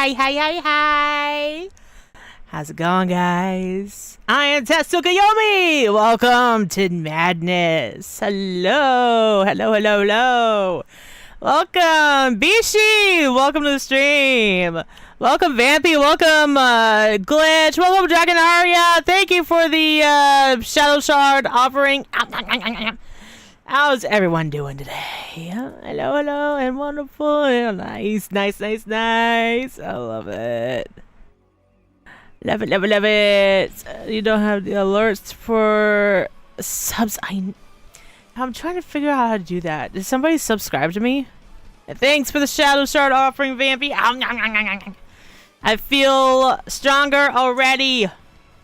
Hi. How's it going, guys? I am Tetsukayomi! Welcome to Madness. Hello. Welcome, Bishi! Welcome to the stream. Welcome, Vampy. Welcome, Glitch. Welcome, Dragon Arya. Thank you for the Shadow Shard offering. How's everyone doing today? Hello, and wonderful. Nice. I love it. Love it. You don't have the alerts for subs. I'm trying to figure out how to do that. Did somebody subscribe to me? And thanks for the Shadow Shard offering, Vampy. I feel stronger already.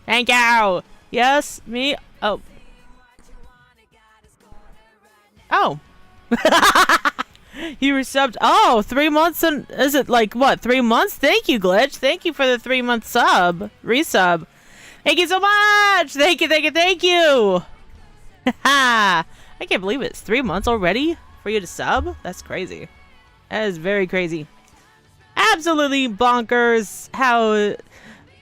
Thank you. Yes, me. Oh. You were subbed. Oh, 3 months. And is it like what? 3 months? Thank you, Glitch. Thank you for the 3-month resub. Thank you so much. Thank you. I can't believe it. It's 3 months already for you to sub. That's crazy. That is very crazy. Absolutely bonkers. How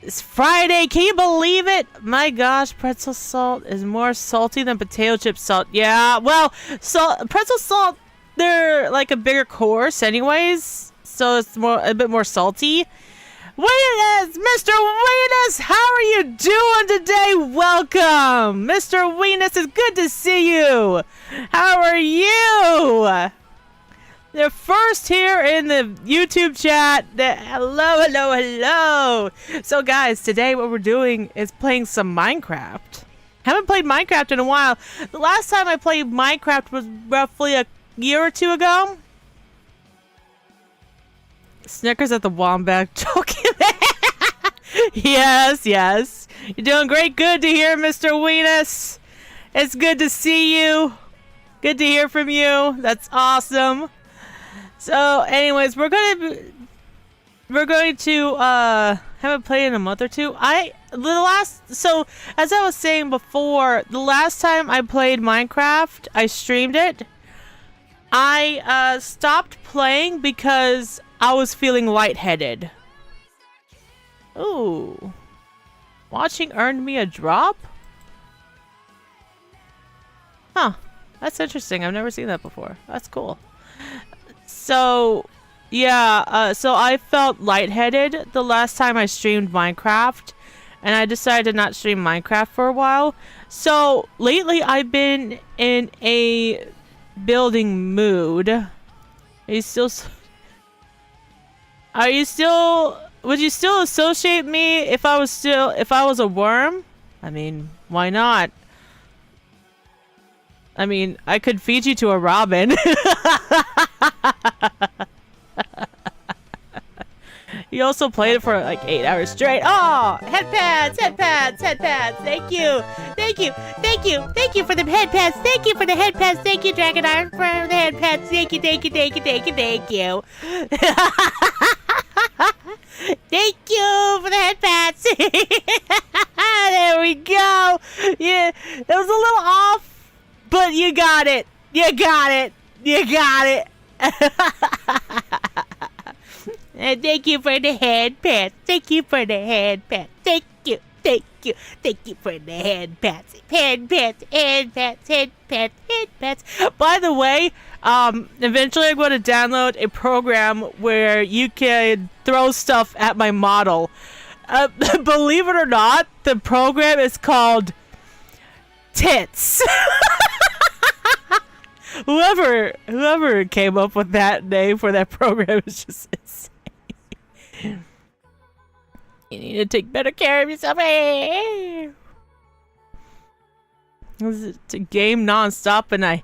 it's Friday. Can you believe it? My gosh, pretzel salt is more salty than potato chip salt. Yeah, well, pretzel salt, they're like a bigger course anyways, so it's a bit more salty. Weenus, Mr. Weenus, how are you doing today? Welcome, Mr. Weenus. It's good to see you. How are you? The first here in the YouTube chat. Hello. So guys, today what we're doing is playing some Minecraft. Haven't played Minecraft in a while. The last time I played Minecraft was roughly a year or two ago. Snickers at the Wombat joking. Yes. You're doing great. Good to hear, Mr. Weenus. It's good to see you. Good to hear from you. That's awesome. So, anyways, we're going to haven't played in a month or two. So as I was saying before, the last time I played Minecraft, I streamed it. I stopped playing because I was feeling lightheaded. Ooh. Watching earned me a drop? Huh. That's interesting. I've never seen that before. That's cool. So, yeah, so I felt lightheaded the last time I streamed Minecraft, and I decided to not stream Minecraft for a while. So, lately I've been in a building mood. Would you still associate me if I was a worm? I mean, why not? I mean, I could feed you to a robin. You also played it for like 8 hours straight. Oh, headpads. Thank you for the headpads. Thank you for the headpads. Thank you, Dragon Iron, for the headpads. Thank you. Thank you for the headpads. There we go. Yeah, it was a little off, but you got it. And thank you for the headpads. Thank you for the headpads. Thank you for the headpads. Headpads. By the way, eventually I'm going to download a program where you can throw stuff at my model. Believe it or not, the program is called Tits. Whoever came up with that name for that program is just insane. You need to take better care of yourself. Hey. It's a game non-stop and Oi!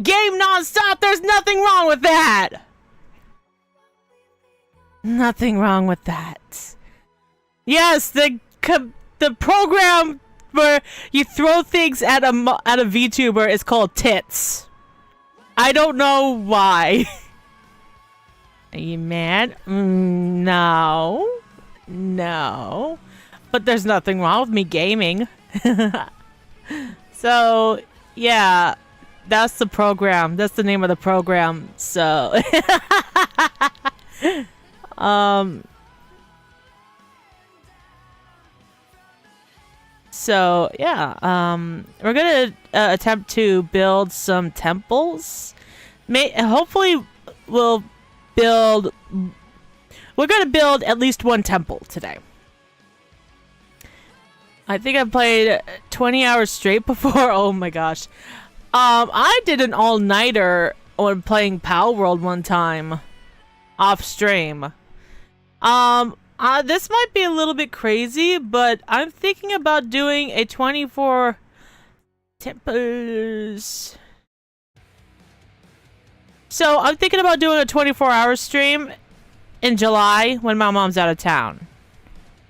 Game non-stop, there's nothing wrong with that! Nothing wrong with that. Yes, the program where you throw things at a VTuber is called Tits. I don't know why. Are you mad? No. But there's nothing wrong with me gaming. So, yeah. That's the program. That's the name of the program. So. So yeah, we're gonna attempt to build some temples. Hopefully we'll build. We're gonna build at least one temple today. I think I played 20 hours straight before. Oh my gosh. I did an all-nighter when playing Pal World one time off stream. This might be a little bit crazy, but I'm thinking about doing a 24 temples. So I'm thinking about doing a 24-hour stream in July when my mom's out of town.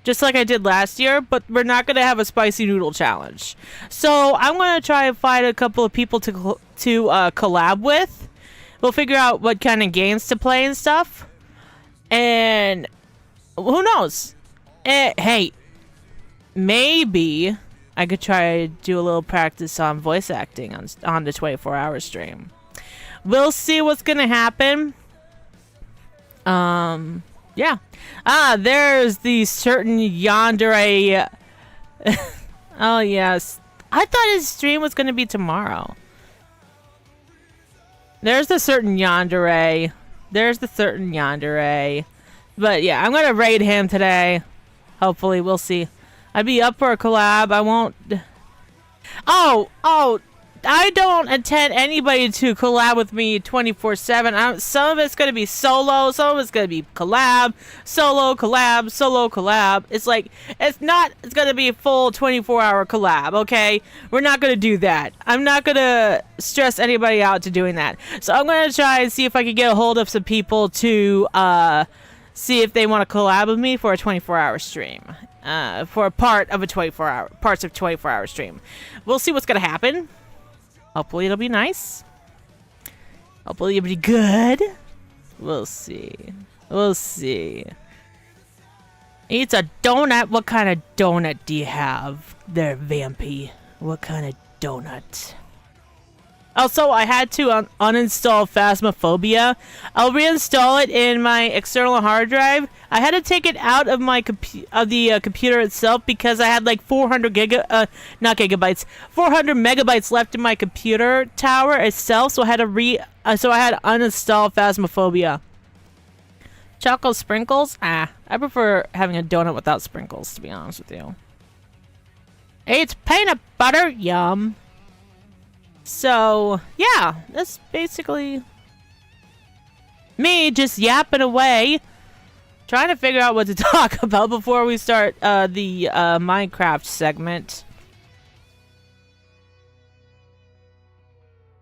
Just like I did last year, but we're not going to have a spicy noodle challenge. So I'm going to try and find a couple of people to collab with. We'll figure out what kind of games to play and stuff. And who knows? Hey, maybe I could try to do a little practice on voice acting on the 24-hour stream. We'll see what's going to happen. Yeah. There's the certain yandere. Oh, yes. I thought his stream was going to be tomorrow. There's the certain yandere. There's the certain yandere. But yeah, I'm going to raid him today. Hopefully, we'll see. I'd be up for a collab. I won't... Oh! I don't intend anybody to collab with me 24/7. Some of it's going to be solo, some of it's going to be collab, solo, collab, solo, collab. It's like, it's going to be a full 24-hour collab, okay? We're not going to do that. I'm not going to stress anybody out to doing that. So I'm going to try and see if I can get a hold of some people to see if they want to collab with me for a 24-hour stream. For a parts of a 24-hour stream. We'll see what's going to happen. Hopefully it'll be nice. Hopefully it'll be good. We'll see. We'll see. Eats a donut. What kind of donut do you have there, Vampy? What kind of donut? Also, I had to uninstall Phasmophobia. I'll reinstall it in my external hard drive. I had to take it out of my computer itself because I had like 400 megabytes left in my computer tower itself. So I had to uninstall Phasmophobia. Chocolate sprinkles? I prefer having a donut without sprinkles, to be honest with you. It's peanut butter, yum. So, yeah, that's basically me just yapping away, trying to figure out what to talk about before we start the Minecraft segment.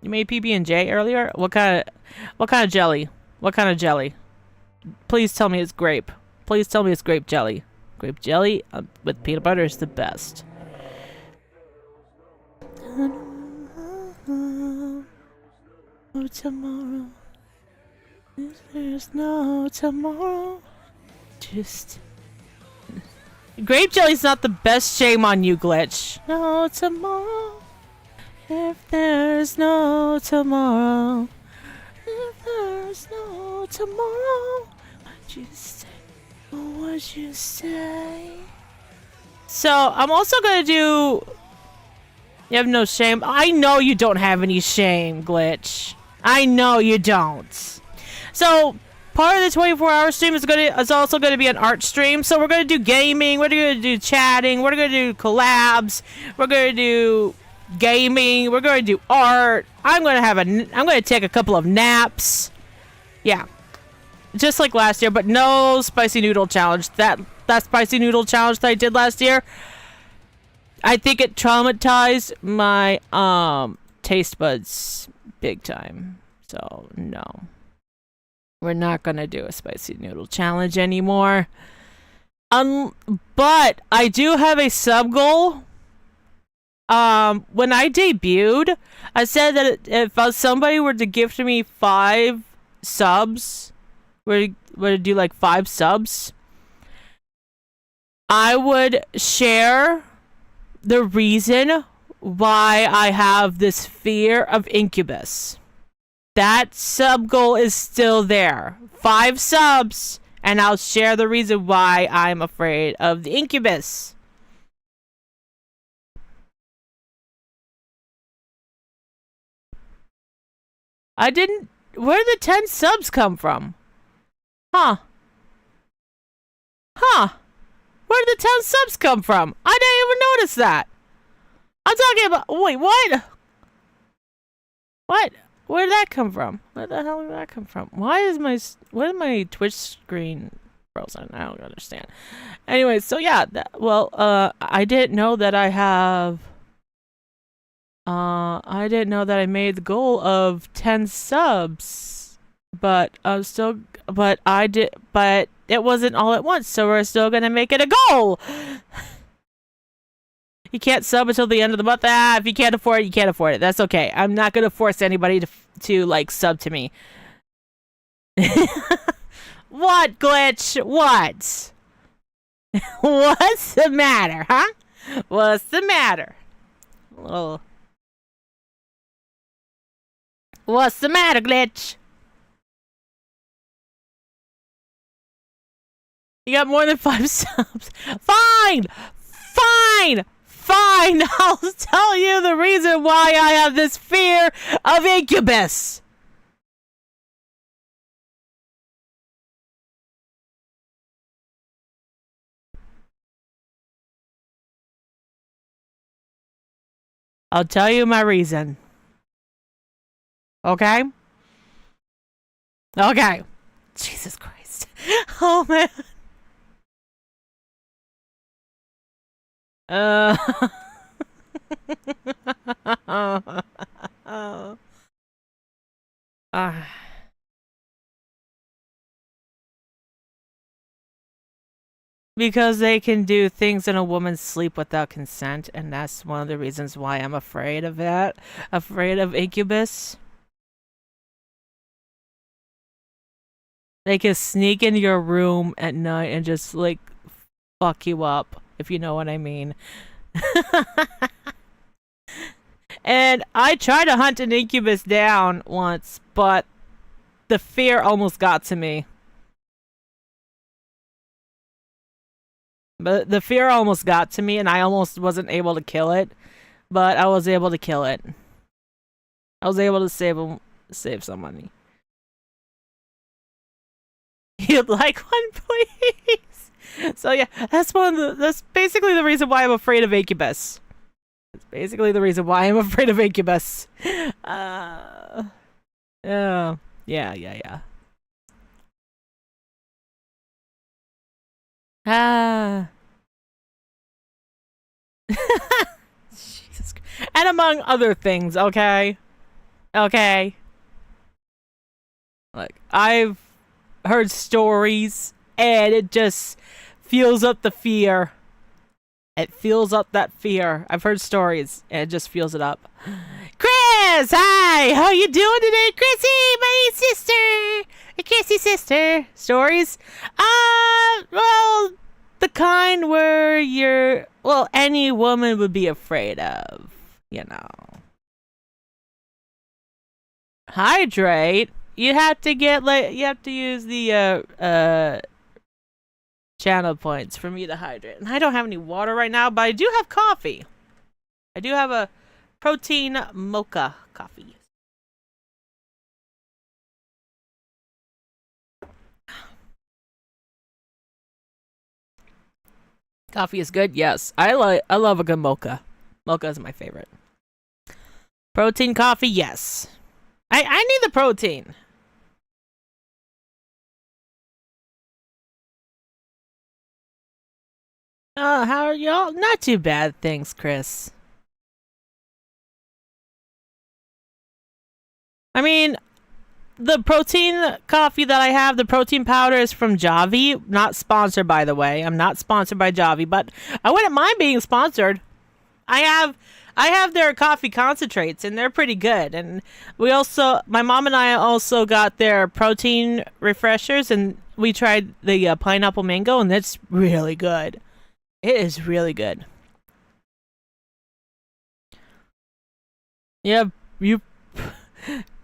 You made PB&J earlier? What kind of jelly? What kind of jelly? Please tell me it's grape. Please tell me it's grape jelly. Grape jelly with peanut butter is the best. Tomorrow, if there's no tomorrow, just grape jelly's not the best. Shame on you, Glitch. No tomorrow, if there's no tomorrow, if there's no tomorrow, what'd you say? So I'm also gonna do. You have no shame. I know you don't have any shame, Glitch. I know you don't. So, part of the 24-hour stream is also going to be an art stream. So, we're going to do gaming. We're going to do chatting. We're going to do collabs. We're going to do gaming. We're going to do art. I'm going to take a couple of naps. Yeah. Just like last year, but no spicy noodle challenge. That spicy noodle challenge that I did last year, I think it traumatized my taste buds big time. So no, we're not gonna do a spicy noodle challenge anymore. But I do have a sub goal. When I debuted, I said that if somebody were to gift me 5 subs, were to do like 5 subs, I would share the reason why I have this fear of Incubus. That sub goal is still there. 5 subs, and I'll share the reason why I'm afraid of the incubus. I didn't... Where did the 10 subs come from? Huh. Huh. Where did the 10 subs come from? I didn't even notice that. I'm talking about... Wait, what? What? Where did that come from? Where the hell did that come from? Why is my Twitch screen frozen? I don't understand. Anyway, so yeah, I didn't know that I have... I didn't know that I made the goal of 10 subs, but I'm still, but it wasn't all at once, so we're still gonna make it a goal. You can't sub until the end of the month. If you can't afford it, you can't afford it. That's okay. I'm not gonna force anybody to like sub to me. What, Glitch? What? What's the matter, huh? What's the matter? Oh. What's the matter, Glitch? You got more than 5 subs. Fine! Fine! Fine! I'll tell you the reason why I have this fear of incubus. I'll tell you my reason. Okay? Okay. Jesus Christ. Oh, man. Because they can do things in a woman's sleep without consent, and that's one of the reasons why I'm afraid of that. Afraid of incubus. They can sneak into your room at night and just, like, fuck you up, if you know what I mean. And I tried to hunt an incubus down once, but the fear almost got to me. But the fear almost got to me, and I almost wasn't able to kill it. But I was able to kill it. I was able to save some money. You'd like one, please? So yeah, that's basically the reason why I'm afraid of incubus. It's basically the reason why I'm afraid of incubus. Yeah. Jesus. And among other things, okay? Okay. Like, I've heard stories, and it just fuels up the fear. It fuels up that fear. I've heard stories, and it just fuels it up. Chris! Hi! How you doing today, Chrissy? My sister! My Chrissy sister. Stories? Well, the kind where any woman would be afraid of, you know. Hydrate? You have to use the, channel points for me to hydrate. And I don't have any water right now, but I do have coffee. I do have a protein mocha coffee. Coffee is good, yes. I love a good mocha. Mocha is my favorite. Protein coffee, yes. I need the protein. How are y'all? Not too bad, thanks, Chris. I mean, the protein coffee that I have, the protein powder is from Javi. Not sponsored, by the way. I'm not sponsored by Javi, but I wouldn't mind being sponsored. I have their coffee concentrates, and they're pretty good. And my mom and I also got their protein refreshers, and we tried the pineapple mango, and that's really good. It is really good. Yeah,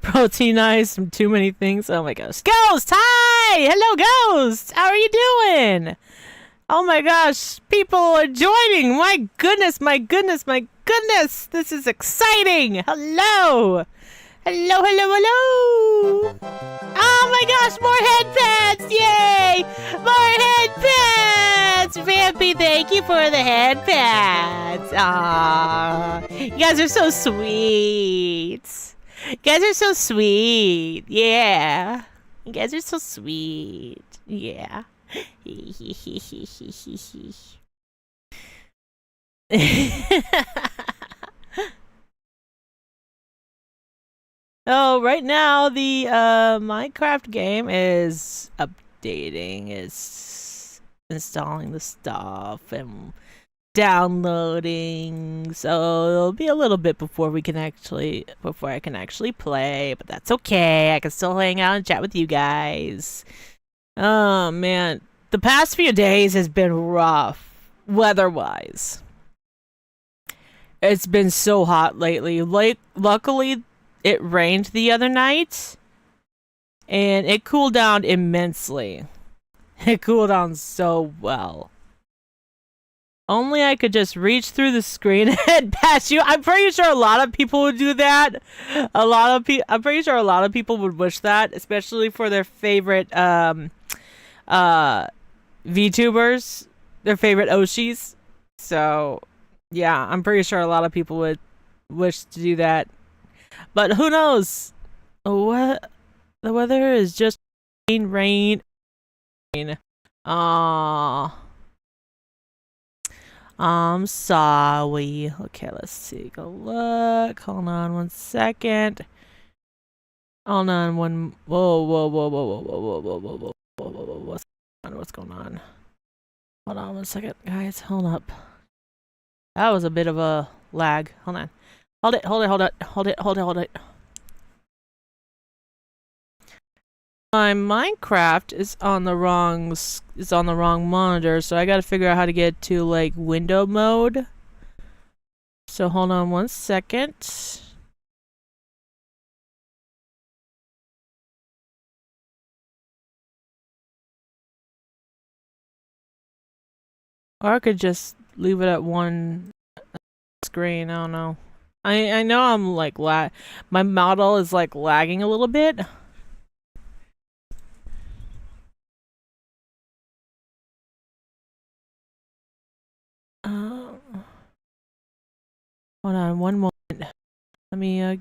Proteinized from too many things. Oh my gosh. Ghost! Hi! Hello, Ghost! How are you doing? Oh my gosh. People are joining. My goodness, my goodness, my goodness. This is exciting. Hello. Hello, hello, hello. Oh my gosh, more headpads. Yay! More headpads. Vampy, thank you for the headpads. Aww. You guys are so sweet. You guys are so sweet. Yeah. You guys are so sweet. Yeah. Oh, right now the Minecraft game is updating. It's installing the stuff and downloading, so it'll be a little bit before I can actually play, but that's okay. I can still hang out and chat with you guys. Oh man, the past few days has been rough weather-wise. It's been so hot lately. Like, luckily it rained the other night and it cooled down immensely. It cooled down so well. Only I could just reach through the screen and head past you. I'm pretty sure a lot of people would do that. I'm pretty sure a lot of people would wish that, especially for their favorite VTubers, their favorite Oshis. So, yeah, I'm pretty sure a lot of people would wish to do that. But who knows? What the weather is just rain. Aww. I'm sorry. Okay, let's take a look. Hold on one second. Hold on one. Whoa, whoa, whoa, whoa, whoa, whoa, whoa, whoa, whoa, whoa, whoa, whoa, whoa. What's going on? Hold on one second, guys. Hold up. That was a bit of a lag. Hold on. Hold it, hold it, hold it, hold it, hold it, hold it. My Minecraft is on the wrong monitor, so I gotta figure out how to get to like window mode. So hold on one second. Or I could just leave it at one screen. I don't know. I know I'm like my model is like lagging a little bit. Hold on one moment. Let me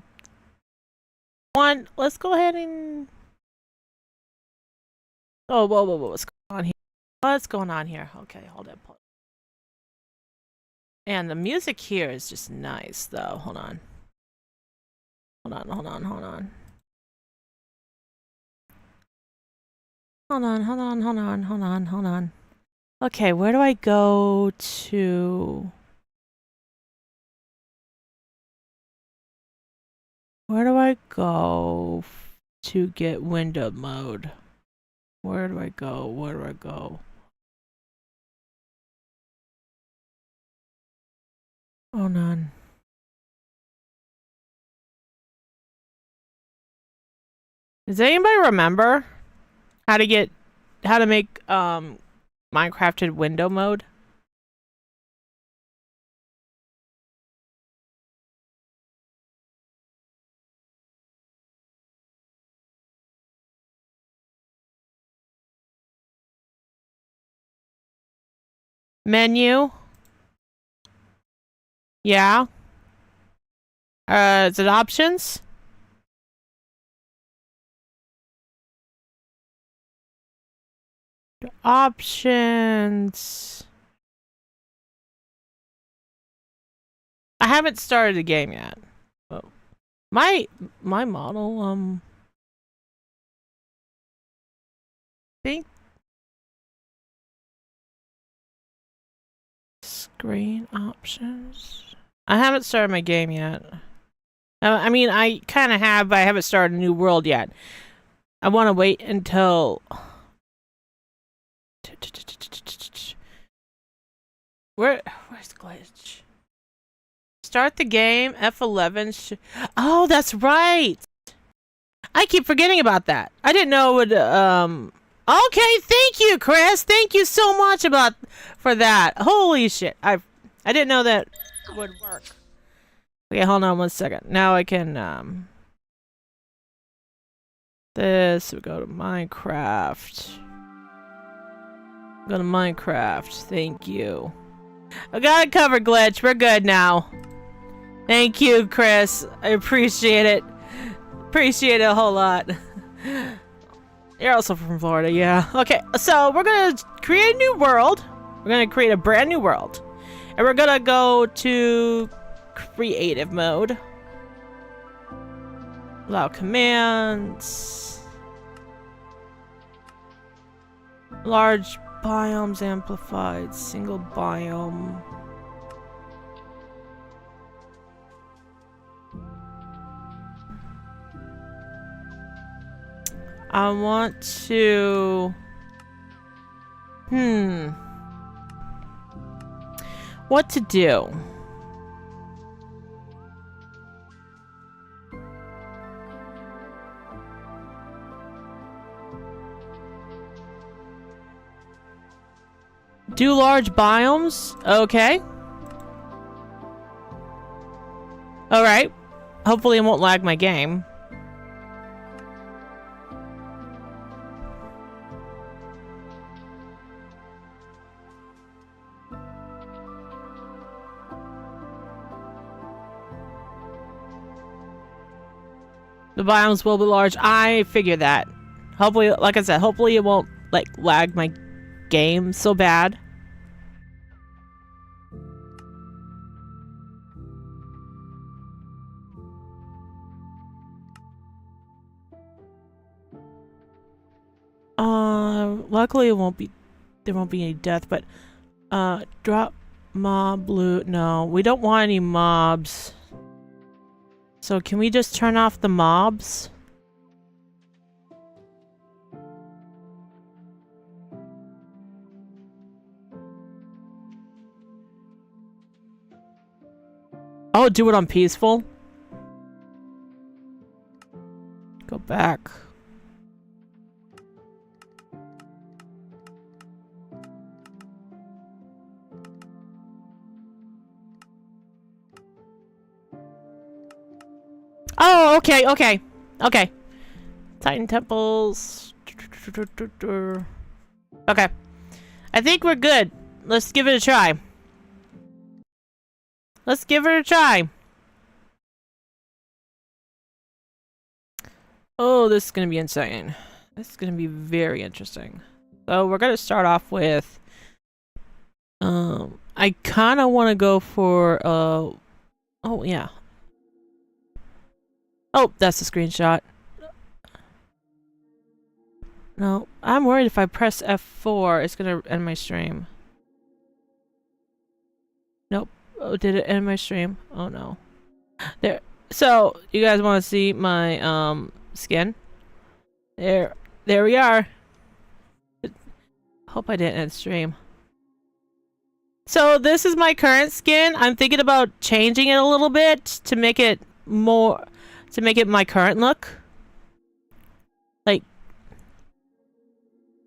let's go ahead and oh whoa whoa whoa, what's going on here? What's going on here? Okay, hold it. And the music here is just nice though. Hold on. Hold on, hold on, hold on. Hold on, hold on, hold on, hold on, hold on. Okay, where do I go to? Where do I go to get window mode? Where do I go? Where do I go? Hold on. Does anybody remember how to make Minecrafted window mode? Menu? Yeah. Is it options? Options. I haven't started the game yet. Oh. My model, think screen options. I haven't started my game yet. I mean, I kind of have, but I haven't started a new world yet. I want to wait until... Where's the glitch? Start the game, F11. Oh, that's right! I keep forgetting about that. I didn't know it would, Okay, thank you, Chris. Thank you so much for that. Holy shit. I didn't know that would work. Okay, hold on one second. Now I can, we go to Minecraft. Go to Minecraft. Thank you. I got it covered, Glitch. We're good now. Thank you, Chris. I appreciate it. Appreciate it a whole lot. You're also from Florida, yeah. Okay, so we're gonna create a new world. We're gonna create a brand new world. And we're gonna go to creative mode. Allow commands. Large biomes amplified. Single biome. I want to... What to do? Do large biomes? Okay. Alright. Hopefully it won't lag my game. The biomes will be large. I figure that. Hopefully, like I said, hopefully it won't, like, lag my game so bad. Luckily it won't be, there won't be any death, but, drop mob loot. No, we don't want any mobs. So can we just turn off the mobs? Oh, do it on peaceful? Go back. Oh, okay, okay. Okay. Titan temples. Okay. I think we're good. Let's give it a try. Let's give it a try. Oh, this is gonna be insane. This is gonna be very interesting. So we're gonna start off with... I kinda wanna go for, oh, yeah. Oh, that's a screenshot. No, I'm worried if I press F4, it's gonna end my stream. Nope. Oh, did it end my stream? Oh no. There. So, you guys want to see my, skin? There we are. Hope I didn't end stream. So, this is my current skin. I'm thinking about changing it a little bit to make it more... to make it my current look. Like,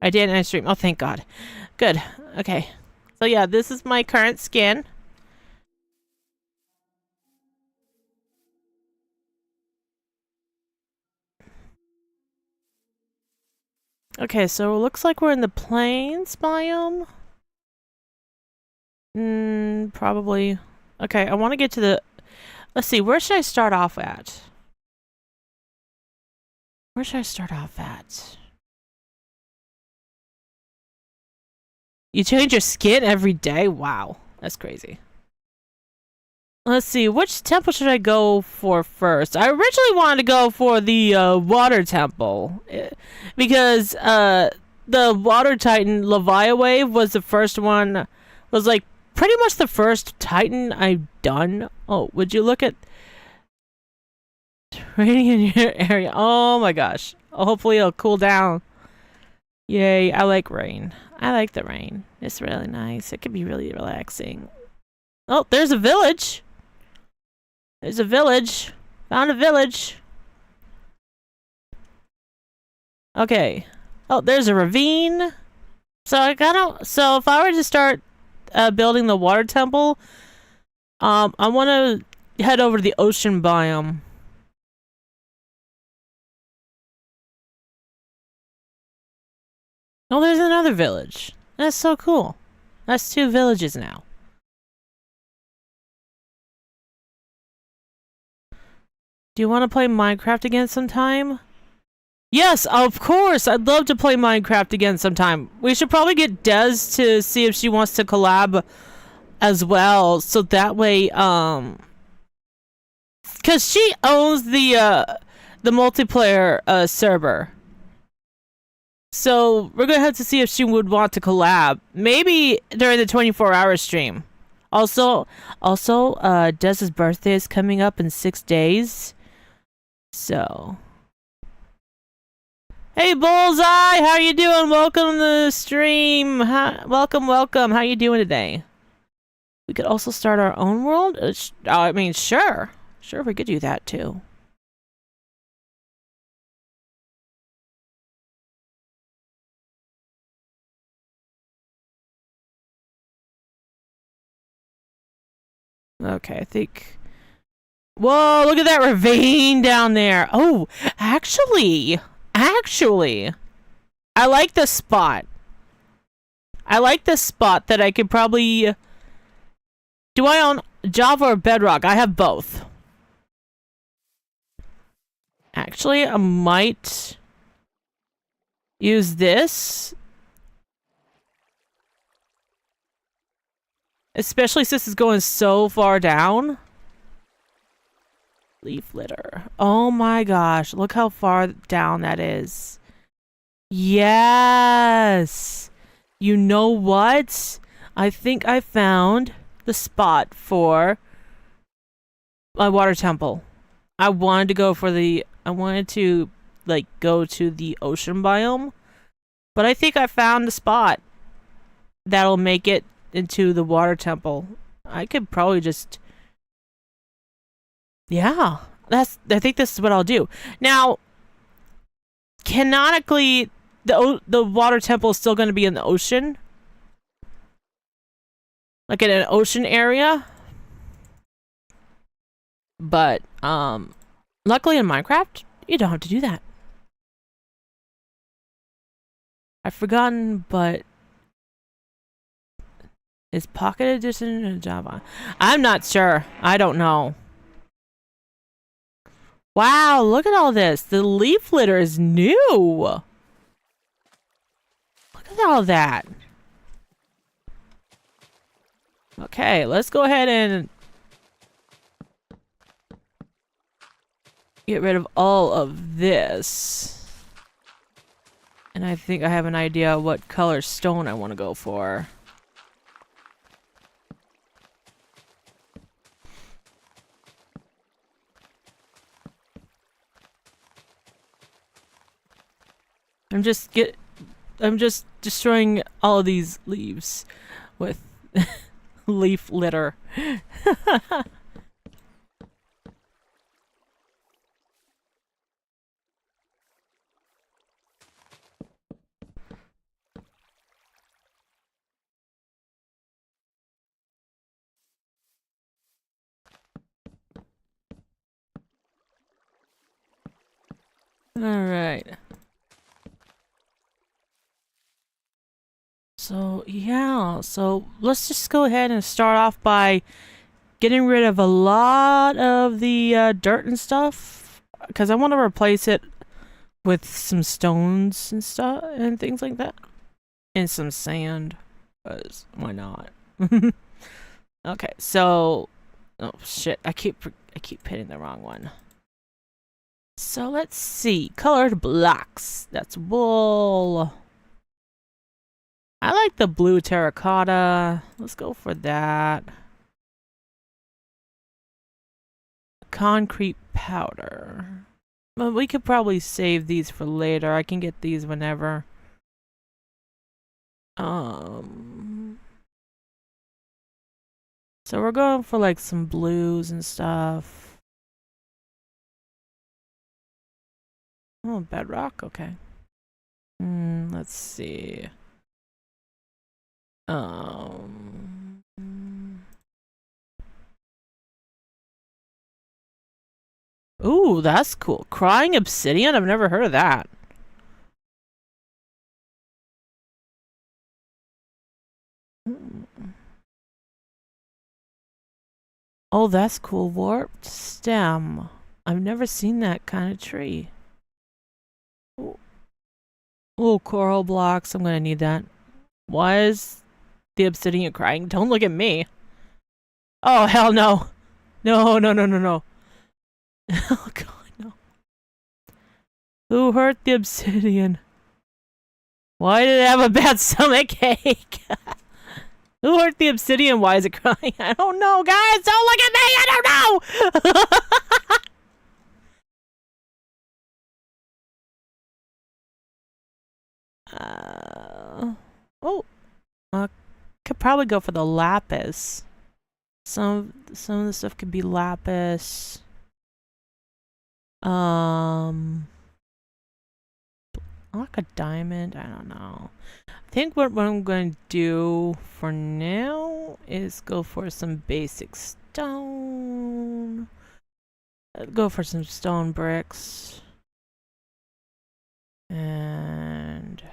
I didn't end stream. Oh, thank God. Good. Okay. So yeah, this is my current skin. Okay, so it looks like we're in the plains biome. Probably. Okay, I want to get to the... Let's see, where should I start off at? Where should I start off at? You change your skin every day? Wow, that's crazy. Let's see, which temple should I go for first? I originally wanted to go for the water temple. Because the water titan Leviathan Wave was the first one, was like pretty much the first titan I've done. Oh, would you look at... Raining in your area. Oh my gosh. Oh, hopefully it'll cool down. Yay, I like rain. I like the rain. It's really nice. It can be really relaxing. Oh, there's a village. There's a village. Found a village. Okay. Oh, there's a ravine. So so if I were to start building the water temple, I want to head over to the ocean biome. Oh, there's another village. That's so cool. That's 2 villages now. Do you want to play Minecraft again sometime? Yes, of course. I'd love to play Minecraft again sometime. We should probably get Des to see if she wants to collab as well, so that way, because she owns the multiplayer server. So we're gonna have to see if she would want to collab. Maybe during the 24-hour stream. Also, Des's birthday is coming up in 6 days. So, hey Bullseye, how you doing? Welcome to the stream. Welcome. How you doing today? We could also start our own world. I mean, sure, we could do that too. Okay, I think. Whoa, look at that ravine down there. Oh, actually, I like this spot. That I could probably. Do I own Java or Bedrock? I have both. Actually, I might use this. Especially since it's going so far down. Leaf litter. Oh my gosh, look how far down that is. Yes! You know what? I think I found the spot for my water temple. I wanted to like go to the ocean biome, but I think I found the spot that'll make it into the water temple. I could probably just, yeah, I think this is what I'll do. Now, canonically, the water temple is still going to be in the ocean, like in an ocean area. But luckily in Minecraft, you don't have to do that. I've forgotten, but is Pocket Edition in Java? I'm not sure. I don't know. Wow, look at all this. The leaf litter is new. Look at all that. Okay, let's go ahead and get rid of all of this. And I think I have an idea what color stone I want to go for. I'm just destroying all of these leaves with leaf litter. All right. So, yeah, so let's just go ahead and start off by getting rid of a lot of the dirt and stuff, because I want to replace it with some stones and stuff and things like that, and some sand, because why not? Okay, so, oh shit, I keep hitting the wrong one. So let's see, colored blocks, that's wool. I like the blue terracotta. Let's go for that. Concrete powder. Well, we could probably save these for later. I can get these whenever. So we're going for like some blues and stuff. Oh, bedrock, okay. Let's see. Ooh, that's cool. Crying obsidian? I've never heard of that. Oh, that's cool. Warped stem. I've never seen that kind of tree. Oh, coral blocks. I'm gonna need that. Why is the obsidian crying? Don't look at me. Oh, hell no. No, no, no, no, no. Oh, God, no. Who hurt the obsidian? Why did it have a bad stomach ache? Who hurt the obsidian? Why is it crying? I don't know, guys. Don't look at me. I don't know. Could probably go for the lapis. Some of the stuff could be lapis. Like a diamond. I don't know. I think what I'm going to do for now is go for some basic stone. Go for some stone bricks. And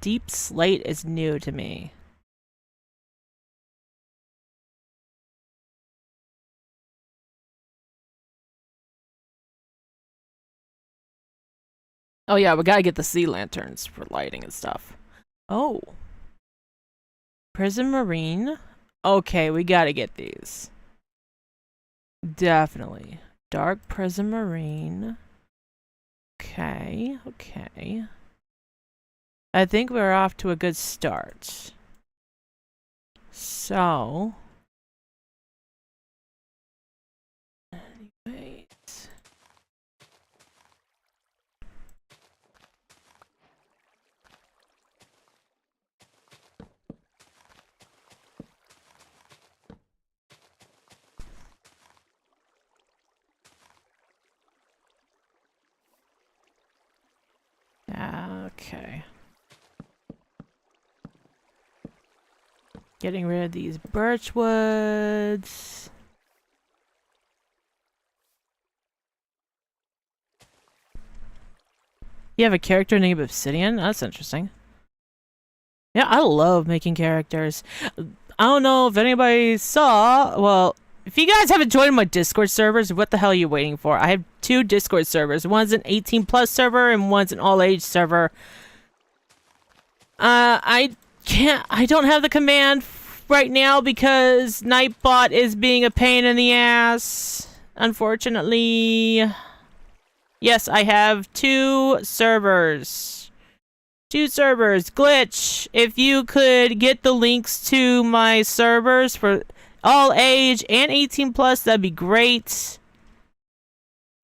deep slate is new to me. Oh yeah, we gotta get the sea lanterns for lighting and stuff. Oh. Prismarine. Okay, we gotta get these. Definitely. Dark prismarine. Okay, okay. I think we're off to a good start. So... Wait. Okay. Getting rid of these birch woods. You have a character named Obsidian? That's interesting. Yeah, I love making characters. I don't know if anybody saw, well, if you guys haven't joined my Discord servers, what the hell are you waiting for? I have 2 Discord servers. One's an 18+ server and one's an all-age server. I don't have the command right now because Nightbot is being a pain in the ass, unfortunately. Yes, I have 2 servers. 2 servers. Glitch, if you could get the links to my servers for all age and 18+, that'd be great.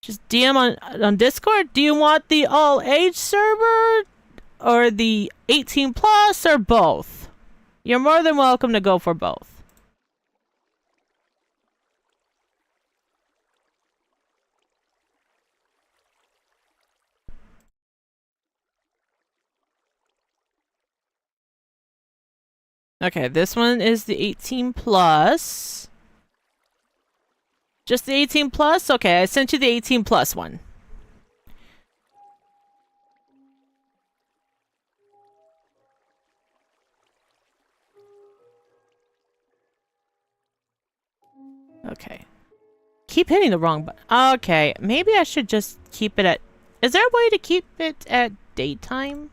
Just DM on Discord. Do you want the all age server or the 18+ or both? You're more than welcome to go for both. Okay, this one is the 18+. Just the 18+? Okay, I sent you the 18+ one. Okay. Keep hitting the wrong button. Okay, maybe I should just keep it at... Is there a way to keep it at daytime?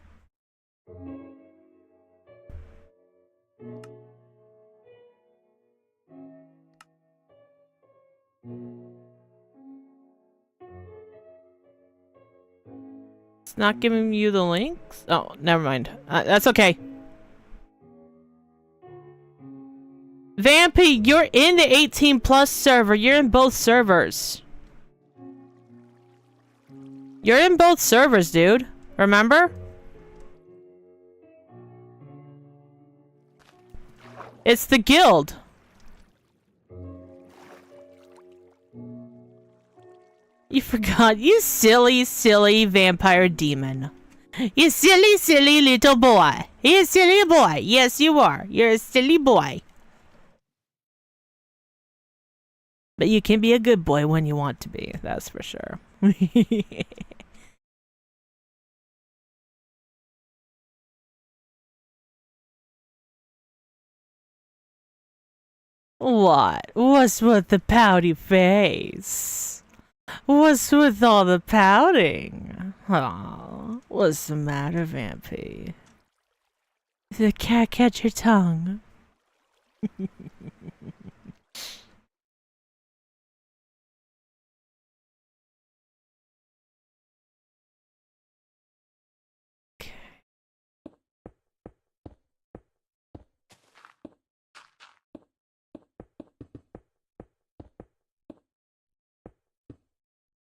It's not giving you the links? Oh, never mind. That's okay. Vampy, you're in the 18+ server. You're in both servers. You're in both servers, dude. Remember? It's the guild. You forgot, you silly, silly vampire demon. You silly, silly little boy. You a silly boy. Yes, you are. You're a silly boy. But you can be a good boy when you want to be. That's for sure. What? What's with the pouty face? What's with all the pouting? Aw, what's the matter, Vampy? Did the cat catch your tongue?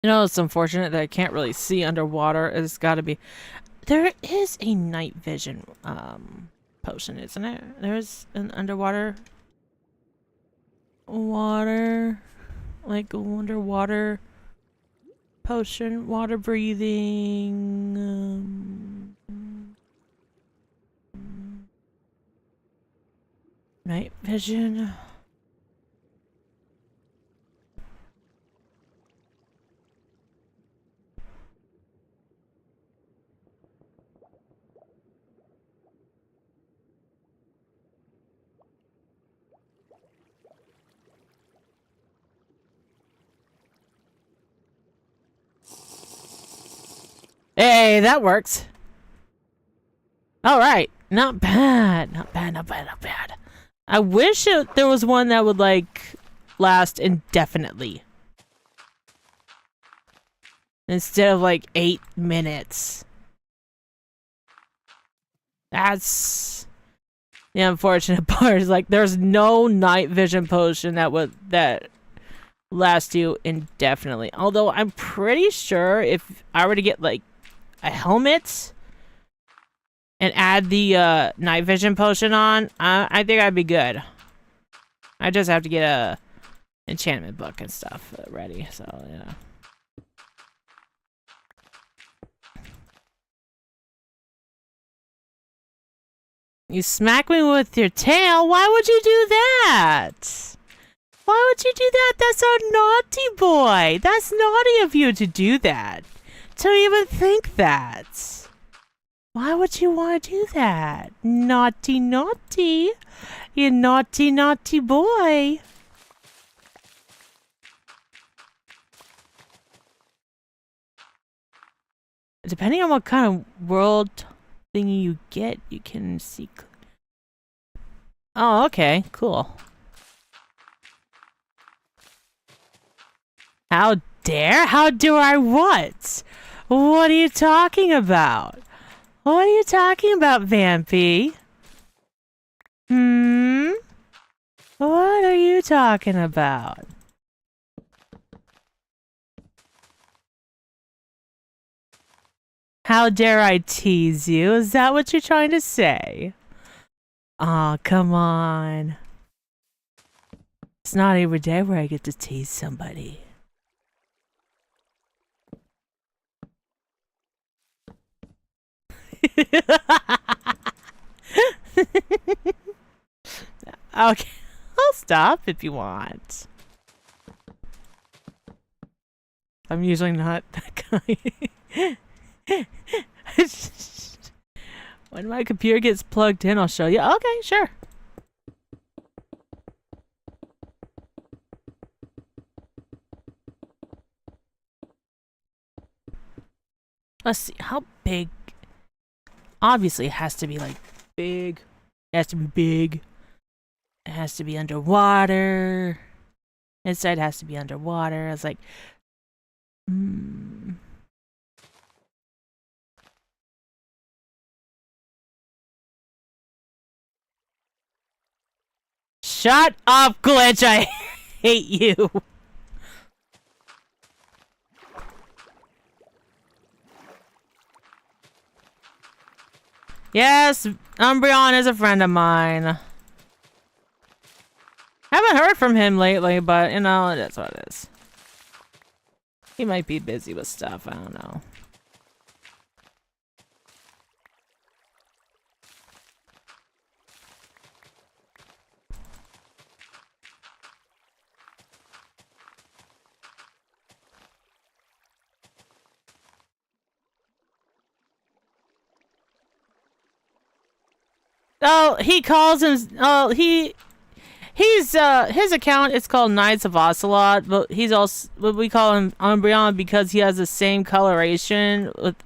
You know, it's unfortunate that I can't really see underwater. It's gotta be... There is a night vision, potion, isn't it? There's an underwater... Like, underwater... potion, water breathing... night vision... Hey, that works. All right, not bad, not bad, not bad, not bad. I wish there was one that would like last indefinitely instead of like 8 minutes. That's the unfortunate part. Is like there's no night vision potion that last you indefinitely. Although I'm pretty sure if I were to get like a helmet and add the night vision potion on, I think I'd be good. I just have to get a enchantment book and stuff ready, so yeah. You smack me with your tail? Why would you do that? Why would you do that? That's a naughty boy. That's naughty of you to do that. To even think that. Why would you want to do that? Naughty, naughty. You naughty, naughty boy. Depending on what kind of world thingy you get, you can see. Oh, okay. Cool. How dare? How do I what? What are you talking about? What are you talking about, Vampy? What are you talking about? How dare I tease you? Is that what you're trying to say? Aw, come on. It's not every day where I get to tease somebody. Okay, I'll stop if you want. I'm usually not that guy. When my computer gets plugged in, I'll show you. Okay, sure. Let's see, how big? Obviously, it has to be like big. It has to be big. It has to be underwater. Inside has to be underwater. I was like, Shut up, Glitch! I hate you! Yes, Umbreon is a friend of mine. from him lately, but, you know, that's what it is. He might be busy with stuff, I don't know. Oh, he calls him. Oh, he's his account is called Knights of Ocelot, but he's also we call him Umbreon because he has the same coloration with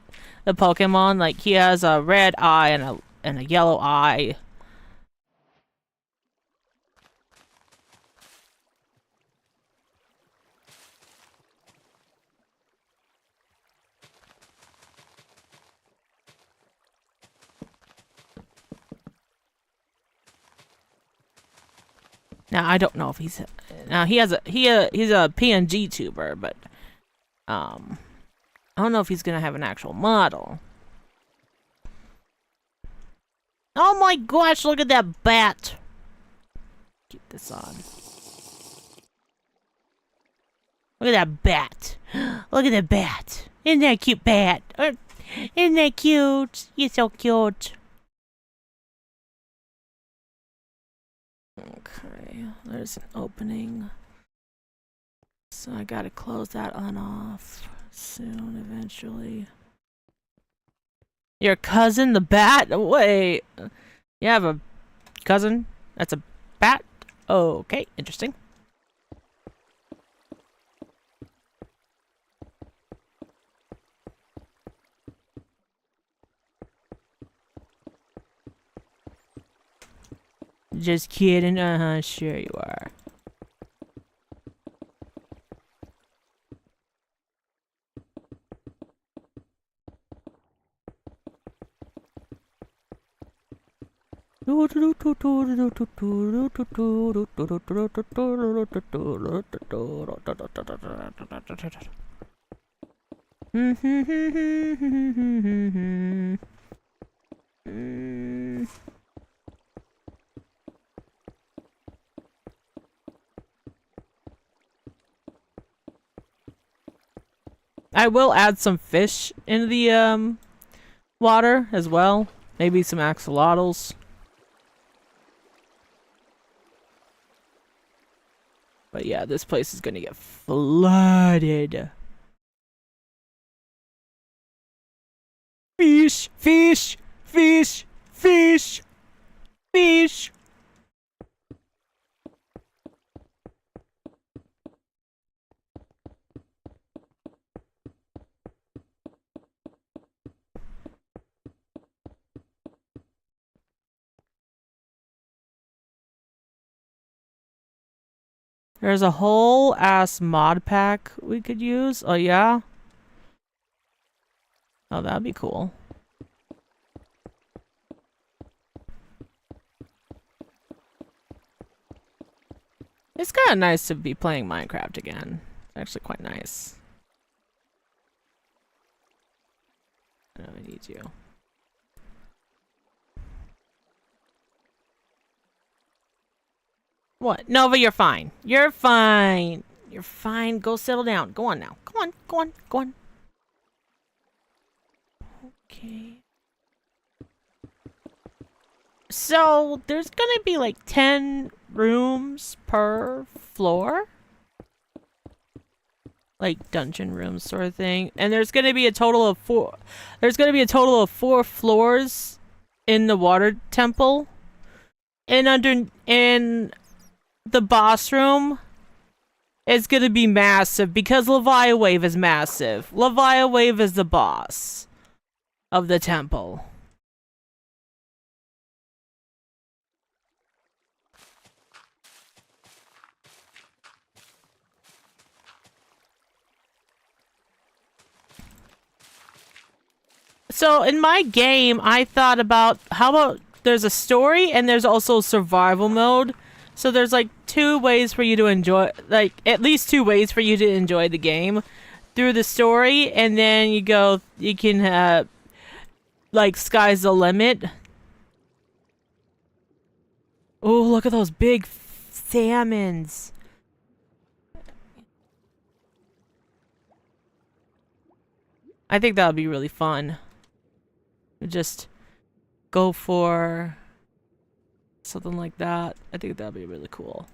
the Pokemon. Like he has a red eye and a yellow eye. Now I don't know if he's now he's a PNG tuber, but I don't know if he's gonna have an actual model. Oh my gosh! Look at that bat. Keep this on. Look at that bat. Look at the bat. Isn't that a cute bat? Isn't that cute? You're so cute. Okay, there's an opening. So I gotta close that on off soon, eventually. Your cousin, the bat? Wait. You have a cousin? That's a bat? Okay, interesting. Just kidding. Sure you are. I will add some fish into the water as well. Maybe some axolotls. But yeah, this place is gonna get flooded. Fish, fish, fish, fish, fish. There's a whole ass mod pack we could use. Oh yeah? Oh, that'd be cool. It's kind of nice to be playing Minecraft again. It's actually quite nice. I know I need you. What? Nova, you're fine. You're fine. You're fine. Go settle down. Go on now. Come on. Go on. Go on. Okay. So, there's gonna be like 10 rooms per floor. Like dungeon rooms sort of thing. And there's gonna be a total of 4. There's gonna be a total of 4 floors in the water temple. And the boss room is gonna be massive because Leviawave is massive. Leviawave is the boss of the temple. So in my game, I thought about how about there's a story and there's also survival mode. So there's like 2 ways for you to enjoy, like at least 2 ways for you to enjoy the game through the story, and then you can like sky's the limit. Oh, look at those big salmons. I think that would be really fun. Just go for something like that. I think that would be really cool.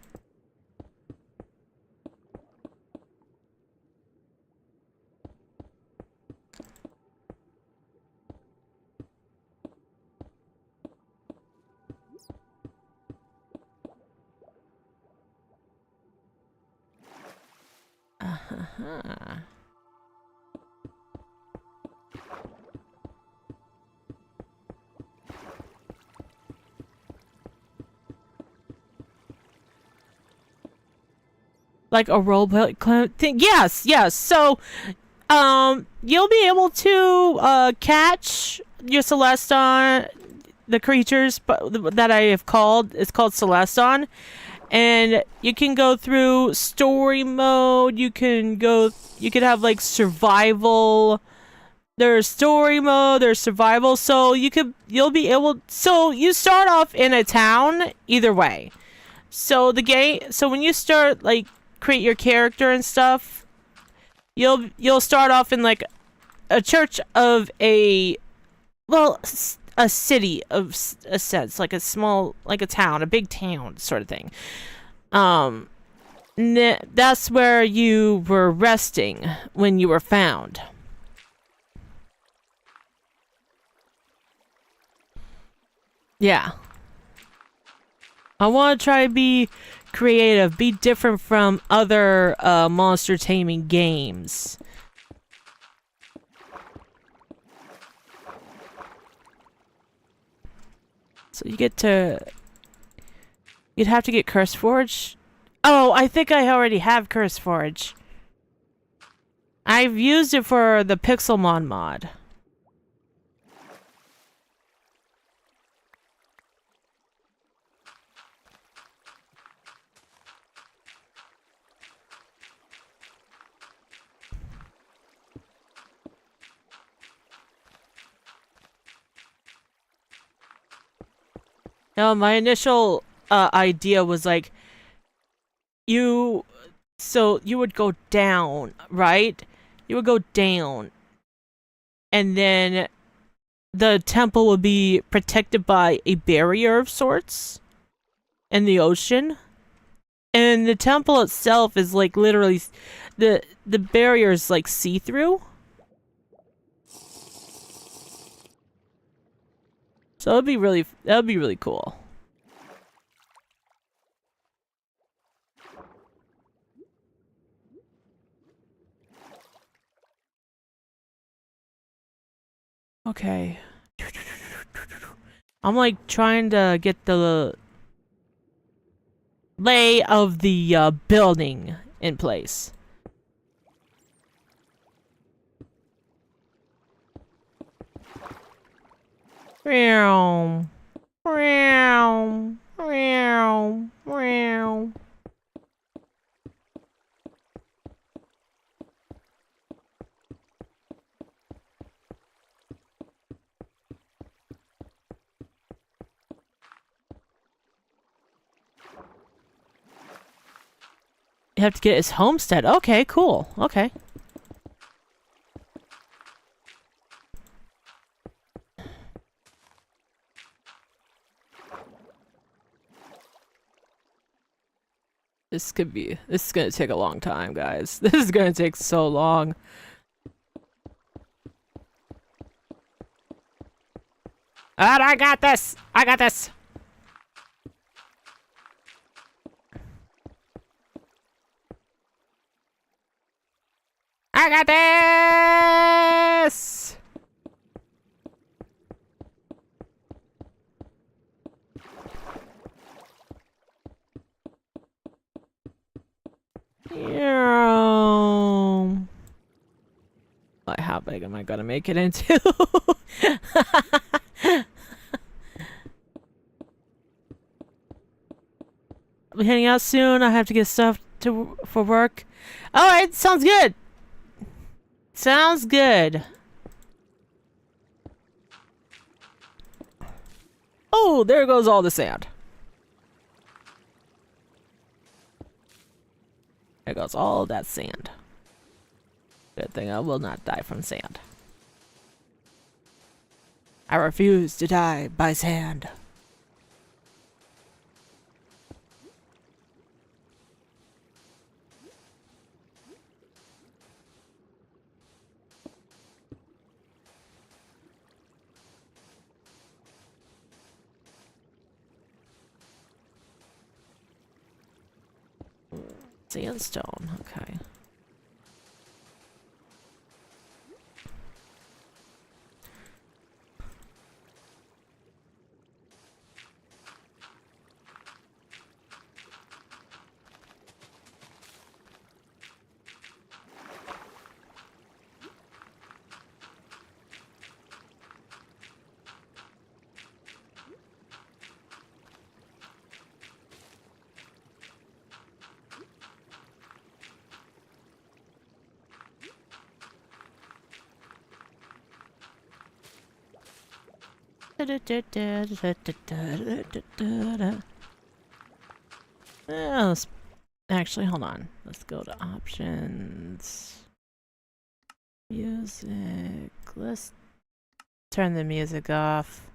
Uh-huh. Like a roleplay thing. Yes, yes. So, you'll be able to catch your Celeston, the creatures that I have called. It's called Celeston, and you can go through story mode. You can have like survival. There's story mode. There's survival. So you'll be able. So you start off in a town either way. So so when you start like create your character and stuff, you'll start off in like a church of a city of a sense, like a small, like a town, a big town sort of thing. That's where you were resting when you were found. Yeah. I want to try to be creative, be different from other monster taming games. So you'd have to get Curse Forge. Oh, I think I already have Curse Forge. I've used it for the Pixelmon mod. No, my initial idea was like, so you would go down, right? You would go down, and then the temple would be protected by a barrier of sorts in the ocean. And the temple itself is like literally, the barrier is like see-through. So that would be really cool. Okay. I'm like trying to get the lay of the building in place. Meow. Meow. Meow. Meow. You have to get his homestead. Okay, cool. Okay. This is gonna take a long time, guys. This is gonna take so long. And I got this! I got this! I got this! Like, how big am I gonna make it into? I'll be heading out soon. I have to get stuff for work. Alright, sounds good. Sounds good. Oh, there goes all the sand. There goes all that sand. Good thing I will not die from sand. I refuse to die by sand. Sandstone, okay. Actually, hold on. Let's go to options. Music. Let's turn the music off.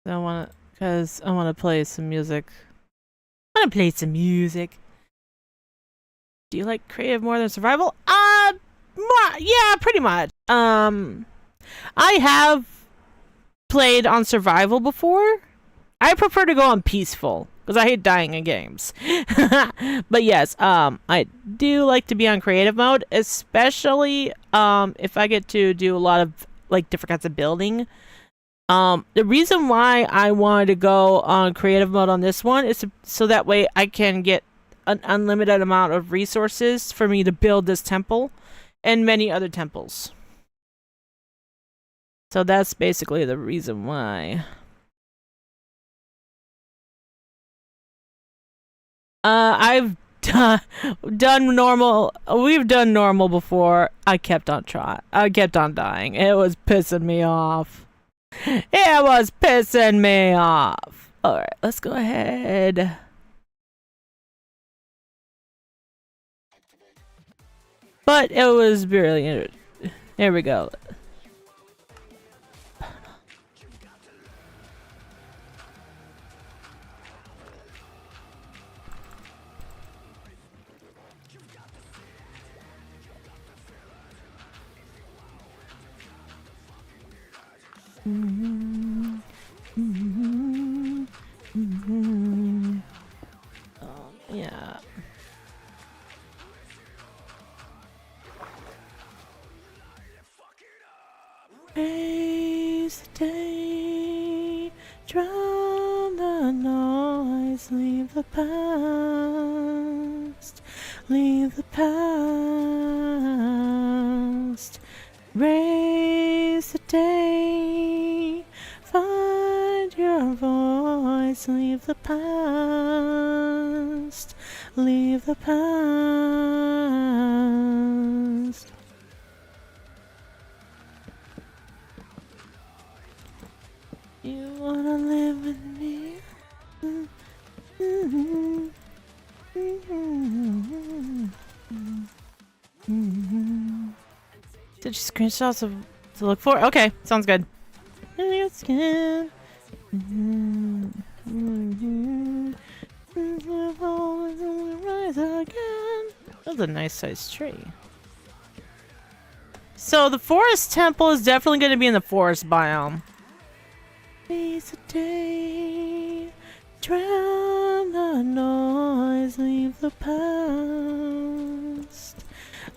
I want to, because I want to play some music. I want to play some music. Do you like creative more than survival? Yeah, pretty much. I have played on survival before. I prefer to go on peaceful because I hate dying in games. But yes, I do like to be on creative mode, especially if I get to do a lot of like different kinds of building. The reason why I wanted to go on creative mode on this one is so that way I can get an unlimited amount of resources for me to build this temple and many other temples. So that's basically the reason why. I've done normal. We've done normal before. I kept on dying. It was pissing me off. It was pissing me off. Alright, let's go ahead. But it was brilliant. Here we go. Yeah. Raise the day, drown the noise, leave the past, leave the past. Raise the day, find your voice, leave the past, leave the past. You wanna live with me? Did you screenshots to look for? Okay, sounds good. Rise again. That's a nice sized tree. So the forest temple is definitely going to be in the forest biome. Raise the day, drown the noise, leave the past,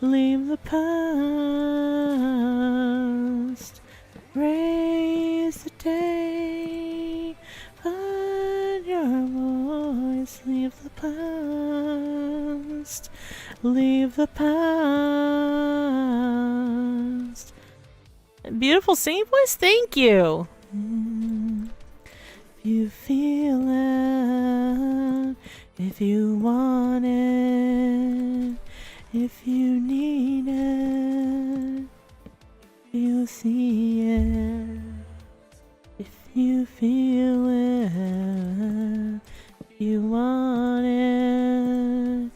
leave the past. Raise the day, find your voice, leave the past, leave the past. Beautiful singing voice, thank you. If you feel it, if you want it, if you need it, you'll see it. If you feel it, if you want it,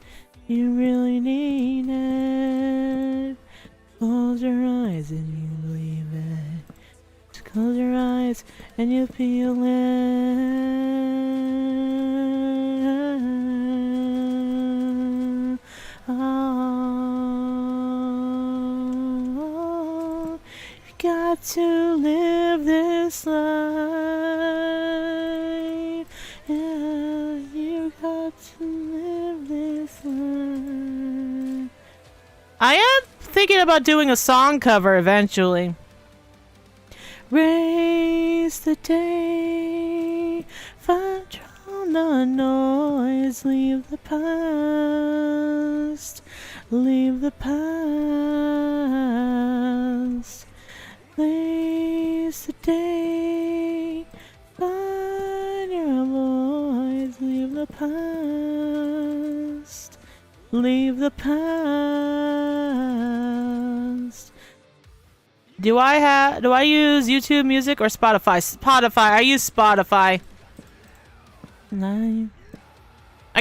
close your eyes and you believe it. Just close your eyes and you feel it. Oh, you got to live this life. Yeah, you got to live this life. I am thinking about doing a song cover eventually. Raise the day, drown the noise, leave the past, leave the past. Raise the day, find your voice, leave the past, leave the past. Do I use YouTube Music or Spotify? Spotify. I use Spotify. I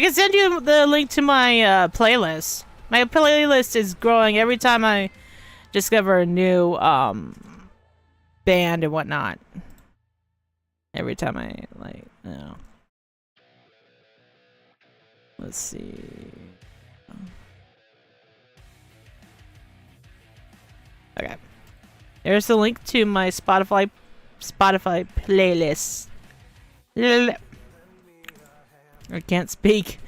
can send you the link to my playlist. My playlist is growing every time I discover a new band and whatnot. Every time I you know. Let's see. Okay. There's the link to my Spotify playlist. I can't speak.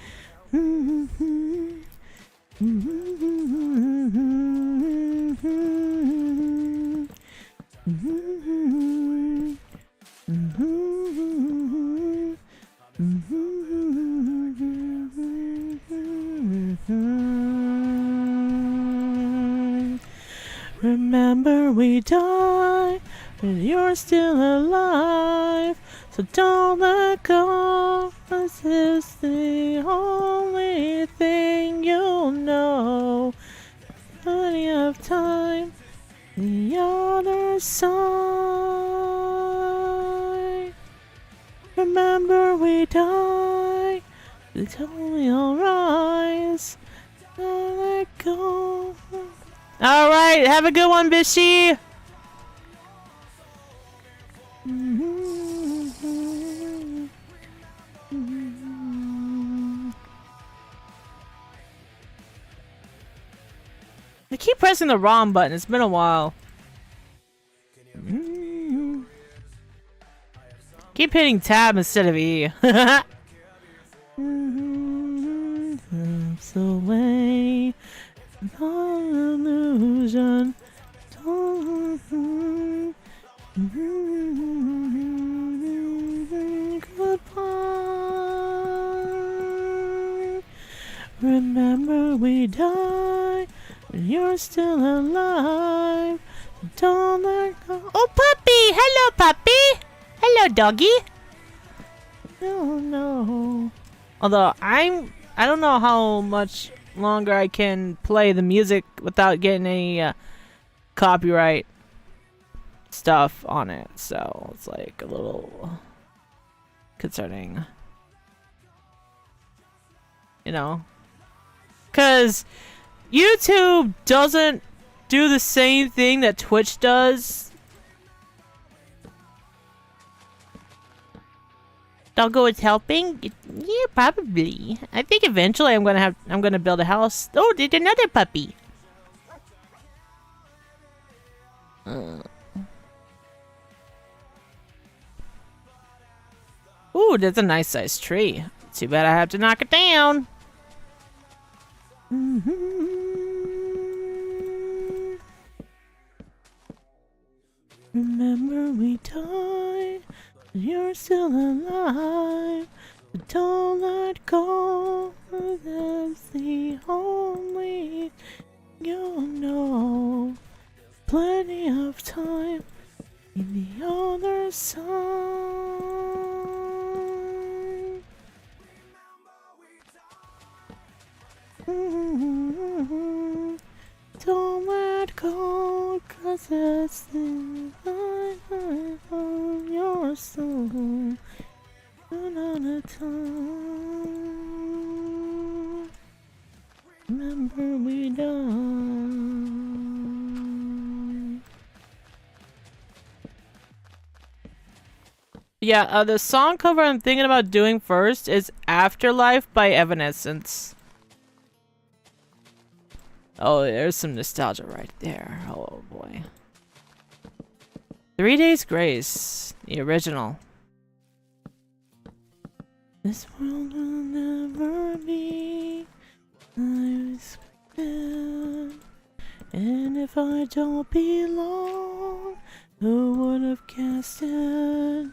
Remember we die, but you're still alive. So don't let go, 'cause it's the only thing you'll know. Plenty of time, the other side. Remember we die, it's only all rise. Don't let go. Alright, have a good one, Bishy! I keep pressing the wrong button, it's been a while. Keep hitting tab instead of E. Slips away, no illusion. Goodbye. Remember we die, but you're still alive. Don't let go. Oh, puppy! Hello, puppy! Hello, doggy! Oh no. Although I don't know how much longer I can play the music without getting any copyright stuff on it, so it's like a little concerning, you know, because YouTube doesn't do the same thing that Twitch does. Doggo is helping? Yeah, probably. I think eventually I'm gonna build a house. Oh, there's another puppy. Ooh, that's a nice sized tree. Too bad I have to knock it down. Remember we died, but you're still alive. But don't let go, that's the only you'll know. Plenty of time in the other side. Don't let go, 'cause that's the life of your soul. Another time. Remember we died. Yeah, the song cover I'm thinking about doing first is Afterlife by Evanescence. Oh, there's some nostalgia right there. Oh boy. 3 Days Grace, the original. This world will never be I expected. And if I don't belong, who would have guessed it?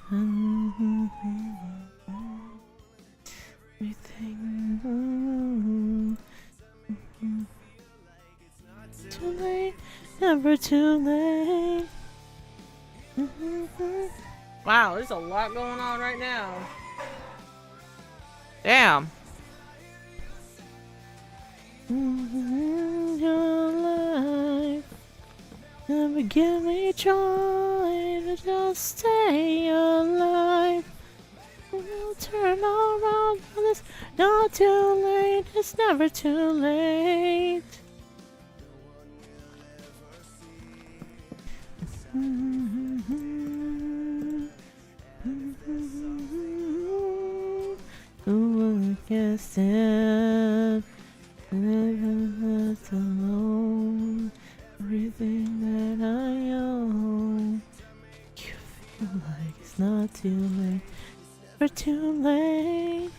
Everything. Too late, never too late. Wow, there's a lot going on right now. Damn. Your life never give me joy to just stay alive. We'll turn around for this. Not too late. It's never too late. Who will guess it? Never left alone. Everything that I own. You feel like it's not too late. Never too late.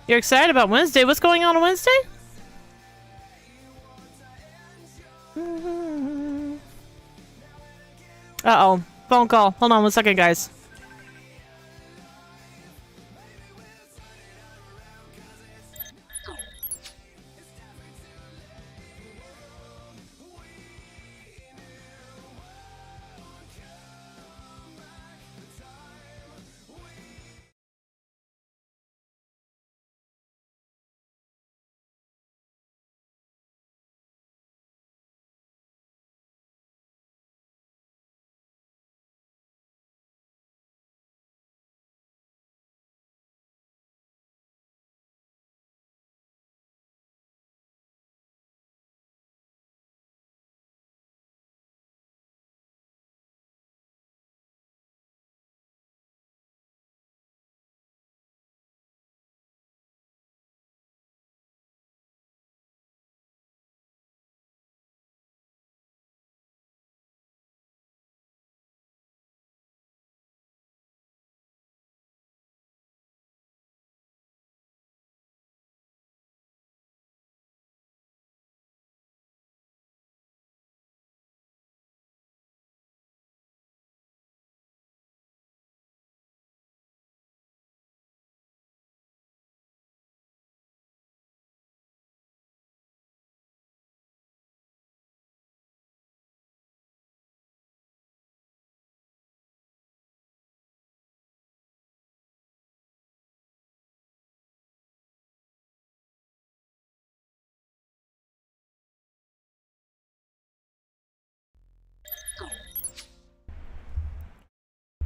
You're excited about Wednesday? What's going on Wednesday? Uh-oh. Phone call. Hold on 1 second, guys.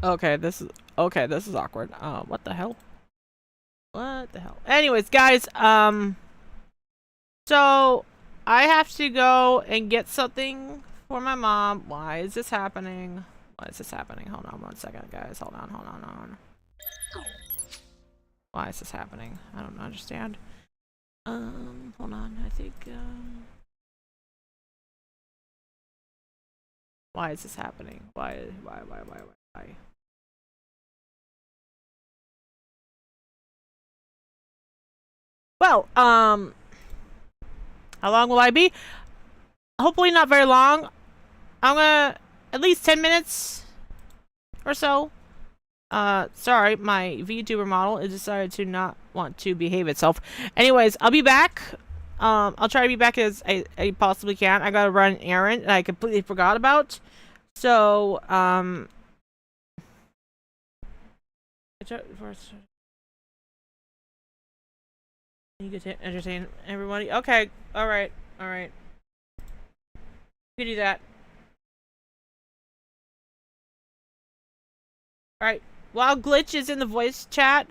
Okay, this is awkward. What the hell? What the hell? Anyways, guys, so I have to go and get something for my mom. Why is this happening? Why is this happening? Hold on 1 second, guys. Hold on. Why is this happening? I don't understand. Hold on. I think, why is this happening? Why? Well, how long will I be? Hopefully not very long. I'm gonna at least 10 minutes or so. Sorry, my VTuber model has decided to not want to behave itself. Anyways, I'll be back. I'll try to be back as I possibly can. I gotta run an errand and I completely forgot about. So, you get to entertain everybody. Okay, alright. You can do that. Alright, while Glitch is in the voice chat,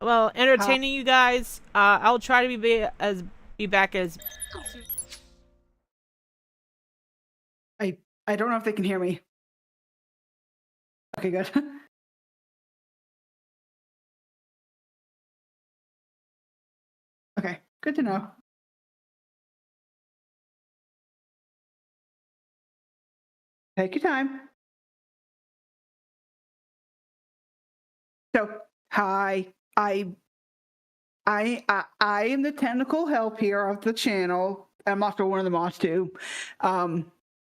well, entertaining you guys, I'll try to be back as I don't know if they can hear me. Okay, good. Okay, good to know. Take your time. So, hi, I am the technical help here of the channel. I'm also one of the mods too.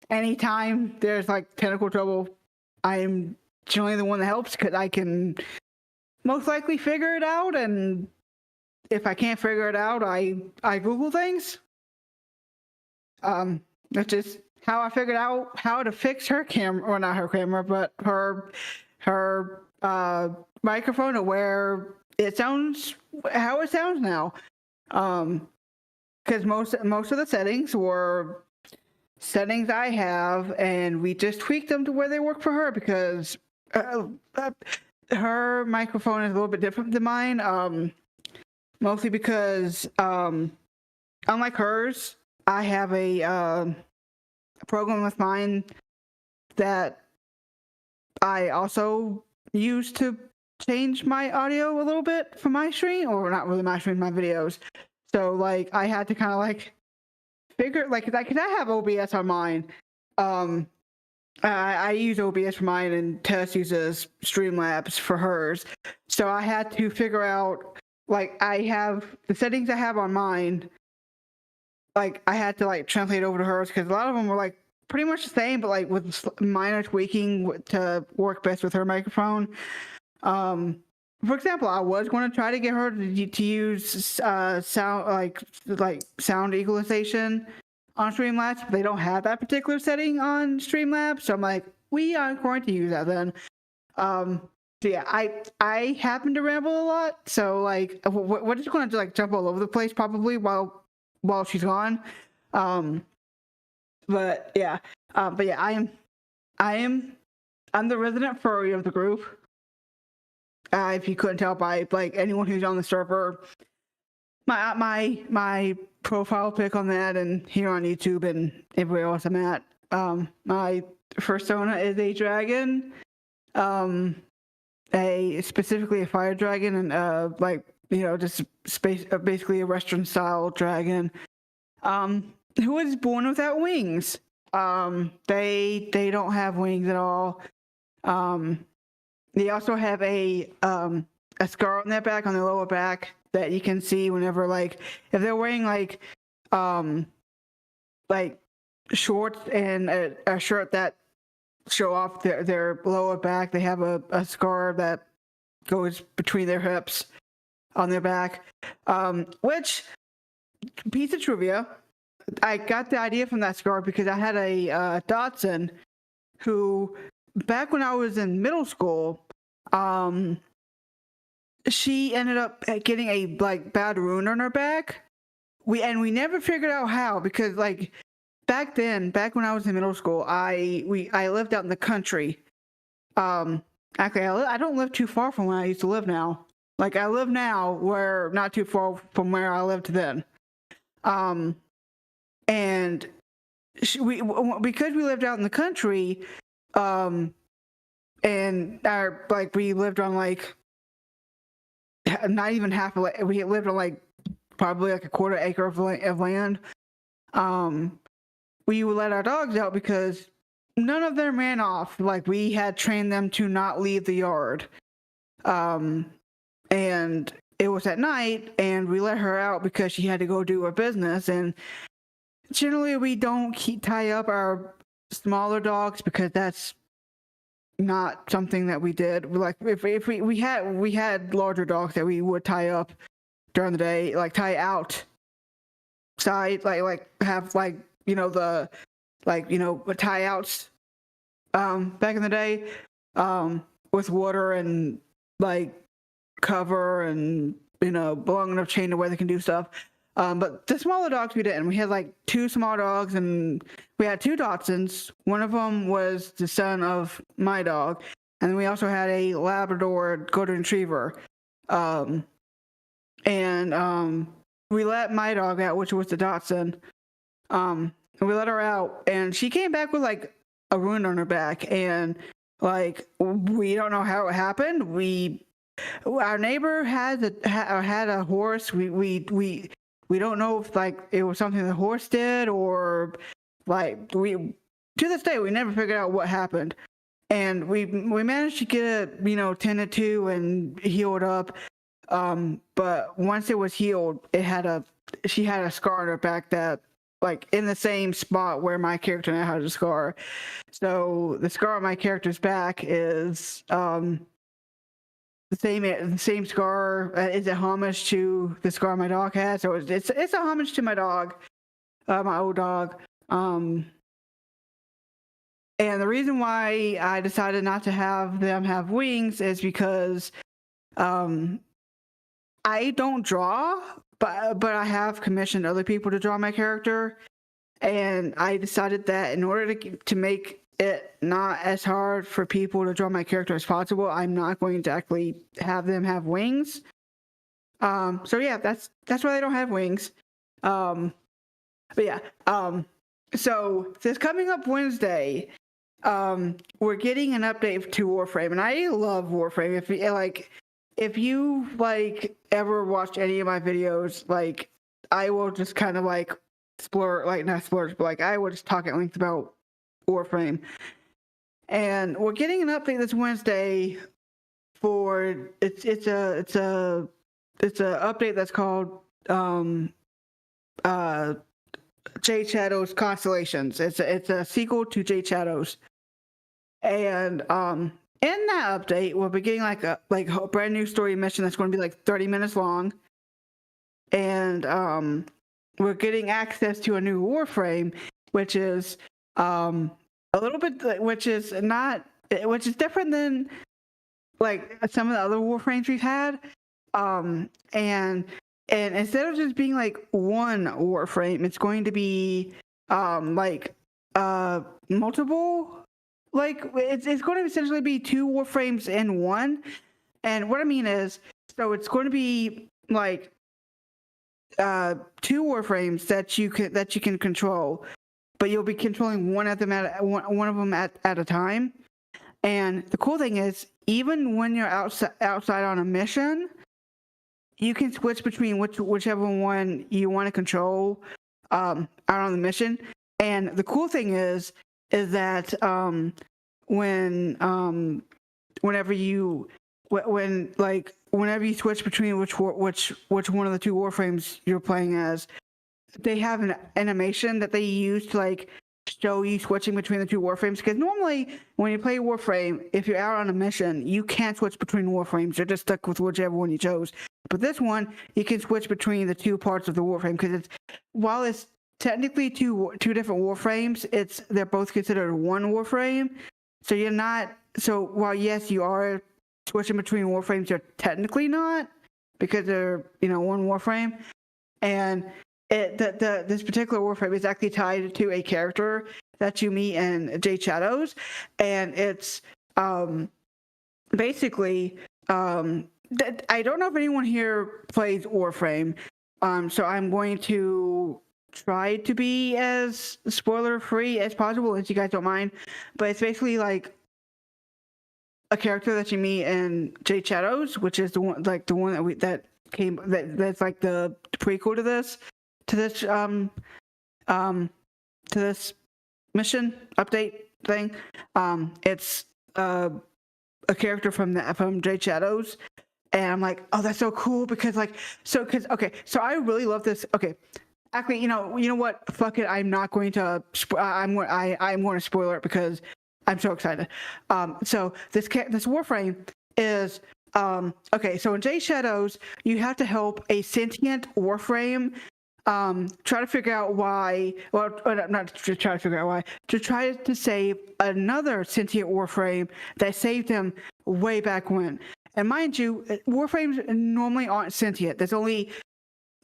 Anytime there's like technical trouble, I'm generally the one that helps because I can most likely figure it out. And if I can't figure it out, I Google things. That's just how I figured out how to fix her camera, or not her camera, but her microphone to where it sounds how it sounds now. Because most of the settings were settings I have, and we just tweaked them to where they work for her because her microphone is a little bit different than mine. Mostly because unlike hers, I have a program with mine that I also use to change my audio a little bit for my stream, or not really my stream, my videos. So like I had to kind of like figure like because I have OBS on mine. I use OBS for mine, and Tess uses Streamlabs for hers. So I had to figure out like I have the settings I have on mine. Like I had to like translate over to hers because a lot of them were like pretty much the same, but like with minor tweaking to work best with her microphone. For example, I was going to try to get her to use sound like sound equalization on Streamlabs, but they don't have that particular setting on Streamlabs, so I'm like, we aren't going to use that then. So yeah, I happen to ramble a lot, so like we're just going to like jump all over the place probably while she's gone. But yeah, I'm the resident furry of the group. If you couldn't tell by like anyone who's on the server, my profile pic on that, and here on YouTube and everywhere else I'm at. My persona is a dragon, specifically a fire dragon, and like just basically a Western style dragon, who was born without wings. They don't have wings at all. They also have a scar on their back, on their lower back, that you can see whenever like if they're wearing like shorts and a shirt that show off their lower back. They have a scar that goes between their hips on their back. Which piece of trivia, I got the idea from that scar because I had a Dachshund who, back when I was in middle school, she ended up getting a like bad wound on her back. We never figured out how, because like back when I was in middle school, I lived out in the country. Actually, I don't live too far from where I used to live now. Like I live now where not too far from where I lived then. And because we lived out in the country, and we lived on like not even half of it. We lived on like probably like a quarter acre of land. We would let our dogs out because none of them ran off. Like we had trained them to not leave the yard. And it was at night, and we let her out because she had to go do her business. And generally, we don't tie up our smaller dogs because that's not something that we did. Like if we had larger dogs that we would tie up during the day, like tie out side, like have like the tie outs back in the day with water and like cover and long enough chain to where they can do stuff. But the smaller dogs we didn't. We had like 2 small dogs, and we had 2 Dachshunds. One of them was the son of my dog, and then we also had a Labrador Golden Retriever. We let my dog out, which was the Dachshund. We let her out, and she came back with like a wound on her back, and like we don't know how it happened. Our neighbor had a horse. We don't know if like it was something the horse did, or like we to this day we never figured out what happened. And we managed to get it, tended to and healed up. But once it was healed, she had a scar on her back that, like, in the same spot where my character now has a scar. So the scar on my character's back is the same scar. Is a homage to the scar my dog has. So it's a homage to my dog, my old dog. And the reason why I decided not to have them have wings is because I don't draw, but I have commissioned other people to draw my character. And I decided that in order to make it not as hard for people to draw my character as possible, I'm not going to actually have them have wings. So yeah, that's why they don't have wings. But yeah, so this coming up Wednesday, we're getting an update to Warframe, and I love Warframe. If you ever watched any of my videos, like I will just kind of like not splurge, but like I will just talk at length about Warframe. And we're getting an update this Wednesday for it's a update that's called Jade Shadows Constellations. It's a sequel to Jade Shadows. And in that update, we'll be getting like a brand new story mission that's going to be like 30 minutes long. And we're getting access to a new Warframe, which is a little bit, which is different than like some of the other Warframes we've had. And instead of just being like one Warframe, it's going to be multiple. Like it's going to essentially be two Warframes in one. And what I mean is, so it's going to be like two Warframes that you can control, but you'll be controlling one of them at a time. And the cool thing is, even when you're outside on a mission, you can switch between whichever one you want to control out on the mission. And the cool thing is that whenever you switch between which one of the two Warframes you're playing as, they have an animation that they use to like show you switching between the two Warframes. Because normally when you play Warframe, if you're out on a mission, you can't switch between Warframes. You're just stuck with whichever one you chose. But this one, you can switch between the two parts of the Warframe, because while it's technically two different Warframes, they're both considered one Warframe. So you're not. So while yes, you are switching between Warframes, you're technically not, because they're one Warframe. And this particular Warframe is actually tied to a character that you meet in Jade Shadows, and it's basically I don't know if anyone here plays Warframe, so I'm going to try to be as spoiler free as possible, if you guys don't mind. But it's basically like a character that you meet in Jade Shadows, which is the one that's like the prequel to this mission update thing. It's a character from Jade Shadows, and I'm like, oh, that's so cool, because so I really love this. Okay, actually, you know what? Fuck it, I'm not going to. I'm going to spoil it because I'm so excited. So this Warframe is okay. So in Jade Shadows, you have to help a sentient Warframe try to figure out why. Well, not to try to figure out why. To try to save another sentient Warframe that saved him way back when. And mind you, Warframes normally aren't sentient. There's only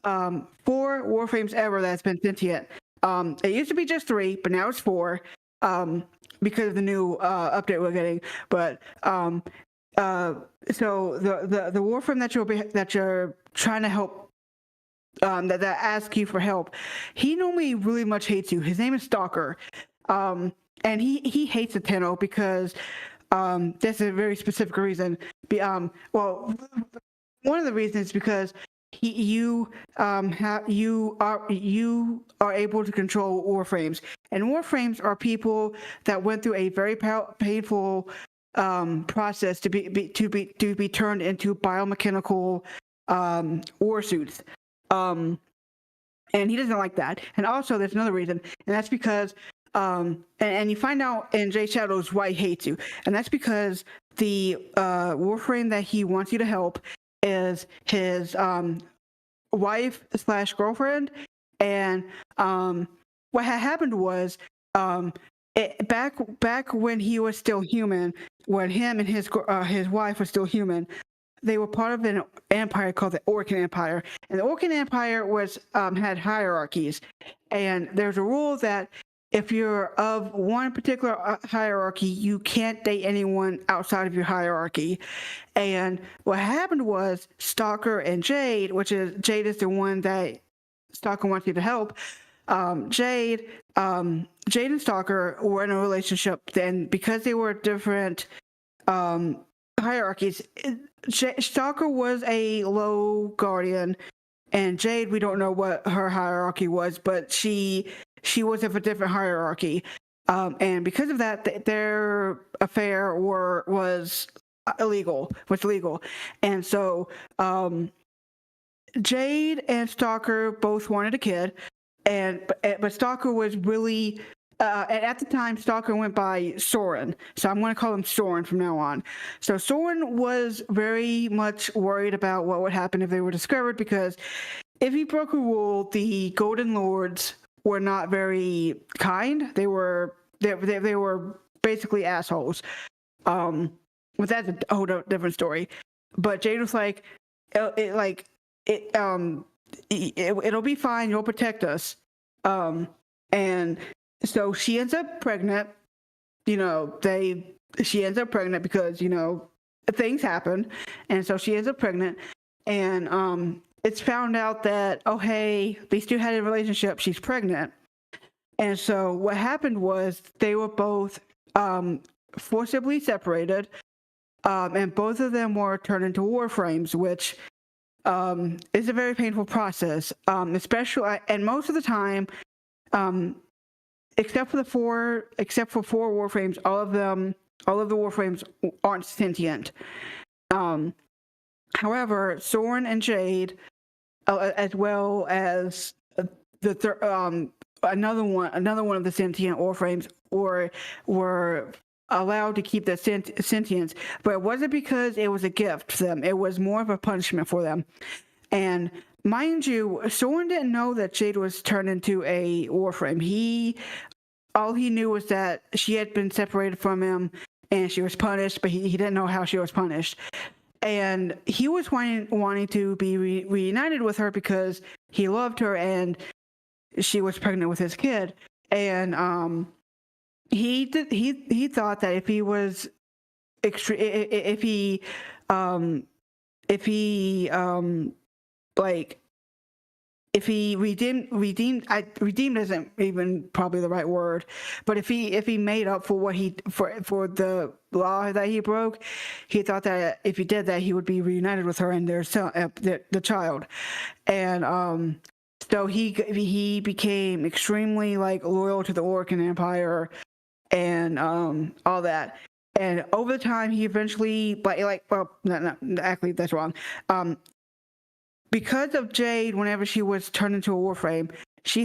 4 Warframes ever that's been sentient. It used to be just 3, but now it's 4 because of the new update we're getting. But so the Warframe that you're trying to help, that asks you for help, he normally really much hates you. His name is Stalker. and he hates the Tenno because there's a very specific reason. Well, one of the reasons is because you are able to control warframes, and warframes are people that went through a very painful process to be turned into biomechanical war suits. And he doesn't like that. And also, there's another reason, and that's because and you find out in Jade Shadows why he hates you, and that's because the warframe that he wants you to help is his wife / girlfriend. And what had happened was back when he was still human, when him and his wife were still human, they were part of an empire called the Orcan Empire, and the Orcan Empire was had hierarchies, and there's a rule that if you're of one particular hierarchy, you can't date anyone outside of your hierarchy. And what happened was Stalker and Jade, Jade is the one that Stalker wants you to help. Jade and Stalker were in a relationship. Then, because they were different hierarchies, Stalker was a low guardian, and Jade, we don't know what her hierarchy was, but she was of a different hierarchy, and because of that, their affair was illegal, and so Jade and Stalker both wanted a kid, but Stalker was really at the time, Stalker went by Soren, so I'm going to call him Soren from now on. So Soren was very much worried about what would happen if they were discovered, because if he broke a rule, the Golden Lords were not very kind. They were basically assholes. But that's a whole different story. But Jade was like, it'll be fine. You'll protect us. And so she ends up pregnant. She ends up pregnant because things happen, and so she ends up pregnant, and it's found out that, oh hey, these two had a relationship. She's pregnant, and so what happened was they were both forcibly separated, and both of them were turned into warframes, which is a very painful process. Especially, and most of the time, except for four warframes, all of the warframes aren't sentient. However, Soren and Jade, as well as another one of the sentient warframes, were allowed to keep their sentience, but it wasn't because it was a gift to them. It was more of a punishment for them. And mind you, Soren didn't know that Jade was turned into a warframe. All he knew was that she had been separated from him and she was punished, but he didn't know how she was punished. And he was wanting to be reunited with her because he loved her and she was pregnant with his kid. And he thought that if he redeemed isn't even probably the right word, but if he made up for what for the law that he broke, he thought that if he did that, he would be reunited with her and their son, the child. And so he became extremely loyal to the Orcan Empire and all that. And over the time, he eventually actually that's wrong. Because of Jade, whenever she was turned into a warframe, she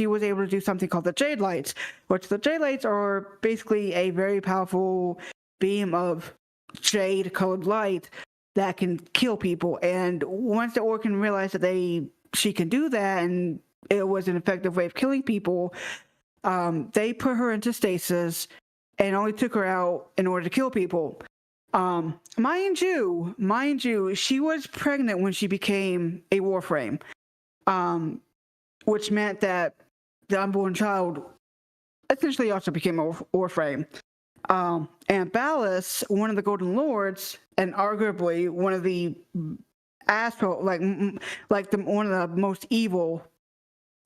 was able to do something called the Jade Lights, which the Jade Lights are basically a very powerful beam of jade-colored light that can kill people. And once the Orcan realized that she can do that, and it was an effective way of killing people, they put her into stasis and only took her out in order to kill people. Mind you, she was pregnant when she became a warframe, which meant that the unborn child essentially also became a warframe. And Ballas, one of the Golden Lords, and arguably one of the one of the most evil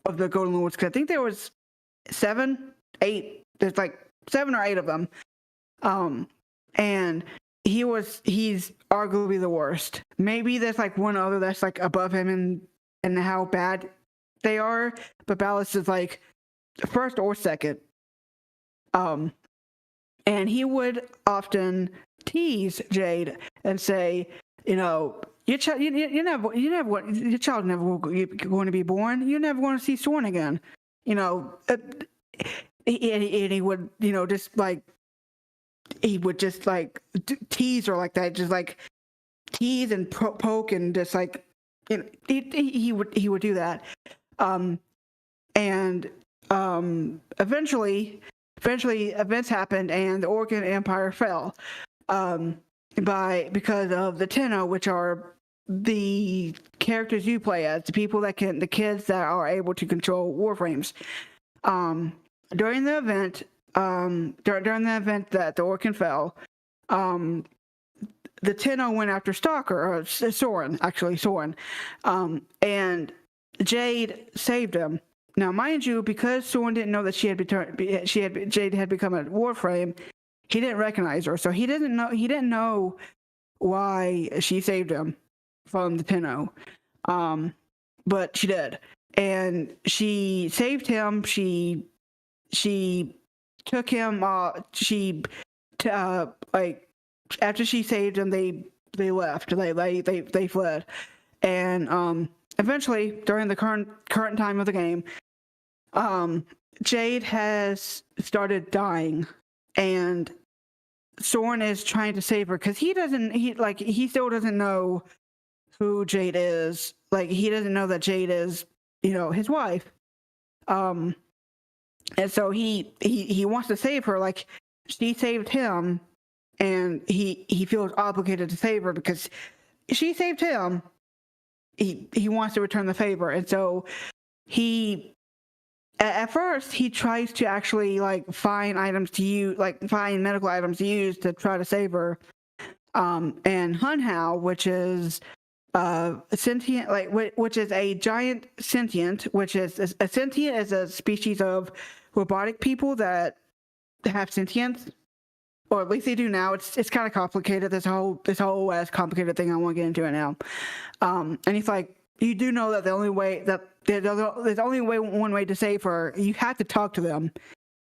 of the Golden Lords, because I think there was 7, 8 There's like 7 or 8 of them. And he's arguably the worst. Maybe there's like one other that's like above him in how bad they are, but Ballast is like first or second. And he would often tease Jade and say, you know, your child, your child never going to be born. You're never going to see Soren again. You know, and he would, you know, just like, he would just like tease her like that, just like tease and poke and just like, you know, he would do that. And eventually events happened and the Organ Empire fell because of the Tenno, which are the characters you play as, the kids that are able to control Warframes. During the event that the Organ fell, the Tenno went after Stalker, or Soren, and Jade saved him. Now, mind you, because Soren didn't know that Jade had become a Warframe, he didn't recognize her, so he didn't know why she saved him from the Tenno, but she did, and she saved him. She took him. Like after she saved him, they left. They fled, and eventually, during the current time of the game, Jade has started dying, and Soren is trying to save her because he still doesn't know who Jade is. Like, he doesn't know that Jade is, you know, his wife. And so he wants to save her. Like, she saved him, and he feels obligated to save her because she saved him. He wants to return the favor, and so at first he tries to actually like find medical items to use to try to save her. And Hunhao, which is sentient, which is a giant sentient, which is a sentient is a species of robotic people that have sentience, or at least they do now. It's kind of complicated. This whole complicated thing. I won't get into it now. And he's like, you do know that there's only one way to save her. You have to talk to them,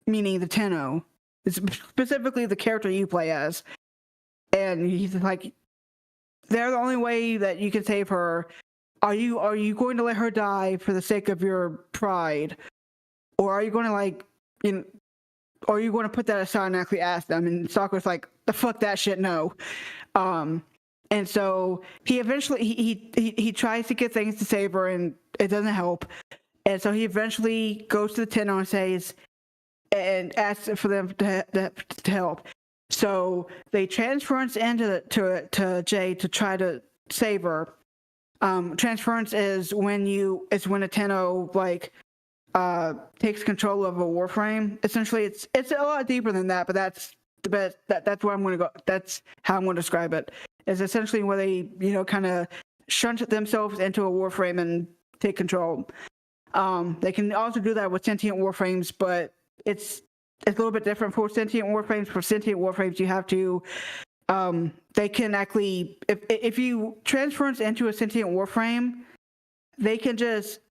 meaning the Tenno. It's specifically the character you play as. And he's like, they're the only way that you can save her. Are you going to let her die for the sake of your pride, or are you going to or are you going to put that aside and actually ask them? And Stalker's like, the fuck that shit, no. And so he eventually he tries to get things to save her, and it doesn't help. And so he eventually goes to the Tenno and asks for them to help. So they transference to Jade to try to save her. Transference is when a Tenno takes control of a Warframe. Essentially, it's a lot deeper than that, but that's where I'm going to go. That's how I'm going to describe it. Is essentially where they, you know, kind of shunt themselves into a Warframe and take control. They can also do that with sentient Warframes, but it's a little bit different for sentient Warframes. For sentient Warframes, you have to, they can actually, if you transference into a sentient Warframe, they can just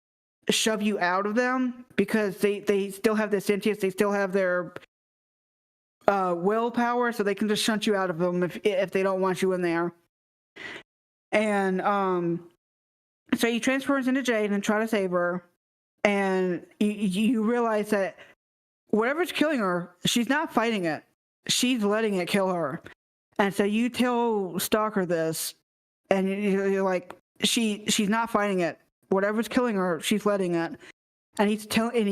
shove you out of them because they still have their sentience, they still have their willpower, so they can just shunt you out of them if they don't want you in there. And so you transfers into Jade and try to save her, and you realize that whatever's killing her, she's not fighting it, she's letting it kill her. And so you tell Stalker this, and you're like, she's not fighting it, whatever's killing her, she's letting it. And he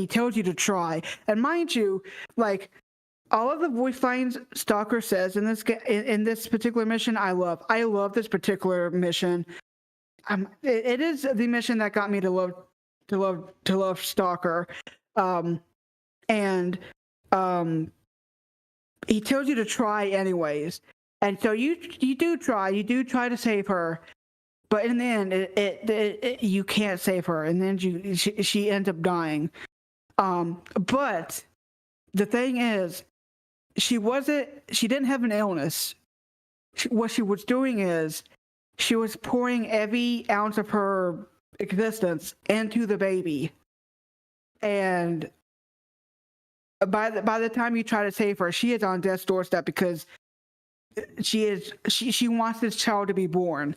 tells you to try. And mind you, like, all of the voice lines Stalker says in this particular mission, I love. I love this particular mission. It is the mission that got me to love Stalker. And he tells you to try anyways. And so you do try to save her, but in the end, you can't save her, and then she ends up dying. But the thing is, she didn't have an illness. What she was doing is she was pouring every ounce of her existence into the baby. And by the time you try to save her, she is on death's doorstep because she wants this child to be born,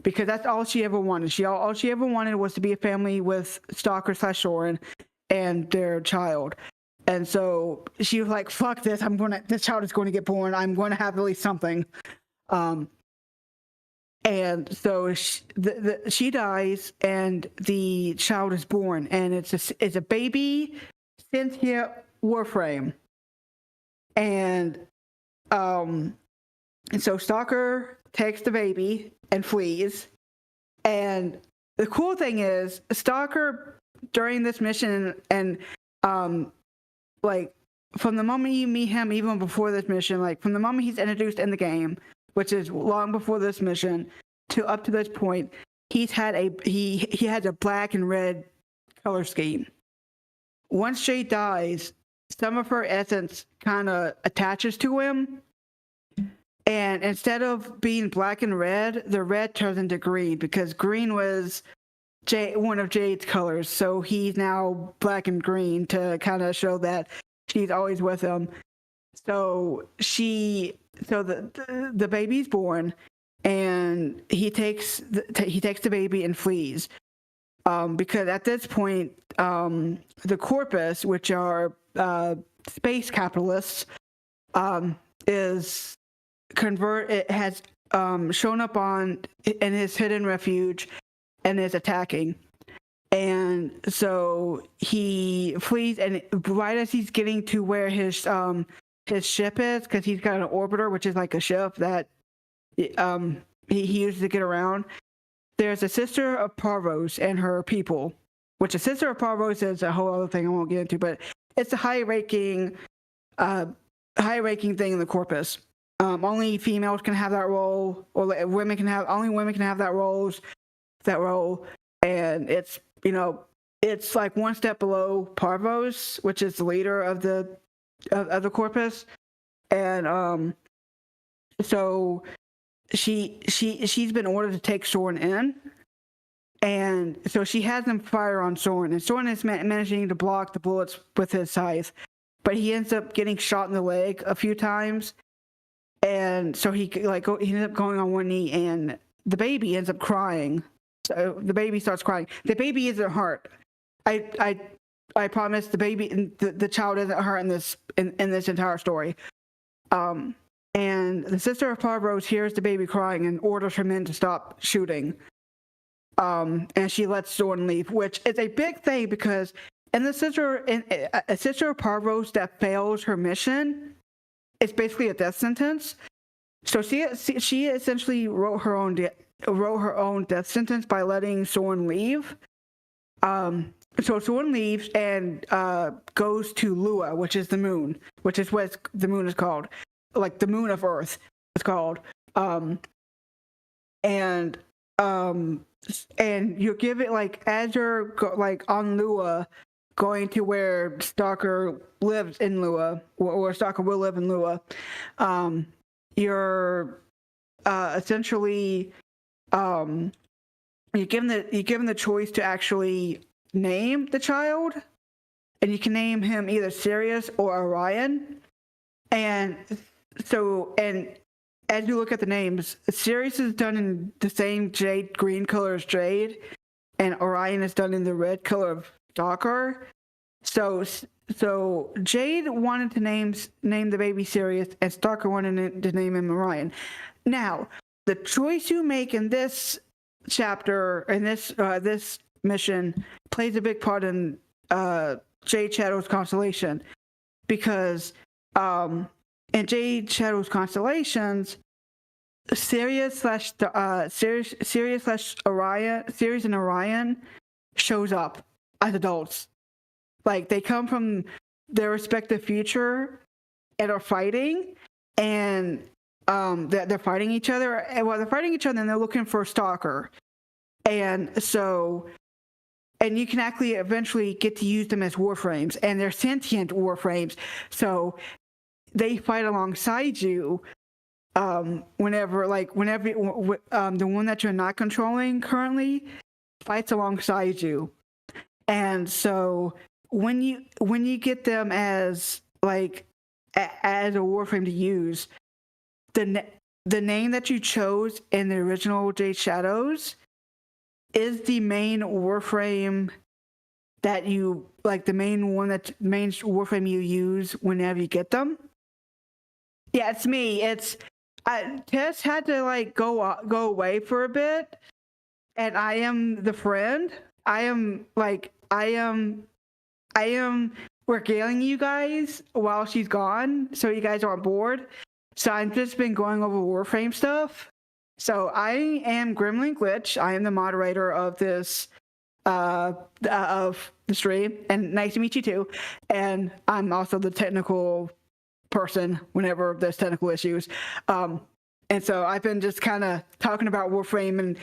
because that's all she ever wanted. All she ever wanted was to be a family with Stalker / Soren and their child. And so she was like, fuck this, this child is going to get born. I'm going to have at least something. And so she dies and the child is born, and it's a baby Cynthia Warframe. And so Stalker takes the baby and flees. And the cool thing is, Stalker during this mission and like from the moment you meet him, even before this mission, like from the moment he's introduced in the game, which is long before this mission, to up to this point, he has a black and red color scheme. Once Jade dies, some of her essence kind of attaches to him, and instead of being black and red, the red turns into green, because green was one of Jade's colors, so he's now black and green to kind of show that she's always with him. So the baby's born, and he takes the baby and flees, because at this point, the Corpus, which are space capitalists, it has shown up in his hidden refuge and is attacking. And so he flees, and right as he's getting to where his ship is, because he's got an orbiter, which is like a ship that he uses to get around, there's a sister of Parvos and her people, which a sister of Parvos is a whole other thing I won't get into, but it's a high-ranking thing in the Corpus. Only females can have that role, or only women can have that role, and it's like one step below Parvos, which is the leader of the Corpus, and so she's been ordered to take Soren in, and so she has them fire on Soren, and Soren is managing to block the bullets with his scythe, but he ends up getting shot in the leg a few times, and so he ends up going on one knee, and the baby ends up crying. So the baby starts crying. The baby isn't hurt. I promise. The child isn't hurt in this entire story. And the sister of Parvos hears the baby crying and orders her men to stop shooting. And she lets Soren leave, which is a big thing, because a sister of Parvos that fails her mission, it's basically a death sentence. So she essentially wrote her own death sentence by letting Soren leave. So Soren leaves and goes to Lua, which is the moon, which is what the moon is called, like the moon of Earth, it's called. And you give it, like, as you're on Lua, going to where Stalker lives in Lua, or Stalker will live in Lua, you're essentially you're given the choice to actually name the child, and you can name him either Sirius or Orion. And so, and as you look at the names, Sirius is done in the same green color as Jade, and Orion is done in the red color of Stalker. So Jade wanted to name the baby Sirius, and Stalker wanted to name him Orion. Now, the choice you make in this chapter, in this mission, plays a big part in Jade Shadow's constellation, because in Jade Shadow's constellations, Sirius and Orion shows up as adults. Like, they come from their respective future and are fighting, and they're fighting each other. And while they're fighting each other, and they're looking for a Stalker. And so and you can actually eventually get to use them as warframes, and they're sentient warframes, so they fight alongside you. Whenever the one that you're not controlling currently fights alongside you, and so when you get them as as a warframe to use, the name that you chose in the original Jade Shadows is the main warframe that you the main warframe you use whenever you get them. Yeah, it's me. Tess had to go away for a bit, and I am the friend. I am regaling you guys while she's gone, so you guys aren't bored. So I've just been going over Warframe stuff. So I am Gremlin Glitch. I am the moderator of this of the stream, and nice to meet you too. And I'm also the technical person whenever there's technical issues. And so I've been just kind of talking about Warframe and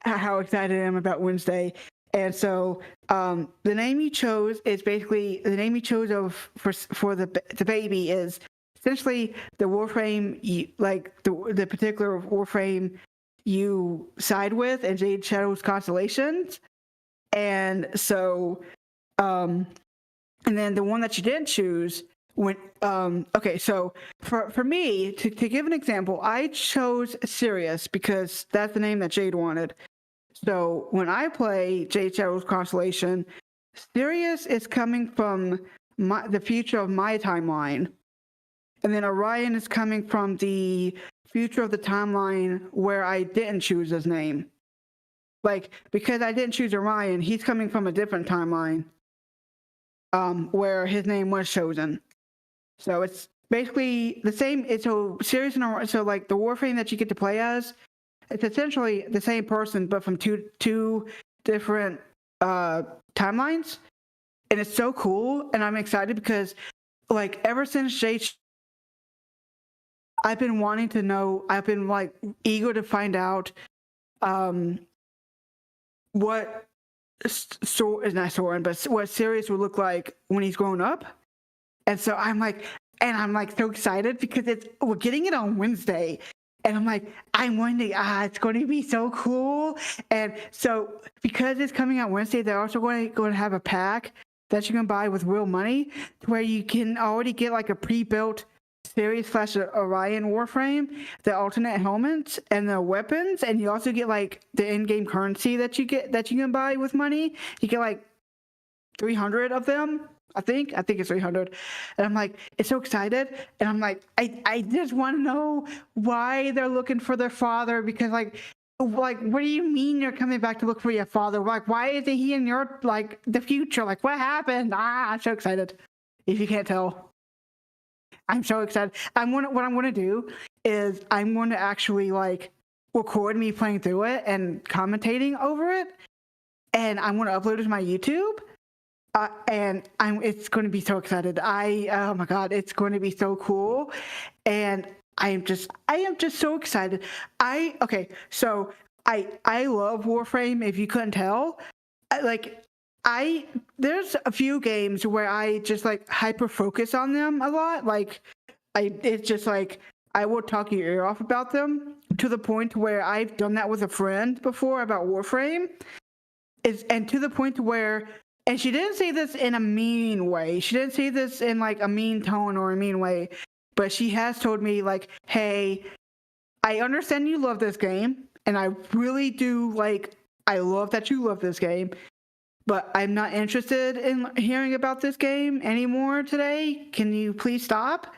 how excited I am about Wednesday. And so the name you chose is basically the name you chose for the baby is essentially the Warframe the particular Warframe you side with in Jade Shadows Constellations. And so and then the one that you didn't choose when okay, so for me to give an example, I chose Sirius because that's the name that Jade wanted. So when I play Jade Shadows Constellation, Sirius is coming from the future of my timeline, and then Orion is coming from the future of the timeline where I didn't choose his name. Because I didn't choose Orion, he's coming from a different timeline where his name was chosen. So it's basically the same. So Sirius and Orion, so the Warframe that you get to play as, it's essentially the same person, but from two different timelines, and it's so cool. And I'm excited because, ever since Jade, I've been wanting to know. I've been eager to find out what what Sirius would look like when he's grown up. And so I'm so excited because we're getting it on Wednesday. And I'm wondering, it's going to be so cool. And so because it's coming out Wednesday, they're also going to have a pack that you can buy with real money where you can already get a pre-built Sirius / Orion Warframe, the alternate helmets and the weapons. And you also get the in-game currency that you can buy with money. You get 300 of them. I think it's 300. And I'm it's so excited. And I'm I just want to know why they're looking for their father, because what do you mean you're coming back to look for your father? Why isn't he in your the future? What happened? I'm so excited. If you can't tell, I'm so excited. What I'm gonna do is I'm going to actually record me playing through it and commentating over it, and I'm gonna upload it to my YouTube. And it's going to be so excited. Oh my God, it's going to be so cool. And I am just so excited. So I love Warframe, if you couldn't tell. There's a few games where I just hyper focus on them a lot. It's just I will talk your ear off about them to the point where I've done that with a friend before about Warframe. And to the point where, and she didn't say this in a mean way. She didn't say this in a mean tone or a mean way, but she has told me hey, I understand you love this game, and I really do I love that you love this game, but I'm not interested in hearing about this game anymore today. Can you please stop?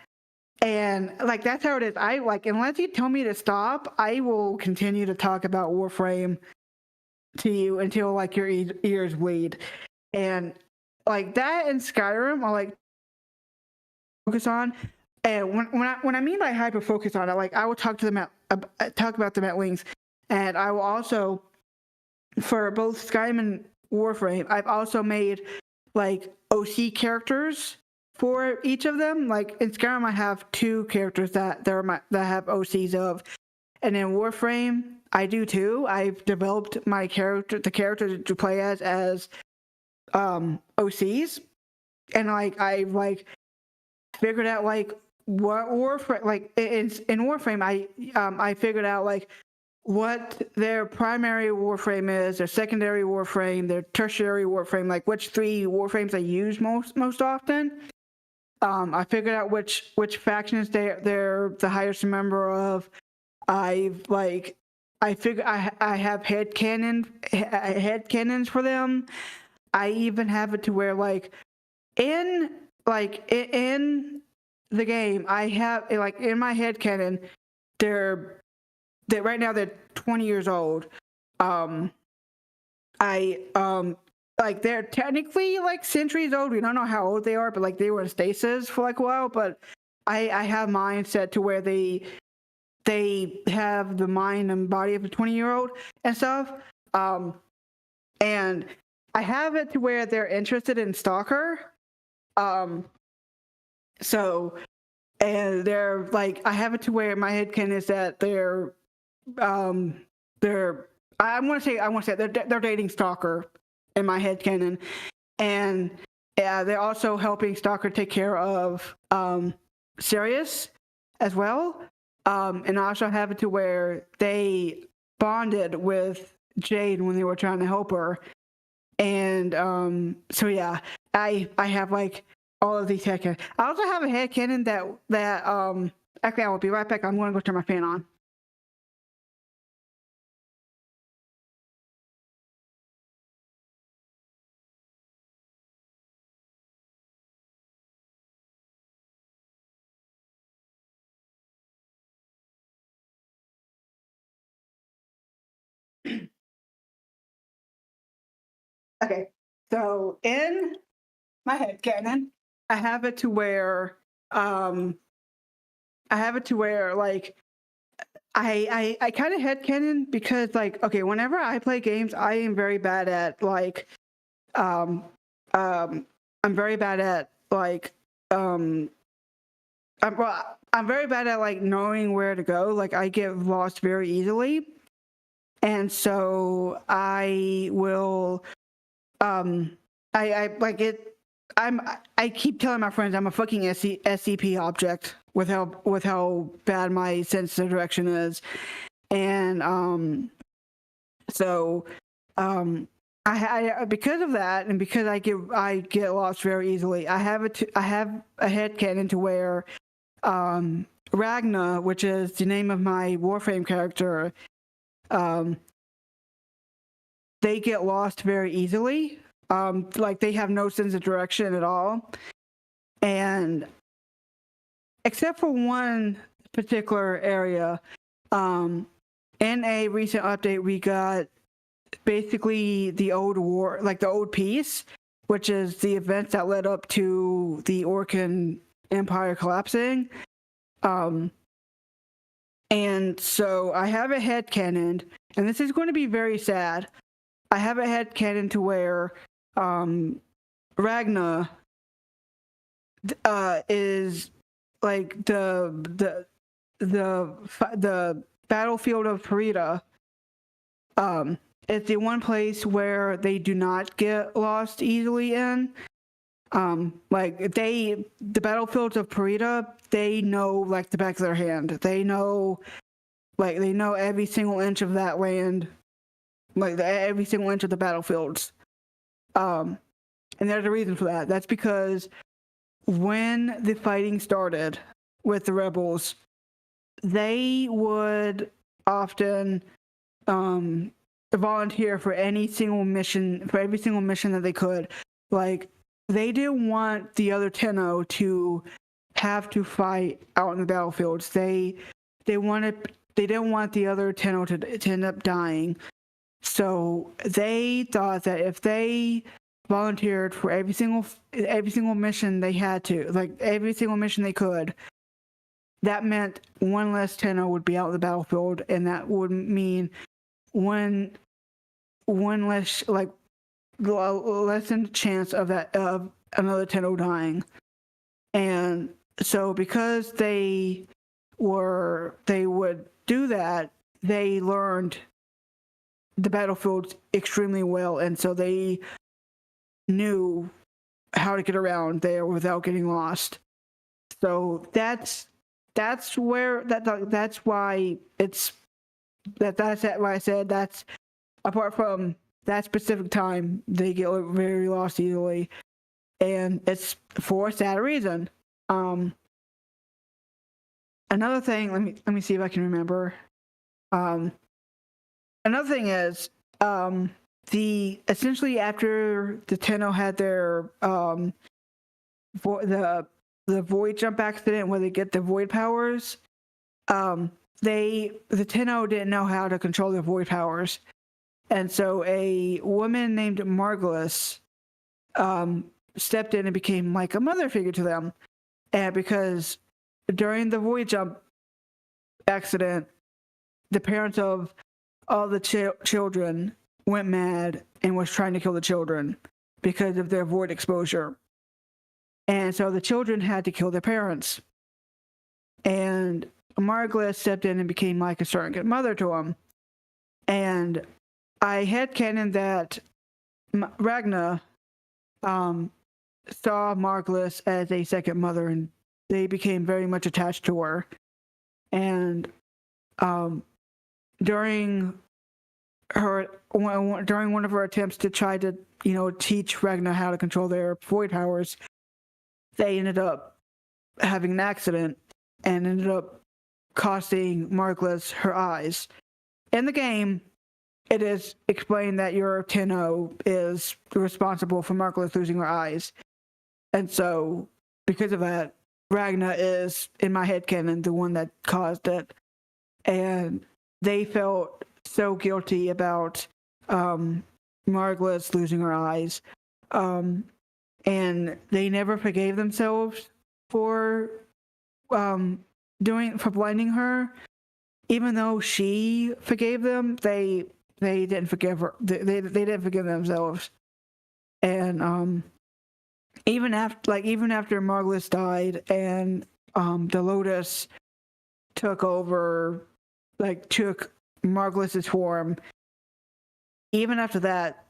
And that's how it is. I unless you tell me to stop, I will continue to talk about Warframe to you until your ears bleed. And that and Skyrim are focus on. And when I mean by hyper focus on it, I will talk about them at length. And I will also, for both Skyrim and Warframe, I've also made OC characters for each of them. In Skyrim, I have 2 characters that have OCs of, and in Warframe, I do too. I've developed the character to play as OCs, and like I like figured out like what Warframe, like in Warframe, I figured out like what their primary Warframe is, their secondary Warframe, their tertiary Warframe, like which 3 Warframes they use most often. I figured out which factions they're the highest member of. I figure I have head cannons for them. I even have it to where in in the game I have like in my head cannon they right now they're 20 years old. I like they're technically like centuries old. We don't know how old they are, but like they were in stasis for like a while. But I have mine set to where they have the mind and body of a 20-year-old and stuff. And I have it to where they're interested in Stalker. So and they're like I have it to where my headcanon is that they're I want to say they're dating Stalker in my headcanon, and they're also helping Stalker take care of Sirius as well. And I also have it to where they bonded with Jade when they were trying to help her. And so yeah, I have like all of these headcanons. I also have a headcanon that actually I will be right back. I'm going to go turn my fan on. Okay, so in my headcanon, I have it to where like I kind of headcanon because like okay, whenever I play games, I am very bad at like I'm very bad at like I'm very bad at like knowing where to go. Like I get lost very easily, and so I will I like it. I keep telling my friends I'm a fucking SCP object with how bad my sense of direction is, and so I because of that and because I get lost very easily. I have a headcanon to where Ragna, which is the name of my Warframe character, they get lost very easily. Like they have no sense of direction at all. And except for one particular area, in a recent update, we got basically the old war, like the old peace, which is the events that led up to the Orcan Empire collapsing. And so I have a headcanon, and this is going to be very sad. I have a headcanon to where Ragna is like the battlefield of Parida. It's the one place where they do not get lost easily in. Like the battlefields of Parida, they know like the back of their hand. They know every single inch of that land, like every single inch of the battlefields. And there's a reason for that. That's because when the fighting started with the rebels, they would often volunteer for every single mission that they could. Like they didn't want the other Tenno to have to fight out in the battlefields. They didn't want the other Tenno to end up dying. So they thought that if they volunteered for every single mission they had to, like every single mission they could, that meant one less Tenno would be out in the battlefield, and that would mean one less lessened chance of another Tenno dying. And so because they would do that, they learned the battlefield extremely well, and so they knew how to get around there without getting lost. So that's why it's that's why I said that's apart from that specific time they get very lost easily, and it's for a sad reason. Another thing, let me see if I can remember. Another thing is the essentially after the Tenno had their the void jump accident where they get the void powers, the Tenno didn't know how to control their void powers, and so a woman named Margulis stepped in and became like a mother figure to them, and because during the void jump accident, the parents of all the children went mad and was trying to kill the children because of their void exposure. And so the children had to kill their parents. And Margulis stepped in and became like a surrogate mother to them. And I headcanon that Ragna saw Margulis as a second mother, and they became very much attached to her. And during one of her attempts to try to teach Ragna how to control their void powers, they ended up having an accident and ended up costing Margulis her eyes. In the game, it is explained that your Tenno is responsible for Margulis losing her eyes, and so because of that, Ragna is, in my headcanon, the one that caused it. And they felt so guilty about Margulis losing her eyes. And they never forgave themselves for blinding her. Even though she forgave them, they didn't forgive her. They didn't forgive themselves. And even after Margulis died and the Lotus took Margulis's form, even after that,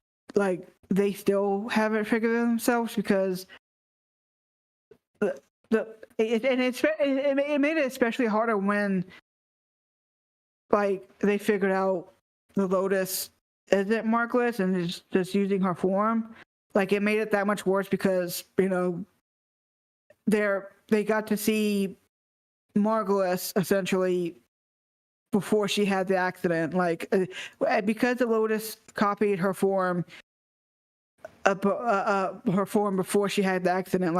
they still haven't figured it themselves, because it made it especially harder when they figured out the Lotus isn't Margulis and is just using her form. It made it that much worse because they got to see Margulis essentially before she had the accident. Because the Lotus copied her form before she had the accident.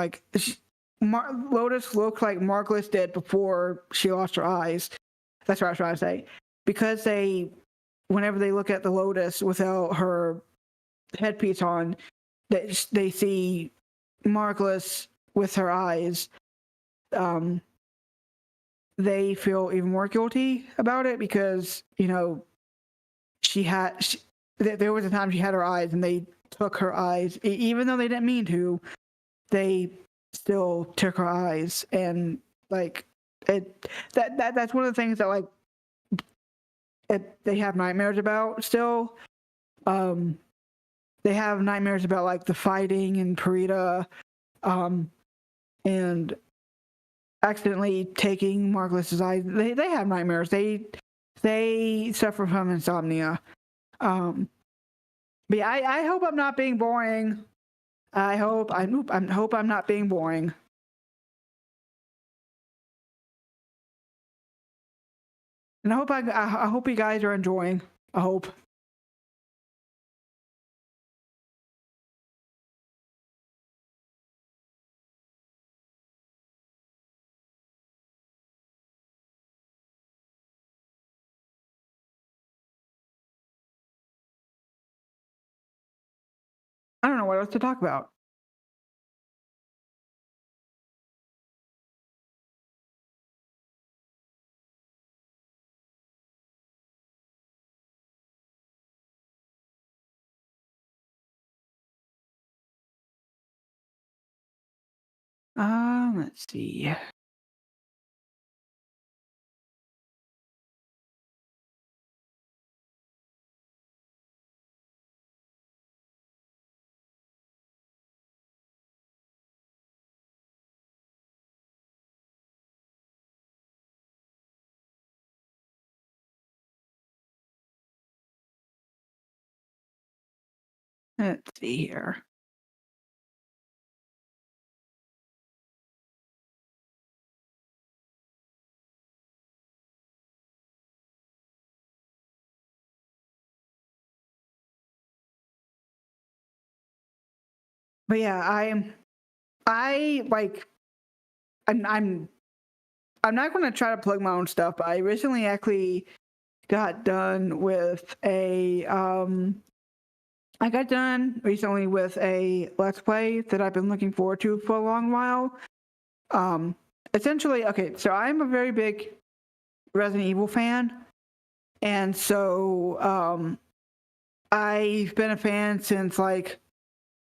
Lotus looked like Margulis did before she lost her eyes. That's what I was trying to say. Because whenever they look at the Lotus without her headpiece on, they see Margulis with her eyes. They feel even more guilty about it because there was a time she had her eyes and they took her eyes, even though they didn't mean to. They still took her eyes, and that's one of the things that they have nightmares about still. They have nightmares about the fighting in Parita, and accidentally taking Margulis's eyes. They have nightmares. They suffer from insomnia. But yeah, I hope I'm not being hope I hope I'm not being boring. And I hope you guys are enjoying. I hope. I don't know what else to talk about. Let's see. Let's see here. But yeah, I like I'm not going to try to plug my own stuff, but I recently actually got done with a I got done recently with a let's play that I've been looking forward to for a long while. Essentially, okay, so I'm a very big Resident Evil fan, and so I've been a fan since like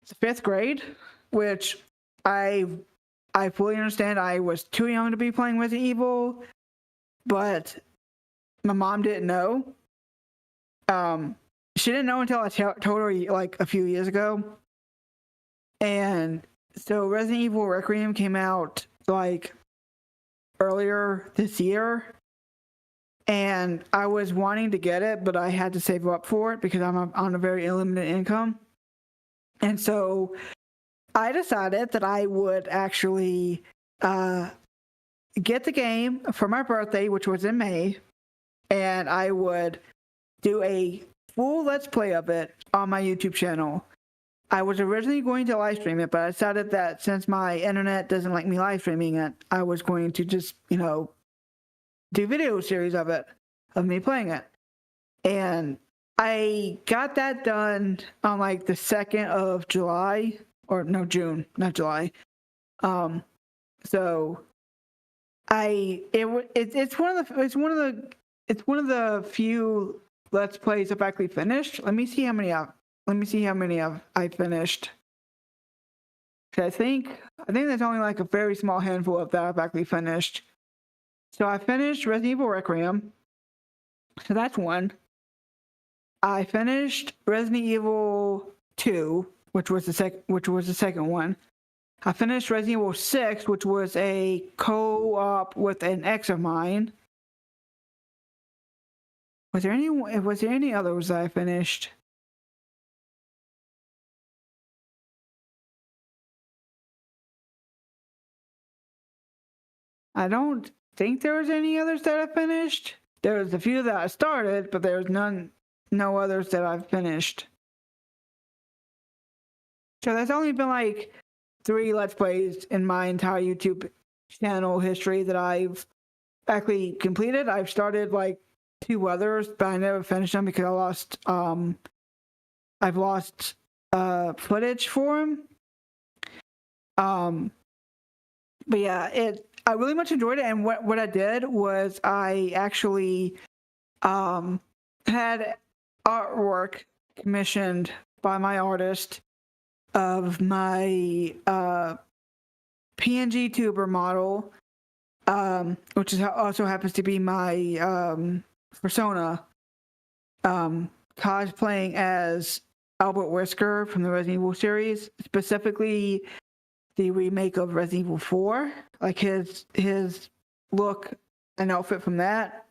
the 5th grade, which I I fully understand. I was too young to be playing Resident Evil, but my mom didn't know. She didn't know until I told her like a few years ago. And so Resident Evil Requiem came out like earlier this year, and I was wanting to get it, but I had to save up for it because I'm on a very limited income. And so I decided that I would actually get the game for my birthday, which was in May, and I would do a full Let's Play of it on my YouTube channel. I was originally going to live stream it, but I decided that since my internet doesn't like me live streaming it, I was going to just, do video series of it, of me playing it. And I got that done on like the 2nd of July, or no, June, not July. So it's one of the few Let's Plays I've actually finished. Let me see how many I finished. I think there's only like a very small handful of that I've actually finished. So I finished Resident Evil Requiem. So that's one. I finished Resident Evil 2, which was the second one. I finished Resident Evil 6, which was a co-op with an ex of mine. Was there any others that I finished? I don't think there was any others that I finished. There was a few that I started, but there's no others that I've finished. So there's only been like 3 Let's Plays in my entire YouTube channel history that I've actually completed. I've started like 2 others, but I never finished them because I've lost footage for them. But yeah, I really much enjoyed it, and what I did was I actually had artwork commissioned by my artist of my PNG tuber model, which also happens to be my persona, cosplaying as Albert Wesker from the Resident Evil series, specifically the remake of Resident Evil 4, like his look and outfit from that.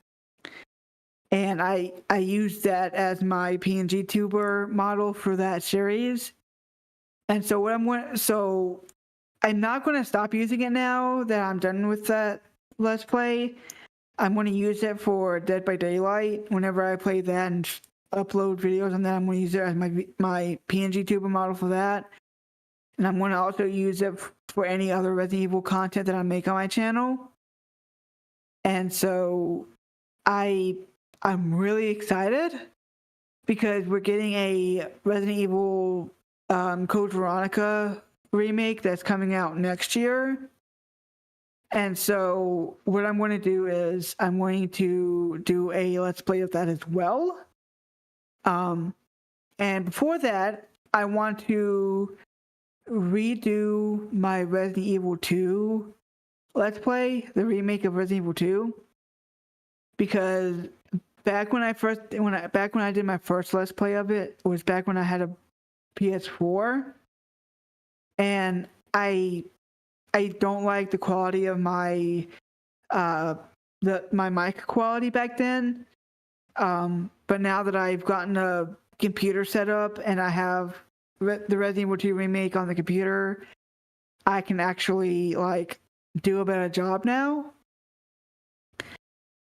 And I used that as my PNG tuber model for that series. And so I'm not going to stop using it now that I'm done with that Let's Play. I'm going to use it for Dead by Daylight whenever I play that and upload videos on that. I'm going to use it as my PNG tuber model for that. And I'm going to also use it for any other Resident Evil content that I make on my channel. And so I'm really excited because we're getting a Resident Evil Code Veronica remake that's coming out next year. And so what I'm going to do is I'm going to do a Let's Play of that as well. And before that, I want to redo my Resident Evil 2 Let's Play, the remake of Resident Evil 2, because back when I did my first Let's Play of it was back when I had a PS4, and I don't like the quality of my my mic quality back then. But now that I've gotten a computer set up and I have the Resident Evil 2 remake on the computer, I can actually like do a better job now.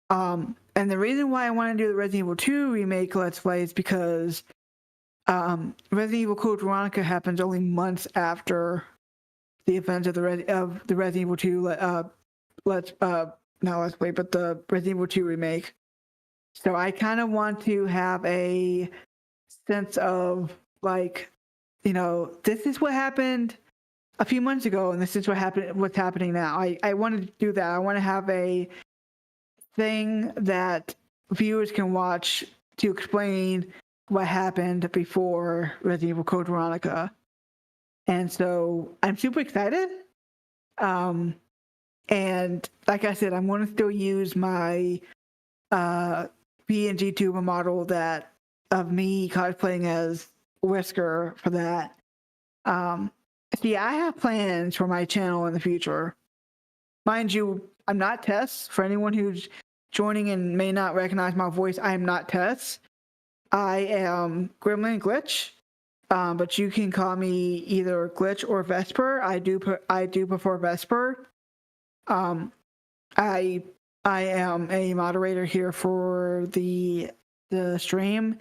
And the reason why I want to do the Resident Evil 2 remake Let's Play is because Resident Evil Code Veronica happens only months after the events of the Resident Evil 2 not Let's Play, but the Resident Evil 2 remake. So I kind of want to have a sense of like, you know, this is what happened a few months ago, and this is what's happening now. I want to do that. I want to have a thing that viewers can watch to explain what happened before Resident Evil Code Veronica. And so I'm super excited. And like I said, I'm going to still use my PNG tuber model that of me cosplaying as Whisker for that. See, I have plans for my channel in the future. Mind you, I'm not Tess. For anyone who's joining and may not recognize my voice, I am not Tess. I am Gremlin Glitch, but you can call me either Glitch or Vesper. I do prefer Vesper. I am a moderator here for the stream,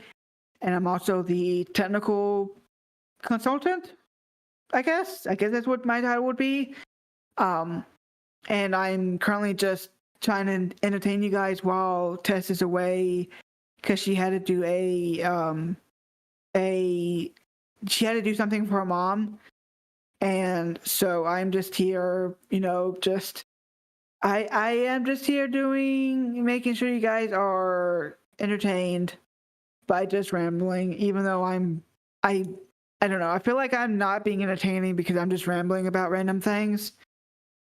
and I'm also the technical consultant. I guess that's what my title would be. And I'm currently just trying to entertain you guys while Tess is away because she had to do she had to do something for her mom, and so I'm just here, you know, I am just here making sure you guys are entertained by just rambling, even though I don't know. I feel like I'm not being entertaining because I'm just rambling about random things.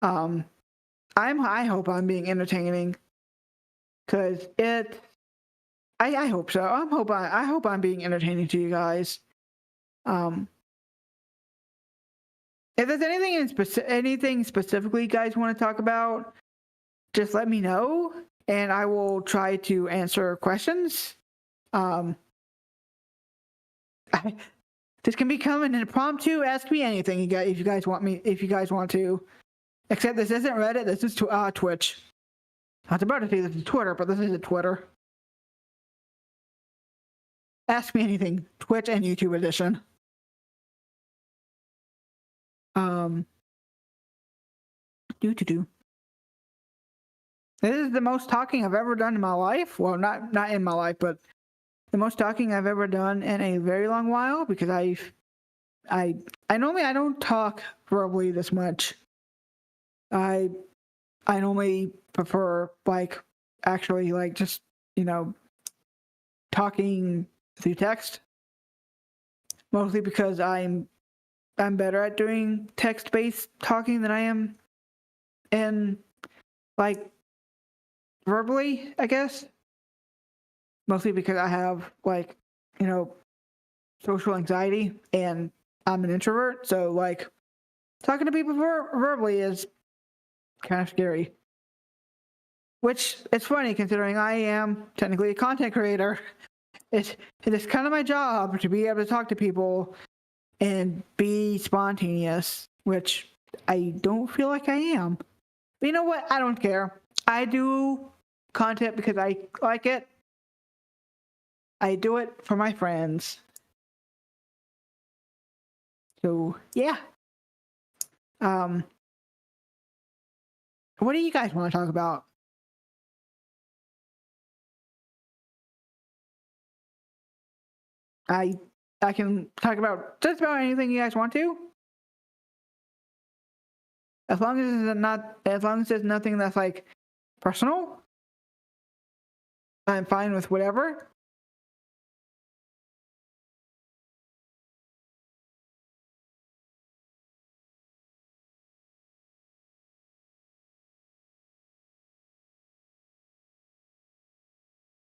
I hope I'm being entertaining because I hope so. I hope I'm being entertaining to you guys. If there's anything specifically you guys want to talk about, just let me know, and I will try to answer questions. This can become an impromptu ask me anything, you guys, if you guys want to. Except this isn't Reddit, this is Twitch. I was about to say this is Twitter, but this isn't Twitter. Ask me anything, Twitch and YouTube edition. This is the most talking I've ever done in my life. Well, not in my life, but the most talking I've ever done in a very long while, because I normally I don't talk verbally this much. I normally prefer like actually like just, you know, talking through text. Mostly because I'm better at doing text-based talking than I am in like verbally, I guess. Mostly because I have like, you know, social anxiety and I'm an introvert, so like talking to people verbally is kind of scary. Which it's funny considering I am technically a content creator. It is kind of my job to be able to talk to people and be spontaneous, which I don't feel like I am. But you know what? I don't care. I do content because I like it. I do it for my friends. So yeah. What do you guys want to talk about? I can talk about just about anything you guys want to. As long as there's nothing that's like personal, I'm fine with whatever.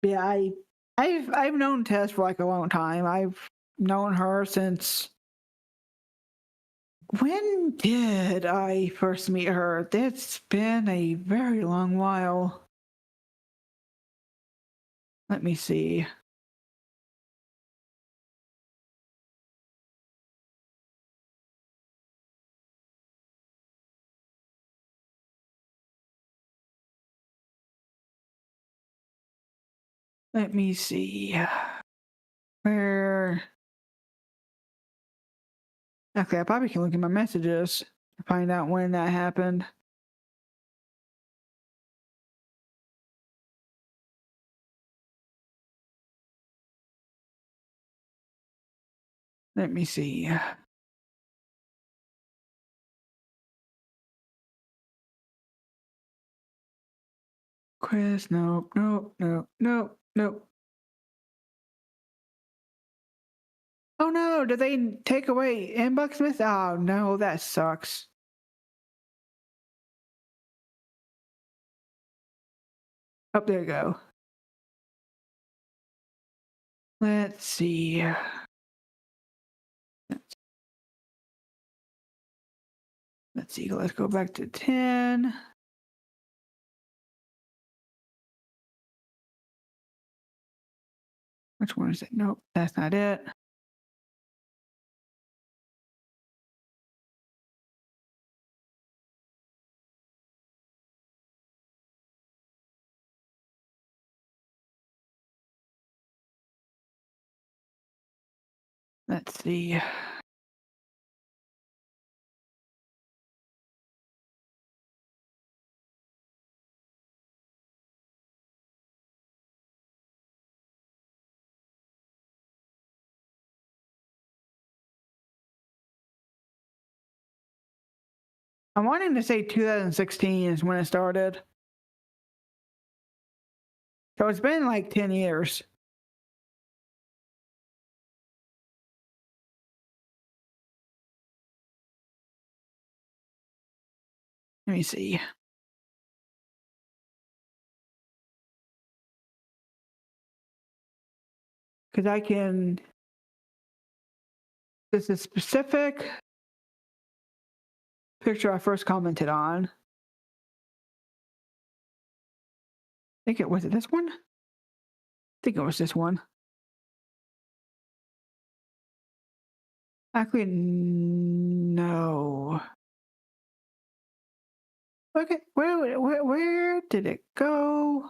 Yeah, I've known Tess for like a long time. I've known her since, when did I first meet her? It's been a very long while. Let me see. Let me see. Where? Okay, I probably can look at my messages to find out when that happened. Let me see. Chris, nope, nope, nope, nope, nope. Oh no, did they take away Inbox Smith? Oh no, that sucks. Oh, there you go. Let's see. Let's see, let's go back to 10. Which one is it? Nope, that's not it. Let's see. I'm wanting to say 2016 is when it started. So it's been like 10 years. Let me see. Because I can. This is specific picture I first commented on. I think it was this one. I think it was this one. Actually, no. Okay, where did it go?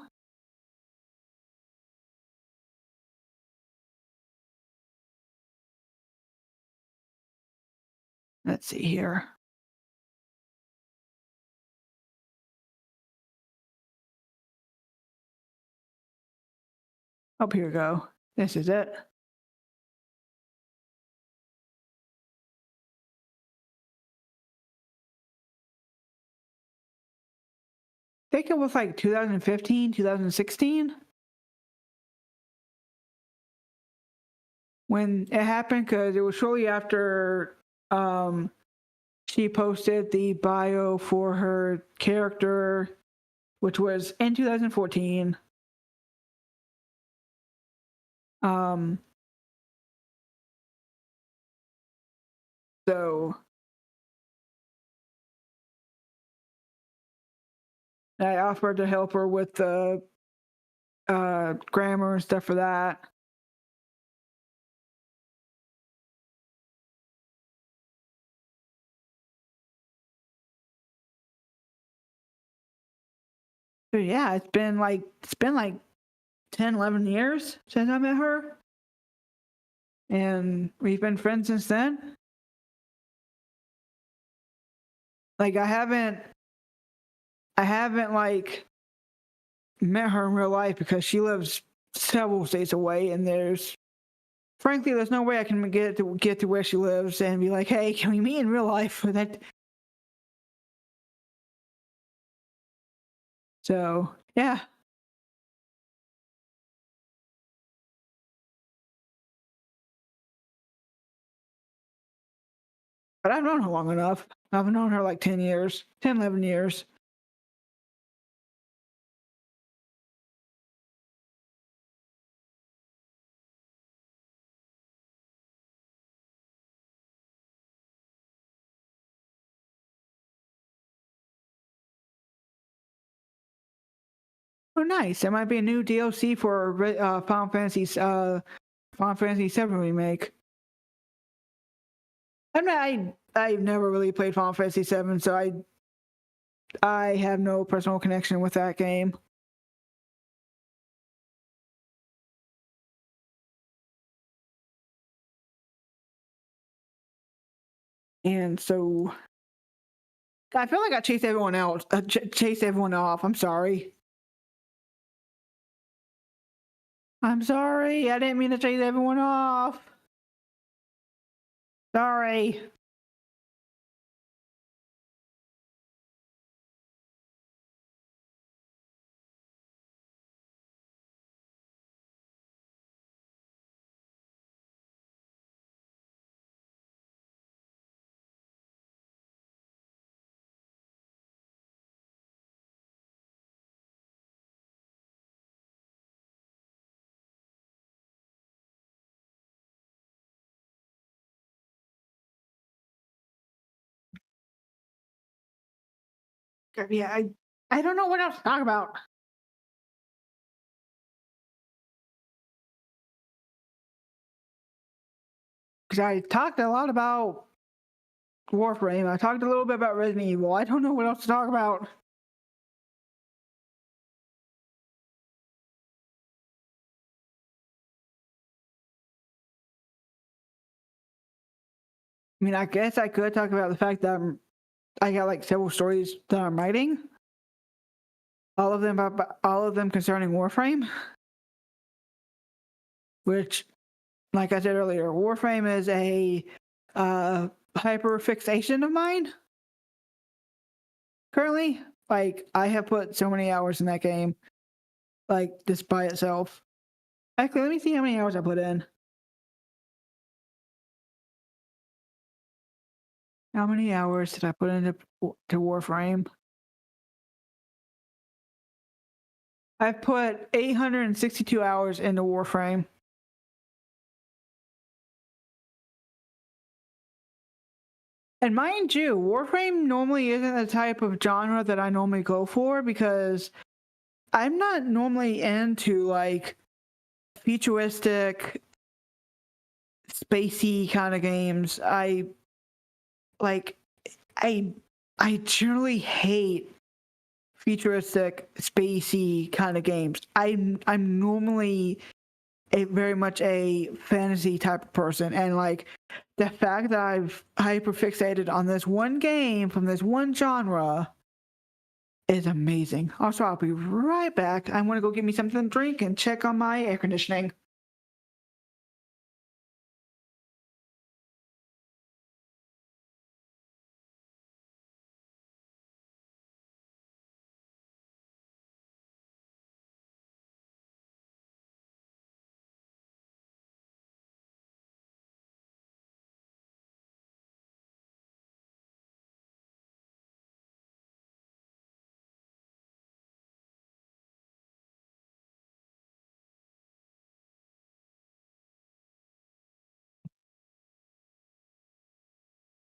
Let's see here. Oh, here we go. This is it. I think it was like 2015, 2016 when it happened, because it was shortly after she posted the bio for her character, which was in 2014. So I offered to help her with the grammar and stuff for that. So yeah, it's been like 10, 11 years since I met her. And we've been friends since then. Like I haven't like met her in real life because she lives several states away, and frankly there's no way I can get to where she lives and be like, hey, can we meet in real life? That. So yeah. But I've known her long enough. I've known her like 10 years, 10, 11 years. Oh, nice. There might be a new DLC for Final Fantasy VII remake. I mean, I've never really played Final Fantasy VII, so I have no personal connection with that game. And so I feel like I chased everyone else, chased everyone off. I'm sorry. I'm sorry. I didn't mean to chase everyone off. Sorry. Yeah, I don't know what else to talk about. Because I talked a lot about Warframe. I talked a little bit about Resident Evil. I don't know what else to talk about. I mean, I guess I could talk about the fact that I got like several stories that I'm writing. All of them concerning Warframe. Which, like I said earlier, Warframe is a hyper fixation of mine. Currently, like I have put so many hours in that game, like just by itself. Actually, let me see how many hours I put in. How many hours did I put into Warframe? I've put 862 hours into Warframe. And mind you, Warframe normally isn't the type of genre that I normally go for because I'm not normally into like futuristic, spacey kind of games. I I generally hate futuristic, spacey kind of games. I'm normally very much a fantasy type of person, and like the fact that I've hyper fixated on this one game from this one genre is amazing. Also, I'll be right back. I want to go get me something to drink and check on my air conditioning.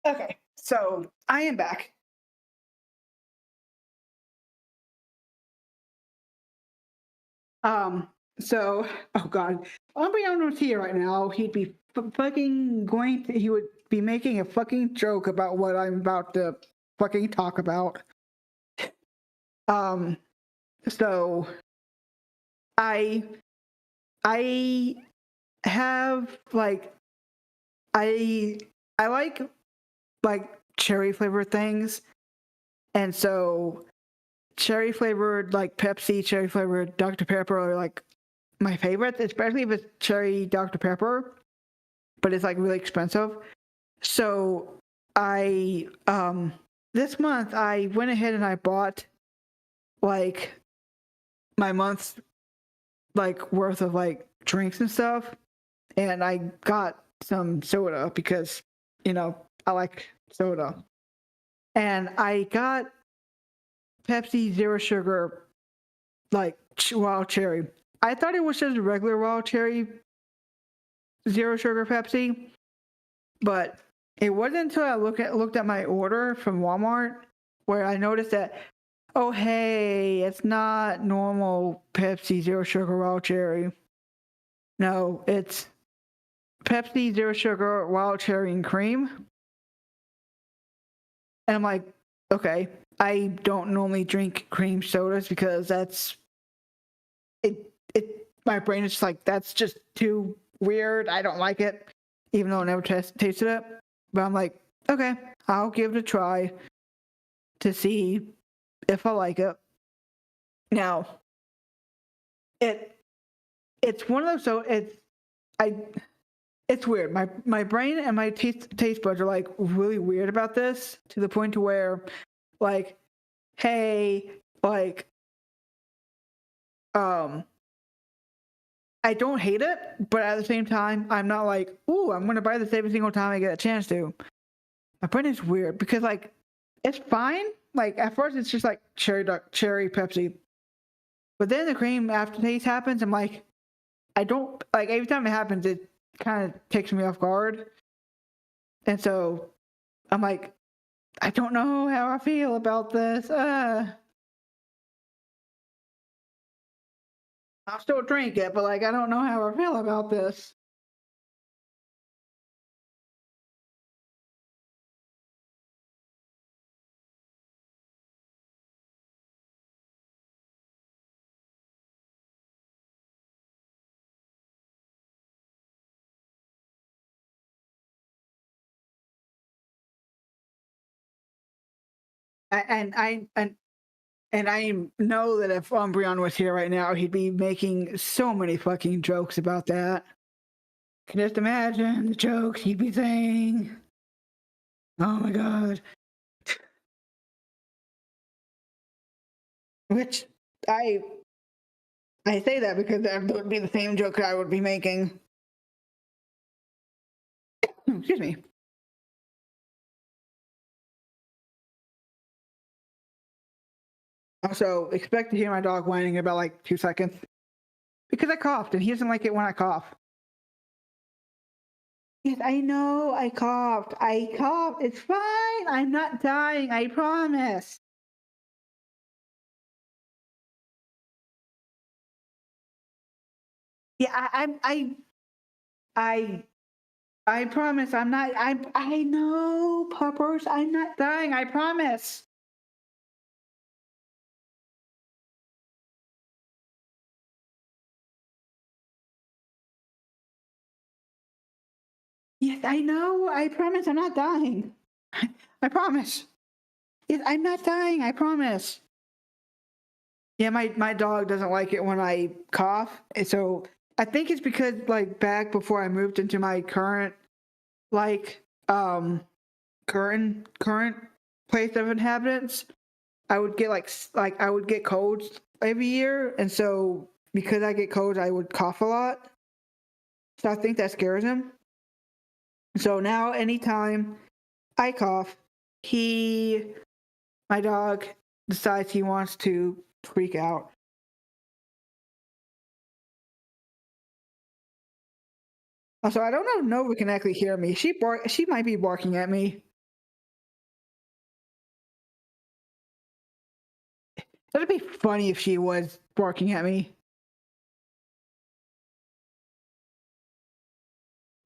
Okay, so I am back. Um, so, oh god, Umbreon was here right now. He'd be fucking going to, he would be making a fucking joke about what I'm about to fucking talk about. Um, so I I have like I I like cherry flavored things, and so cherry flavored like Pepsi, cherry flavored Dr. Pepper are like my favorites, especially if it's cherry Dr. Pepper, but it's like really expensive. So I this month I went ahead and I bought like my month's like worth of like drinks and stuff, and I got some soda because you know I like soda, and I got Pepsi Zero Sugar like wild cherry. I thought it was just a regular wild cherry Zero Sugar Pepsi, but it wasn't until I looked at my order from Walmart where I noticed that, oh hey, it's not normal Pepsi Zero Sugar Wild Cherry. No, it's Pepsi Zero Sugar Wild Cherry and Cream. And I'm like, okay, I don't normally drink cream sodas because that's it. My brain is just like, that's just too weird. I don't like it, even though I never tasted it. But I'm like, okay, I'll give it a try to see if I like it. Now, it it's one of those. So I it's weird. My brain and my taste buds are like really weird about this to the point to where, like, hey, like, I don't hate it, but at the same time, I'm not like, ooh, I'm gonna buy this every single time I get a chance to. My brain is weird because like, it's fine. Like at first, it's just like cherry Pepsi, but then the cream aftertaste happens. I'm like, I don't like every time it happens, it kind of takes me off guard, and so I'm like, I don't know how I feel about this. I'll still drink it, but like, I don't know how I feel about this. And I know that if Umbreon was here right now, he'd be making so many fucking jokes about that. Can just imagine the jokes he'd be saying. Oh my god. Which I I say that because that would be the same joke I would be making. Excuse me. Also, expect to hear my dog whining in about like 2 seconds. Because I coughed and he doesn't like it when I cough. Yes, I know I coughed. I coughed. It's fine. I'm not dying. I promise. Yeah, I I promise I'm not I know, puppers, I'm not dying, I promise. Yes, I know, I promise I'm not dying. I promise. Yes, I'm not dying, I promise. Yeah, my dog doesn't like it when I cough. And so I think it's because like back before I moved into my current like current place of inhabitants, I would get like I would get colds every year, and so because I get colds, I would cough a lot. So I think that scares him. So now, anytime I cough, he, my dog, decides he wants to freak out. Also, I don't know if Nova can actually hear me. She might be barking at me. That'd be funny if she was barking at me.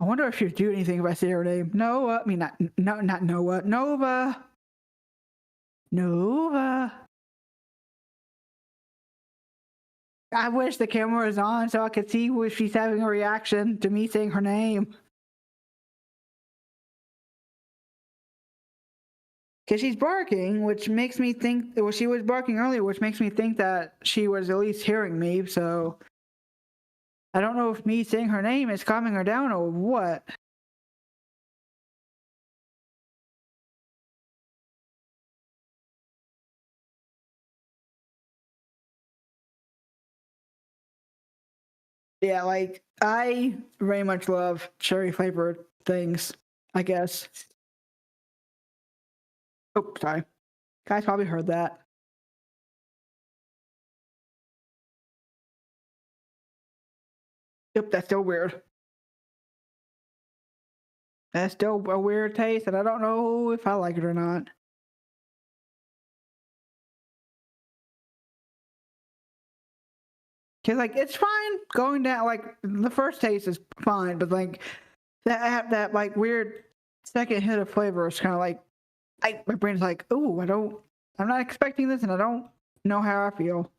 I wonder if she'd do anything if I say her name. Noah. I mean, not Noah. Nova. Nova. I wish the camera was on so I could see if she's having a reaction to me saying her name. Because she's barking, which makes me think, well, she was barking earlier, which makes me think that she was at least hearing me. So I don't know if me saying her name is calming her down or what. Yeah, like I very much love cherry flavored things, I guess. Oh, sorry. Guys probably heard that. Yep, that's still weird. That's still a weird taste, and I don't know if I like it or not. Cause like it's fine going down. Like the first taste is fine, but like that like weird second hit of flavor is kind of like my brain's like, oh, I'm not expecting this, and I don't know how I feel.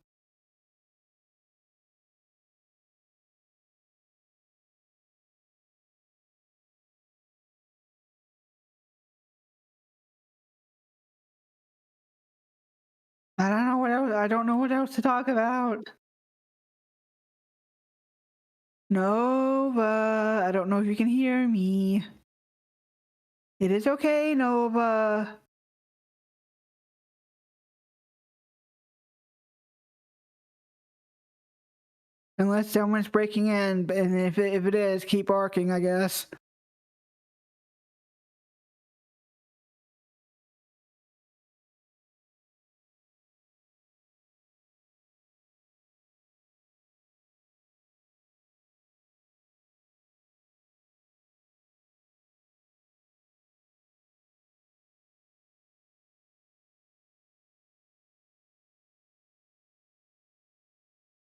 I don't know what else. I don't know what else to talk about. Nova, I don't know if you can hear me. It is okay, Nova. Unless someone's breaking in, and if it is, keep barking, I guess.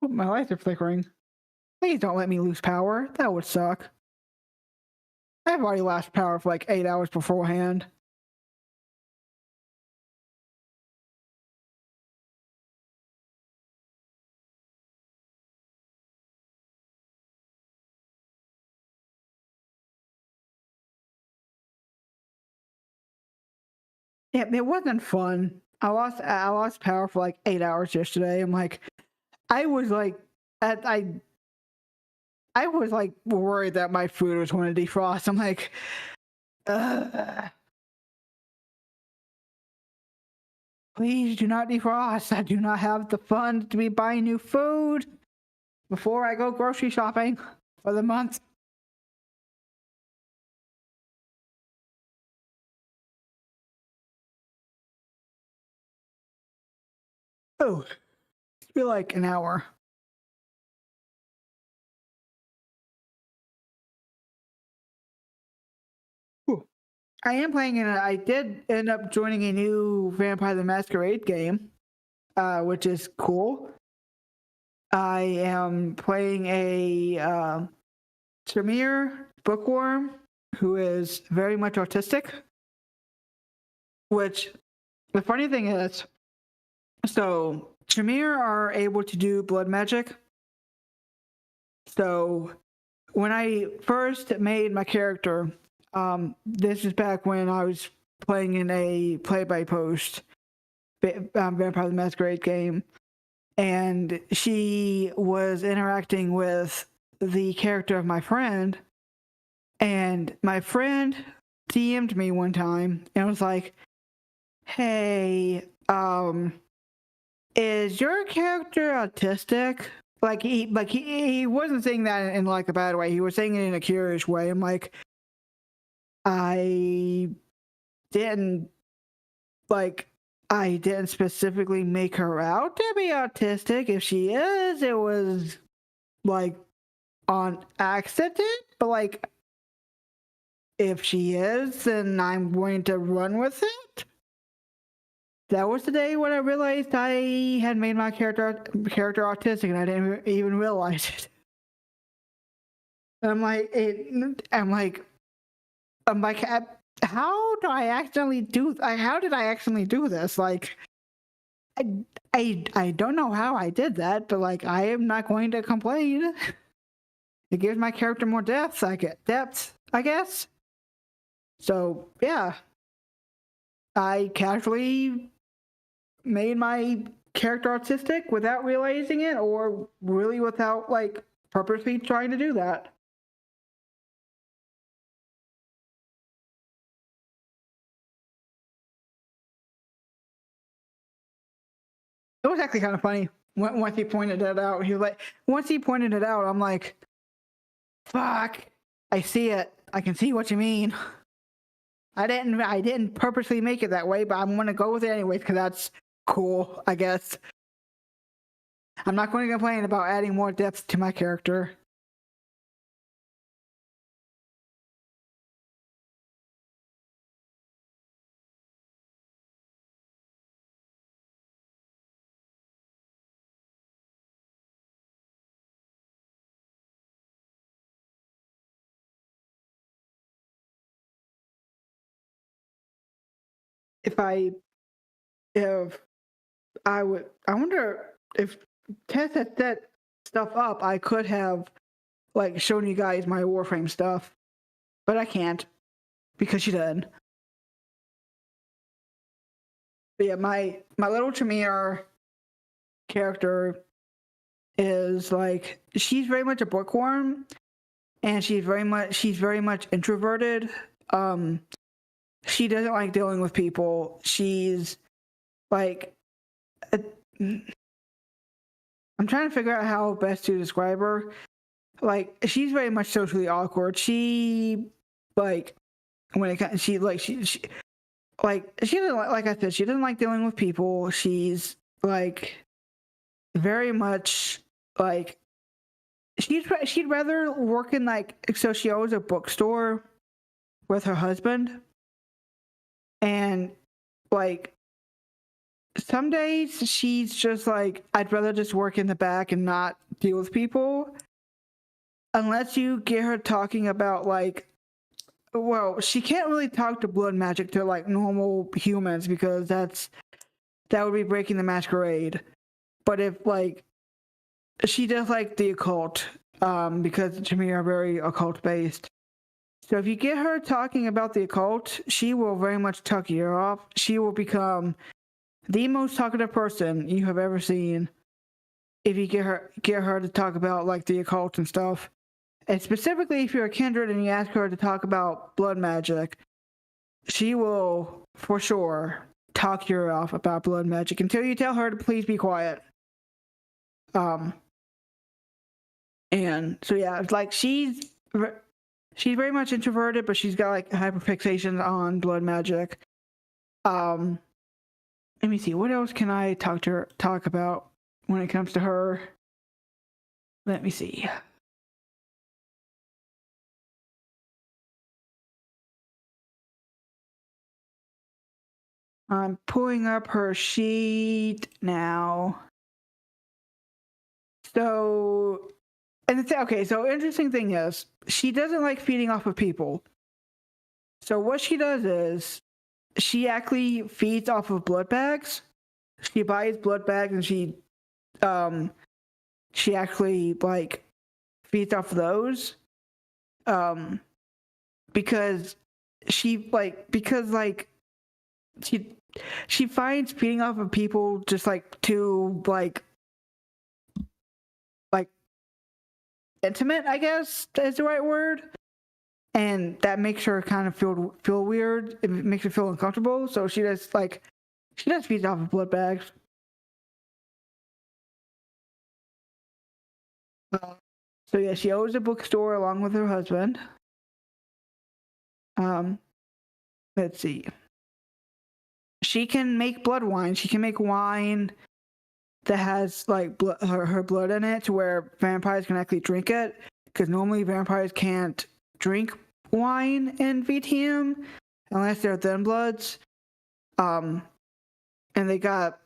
Oh, my lights are flickering. Please don't let me lose power. That would suck. I've already lost power for like 8 hours beforehand. Yeah, it wasn't fun. I lost power for like 8 hours yesterday. I'm like, I was like, I was like worried that my food was going to defrost. I'm like, please do not defrost. I do not have the funds to be buying new food before I go grocery shopping for the month. Oh, it's been like an hour. Ooh. I am playing in I did end up joining a new Vampire the Masquerade game, which is cool. I am playing a Tremere bookworm who is very much autistic. Which the funny thing is, so Tremere are able to do blood magic. So when I first made my character, this is back when I was playing in a play-by-post Vampire the Masquerade game, and she was interacting with the character of my friend, and my friend DM'd me one time and was like, "Hey, is your character autistic?" He wasn't saying that in like a bad way. He was saying it in a curious way. I'm like, I didn't I didn't specifically make her out to be autistic. If she is, it was like on accident. But like, if she is, then I'm going to run with it. That was the day when I realized I had made my character autistic, and I didn't even realize it. I'm like, how do I accidentally do? How did I accidentally do this? Like, I don't know how I did that, but like, I am not going to complain. It gives my character more depth. I get depth, I guess. So yeah, I casually made my character autistic without realizing it, or really without like purposely trying to do that. It was actually kind of funny once he pointed it out. He was like, once he pointed it out, I'm like, fuck, I see it. I can see what you mean. I didn't purposely make it that way, but I'm gonna go with it anyways because that's cool, I guess. I'm not going to complain about adding more depth to my character. If I if I wonder if Tess had set stuff up, I could have like shown you guys my Warframe stuff, but I can't because she did. But yeah, my little Tremere character is like, she's very much a bookworm, and she's very much introverted. She doesn't like dealing with people. She's like, I'm trying to figure out how best to describe her. Like, she's very much socially awkward. She like when it comes, she doesn't like I said, she doesn't like dealing with people. She's like very much like she'd rather work in like, so she owns a bookstore with her husband, and like some days she's just like, I'd rather just work in the back and not deal with people, unless you get her talking about like, well, she can't really talk to blood magic to like normal humans because that would be breaking the masquerade. But if like she does like the occult, because to me are very occult based. So if you get her talking about the occult, she will very much tuck your ear off. She will become the most talkative person you have ever seen if you get her to talk about like the occult and stuff. And specifically, if you're a kindred and you ask her to talk about blood magic, she will for sure talk your ear off about blood magic until you tell her to please be quiet. And so yeah, it's like she's very much introverted, but she's got like hyperfixation on blood magic. Let me see, what else can I talk about when it comes to her? Let me see. I'm pulling up her sheet now. So, and it's okay. So, interesting thing is, she doesn't like feeding off of people. So, what she does is, she actually feeds off of blood bags. She buys blood bags and she actually like feeds off of those. Because she finds feeding off of people just like too like intimate, I guess is the right word, and that makes her kind of feel weird. It makes her feel uncomfortable. So she does feed off of blood bags. So yeah, she owns a bookstore along with her husband. Let's see. She can make blood wine. She can make wine that has like her blood in it, to where vampires can actually drink it. Because normally vampires can't drink wine in VTM unless they're thin bloods. And they got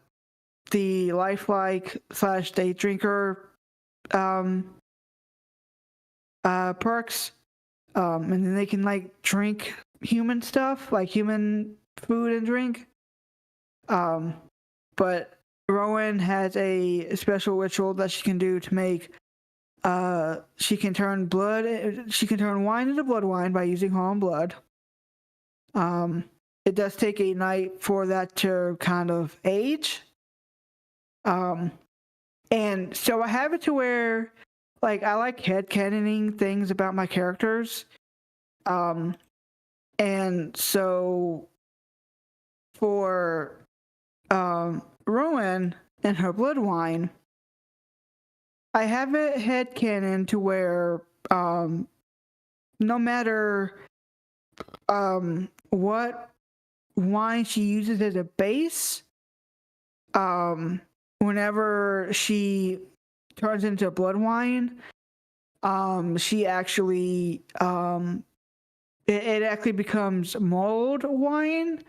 the lifelike / day drinker perks. And then they can like drink human stuff, like human food and drink. But Rowan has a special ritual that she can do to make she can turn wine into blood wine by using her own blood. It does take a night for that to kind of age. And so I have it to where like I like headcanoning things about my characters. And so for Rowan and her blood wine, I have it headcanon to where no matter what wine she uses as a base, whenever she turns into blood wine, she actually it actually becomes mulled wine,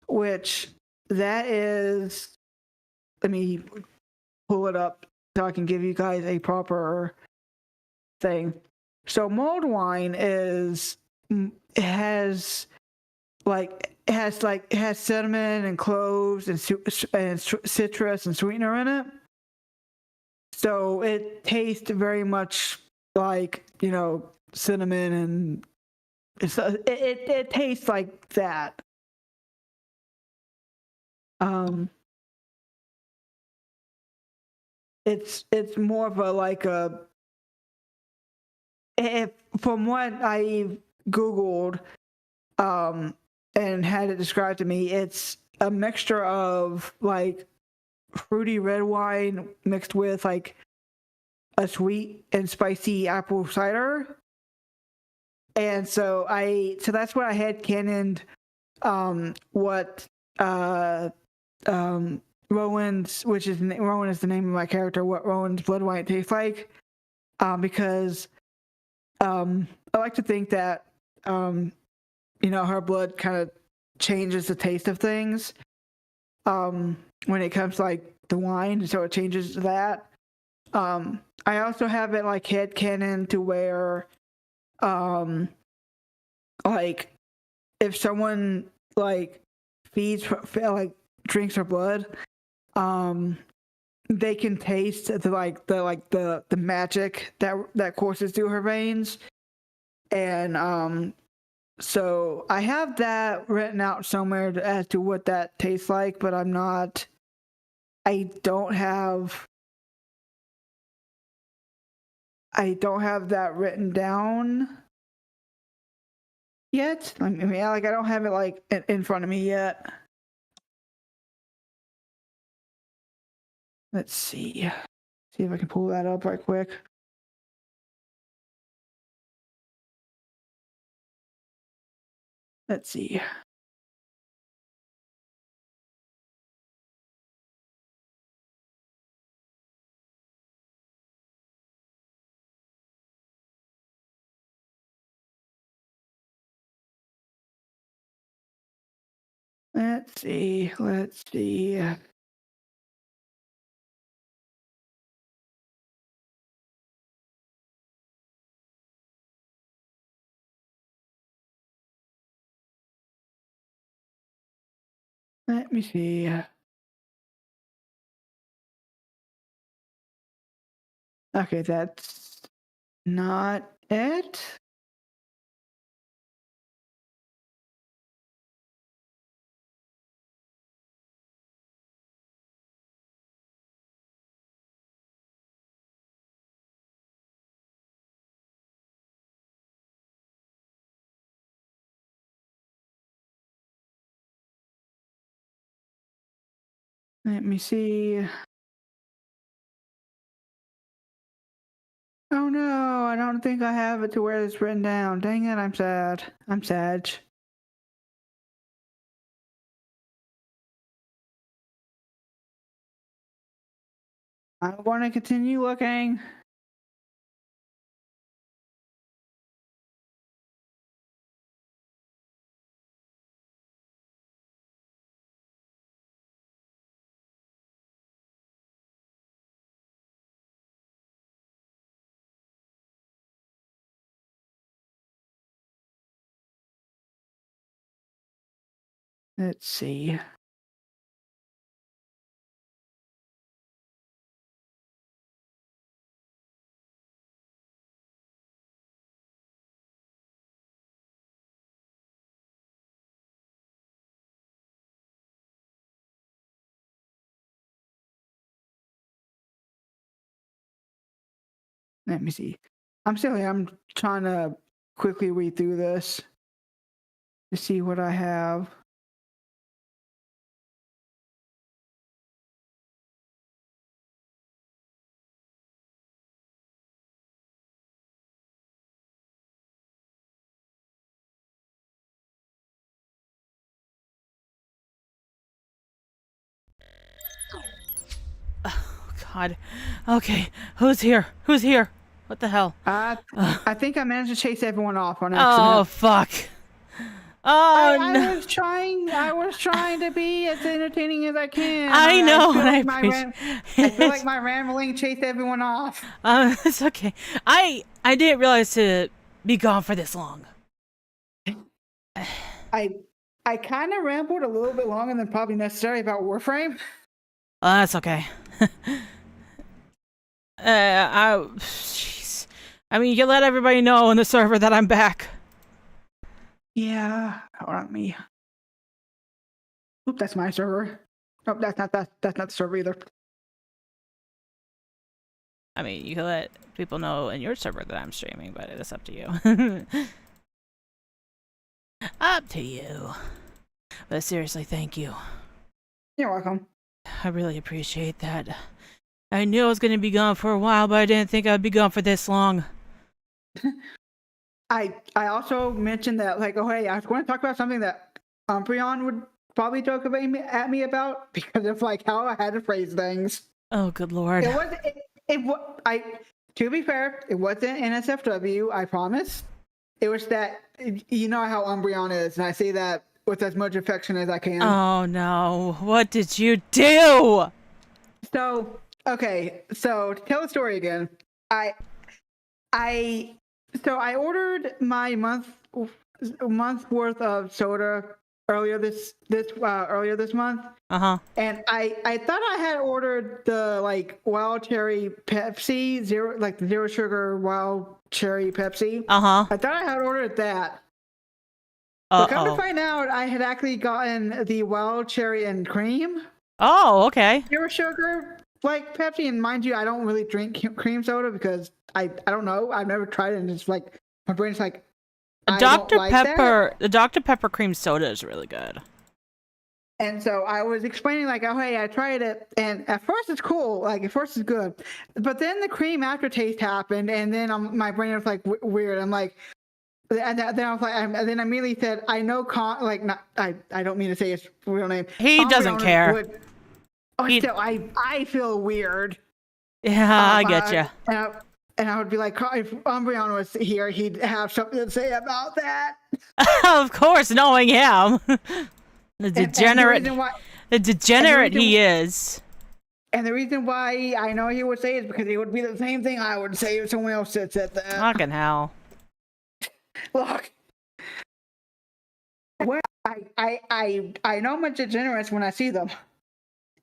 which that is, let me pull it up so I can give you guys a proper thing. So mulled wine has cinnamon and cloves and citrus and sweetener in it. So it tastes very much like, cinnamon, and it tastes like that. Um, it's more of a like a if from what I googled and had it described to me, it's a mixture of like fruity red wine mixed with like a sweet and spicy apple cider. And so that's what I had canoned what Rowan's, Rowan is the name of my character, what Rowan's blood wine tastes like. Because I like to think that her blood kind of changes the taste of things when it comes to like the wine, so it changes that. I also have it like headcanon to where like if someone like drinks her blood, they can taste the magic that courses through her veins. And so I have that written out somewhere as to what that tastes like, but I don't have that written down yet. I mean, I don't have it like in front of me yet. Let's see if I can pull that up right quick. Let's see. Let's see. Let me see. Okay, that's not it. Let me see. Oh no, I don't think I have it to where it's written down. Dang it, I'm sad. I'm sad. I'm going to continue looking. Let's see. Let me see. I'm trying to quickly read through this to see what I have. God. Okay. Who's here? What the hell? I think I managed to chase everyone off on accident. Oh, fuck. Oh, no. I was trying to be as entertaining as I can. I know, and I feel like my rambling chased everyone off. It's okay. I didn't realize to be gone for this long. I kind of rambled a little bit longer than probably necessary about Warframe. That's okay. Jeez. I mean, you let everybody know on the server that I'm back. Yeah, hold on me. Oop, that's my server. Oh, that's not the server either. I mean, you can let people know in your server that I'm streaming, but it's up to you. Up to you. But seriously, thank you. You're welcome. I really appreciate that. I knew I was going to be gone for a while, but I didn't think I'd be gone for this long. I also mentioned that, like, oh hey, I was going to talk about something that Umbreon would probably joke at me about because of like how I had to phrase things. Oh, good lord! It was to be fair, it wasn't NSFW. I promise. It was that you know how Umbreon is, and I say that with as much affection as I can. Oh no! What did you do? So okay, so to tell the story again, I ordered my month worth of soda earlier this month. And I thought I had ordered the like wild cherry Pepsi, zero sugar wild cherry Pepsi. I thought I had ordered that. But come to find out, I had actually gotten the wild cherry and cream. Oh, okay. Zero sugar like Pepsi, and mind you, I don't really drink cream soda because I don't know. I've never tried it, and it's like my brain's like. Dr. Pepper, the Dr. Pepper cream soda is really good. And so I was explaining like, oh hey, I tried it, and at first it's cool, like at first it's good, but then the cream aftertaste happened, and then my brain was like weird. I'm like, and then I was like, and then I immediately said, I know, I don't mean to say his real name. He doesn't care. Still, I feel weird. Yeah, I get you. And I would be like, if Umbreon was here, he'd have something to say about that. Of course, knowing him. The degenerate, he is. And the reason why I know he would say is because it would be the same thing I would say if someone else said that. Fucking hell. Look. Well, I know my degenerates when I see them.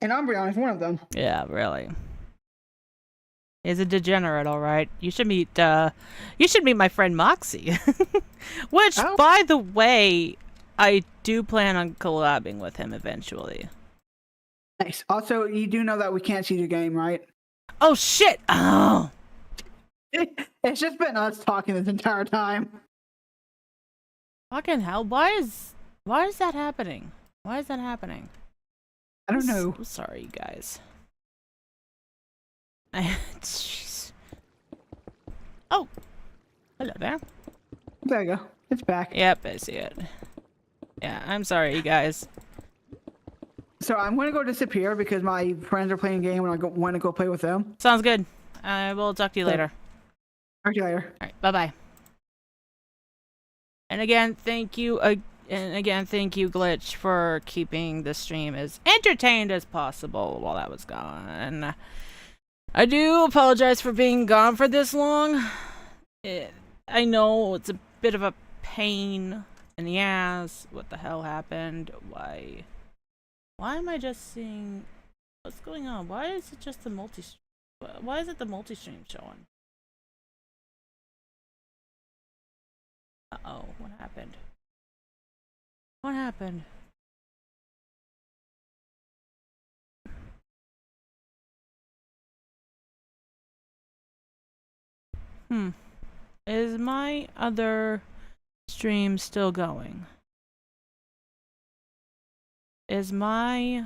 And Umbreon is one of them. Yeah, really. Is a degenerate, all right. You should meet my friend Moxie. Which, by the way, I do plan on collabing with him eventually. Nice. Also, you do know that we can't see the game, right? Oh shit! Oh. It's just been us talking this entire time. Fucking hell! Why is that happening? Why is that happening? I don't know. I'm sorry, you guys. Jeez. Oh, hello there. There you go. It's back. Yep, I see it. Yeah, I'm sorry, you guys. So I'm going to go disappear because my friends are playing a game and I want to go play with them. Sounds good. I will talk to you later. Talk to you later. All right, bye-bye. And again, thank you, Glitch, for keeping the stream as entertained as possible while that was gone. I do apologize for being gone for this long. I know it's a bit of a pain in the ass. What the hell happened? Why am I just seeing... What's going on? Why is it just the multi-stream? Why is it the multi-stream showing? Uh-oh, what happened? What happened? Is my other stream still going? Is my...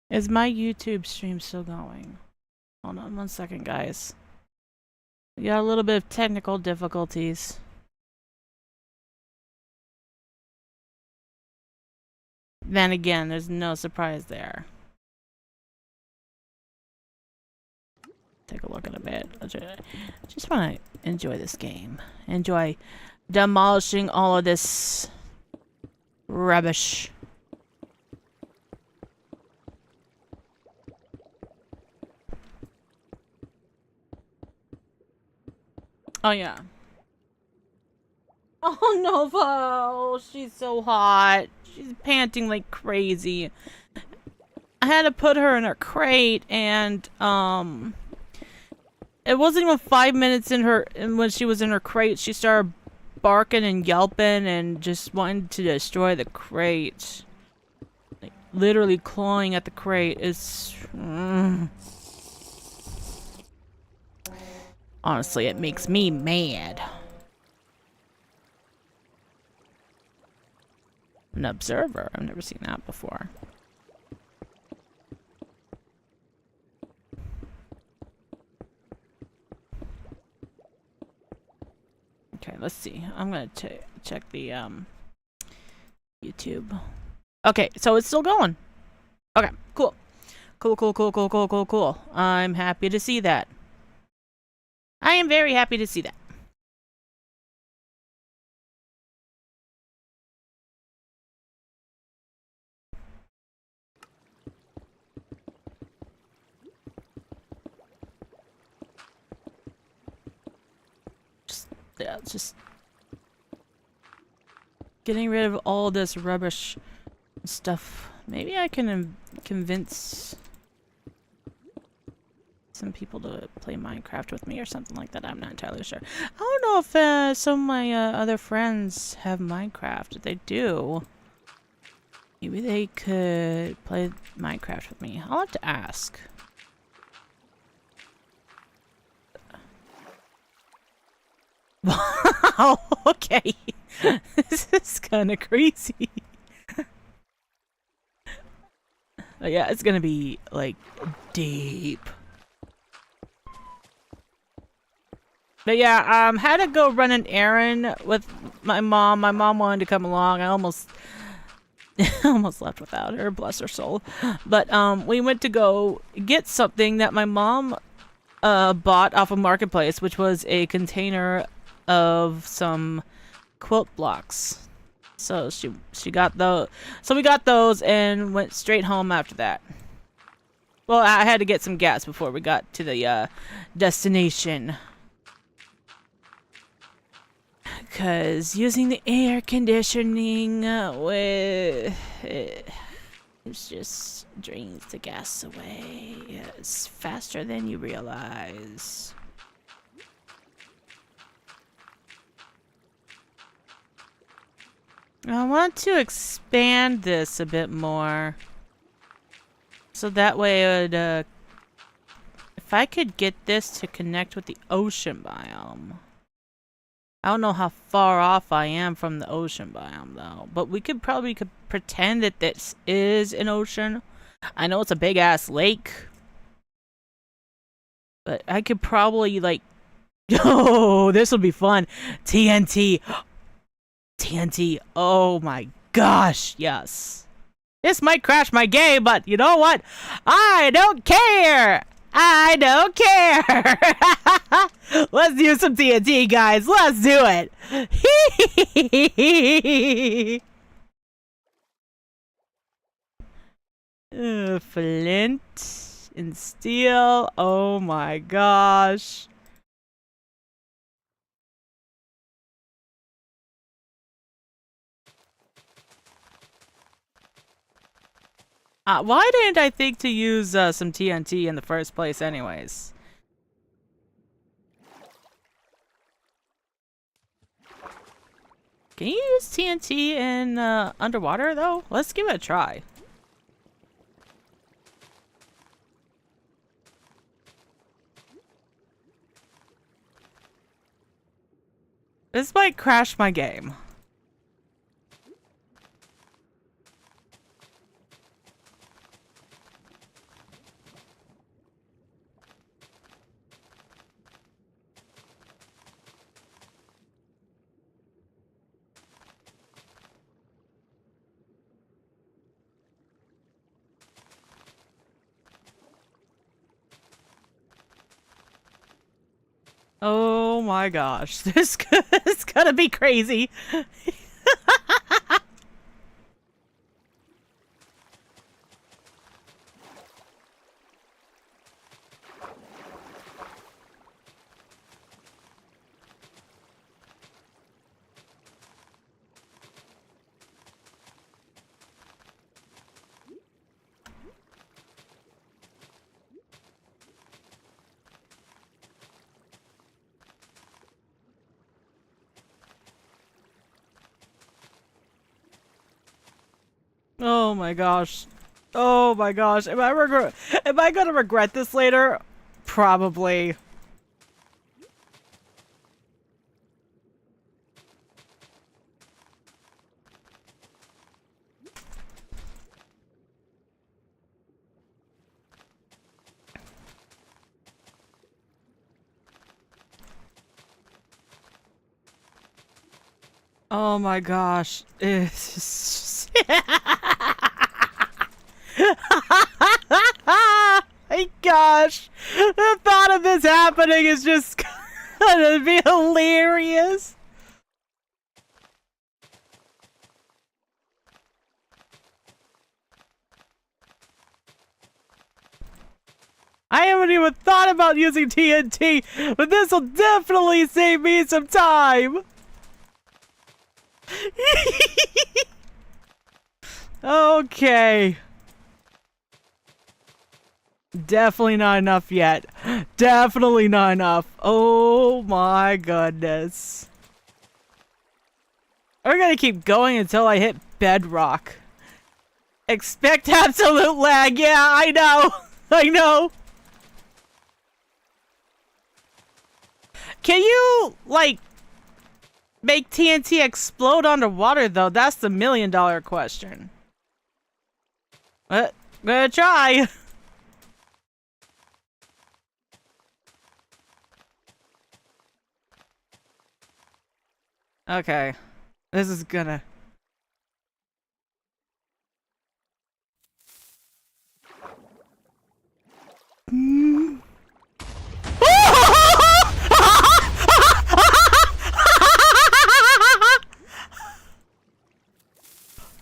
Is my YouTube stream still going? Hold on 1 second, guys. We got a little bit of technical difficulties. Then again, there's no surprise there. Take a look in a bit. Just want to enjoy this game. Enjoy demolishing all of this rubbish. Oh yeah. Oh no, she's so hot. She's panting like crazy. I had to put her in her crate, and It wasn't even 5 minutes in her, and when she was in her crate, she started barking and yelping and just wanting to destroy the crate. Like, literally clawing at the crate is... Honestly, it makes me mad. An observer? I've never seen that before. Okay, let's see. I'm gonna check the YouTube. Okay, so it's still going. Okay, cool. Cool. I'm happy to see that. I am very happy to see that. Just getting rid of all this rubbish stuff. Maybe I can convince some people to play Minecraft with me or something like that. I'm not entirely sure. I don't know if some of my other friends have Minecraft. If they do, maybe they could play Minecraft with me. I'll have to ask. Wow, okay. This is kind of crazy. Yeah, it's gonna be, like, deep. But yeah, had to go run an errand with my mom. My mom wanted to come along. I almost almost left without her, bless her soul. But we went to go get something that my mom bought off of Marketplace, which was a container of some quilt blocks. So she got those. So we got those and went straight home after that. Well, I had to get some gas before we got to the destination. Because using the air conditioning with it just drains the gas away. It's faster than you realize. I want to expand this a bit more. So that way it would, if I could get this to connect with the ocean biome. I don't know how far off I am from the ocean biome though, but we could probably pretend that this is an ocean. I know it's a big ass lake, but I could probably like, oh, this will be fun. TNT. TNT. Oh my gosh, yes. This might crash my game, but you know what? I don't care. I don't care. Let's do some TNT, guys. Let's do it. Flint and steel. Oh my gosh. Why didn't I think to use some TNT in the first place anyways? Can you use TNT in underwater though? Let's give it a try. This might crash my game. Oh my gosh, this is gonna be crazy. Oh my gosh. Oh my gosh. Am I gonna regret this later? Probably. Oh my gosh. It's just... My gosh. The thought of this happening is just gonna be hilarious. I haven't even thought about using TNT, but this will definitely save me some time. Okay. Definitely not enough yet. Definitely not enough. Oh my goodness. We're gonna keep going until I hit bedrock. Expect absolute lag. Yeah, I know. I know. Can you, like, make TNT explode underwater, though? That's the million-dollar question. Gonna try. Okay. This is gonna...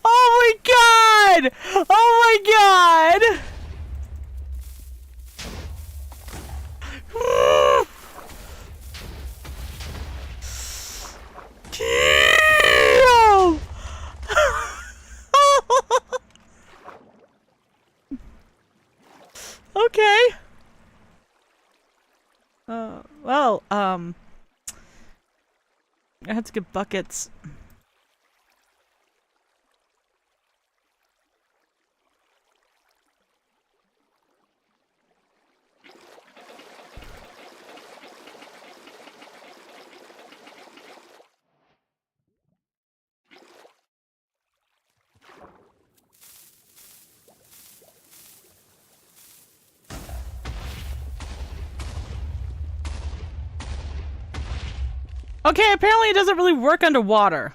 Oh my god! Oh my god! Damn! Okay. Well, I had to get buckets. Okay, apparently it doesn't really work underwater.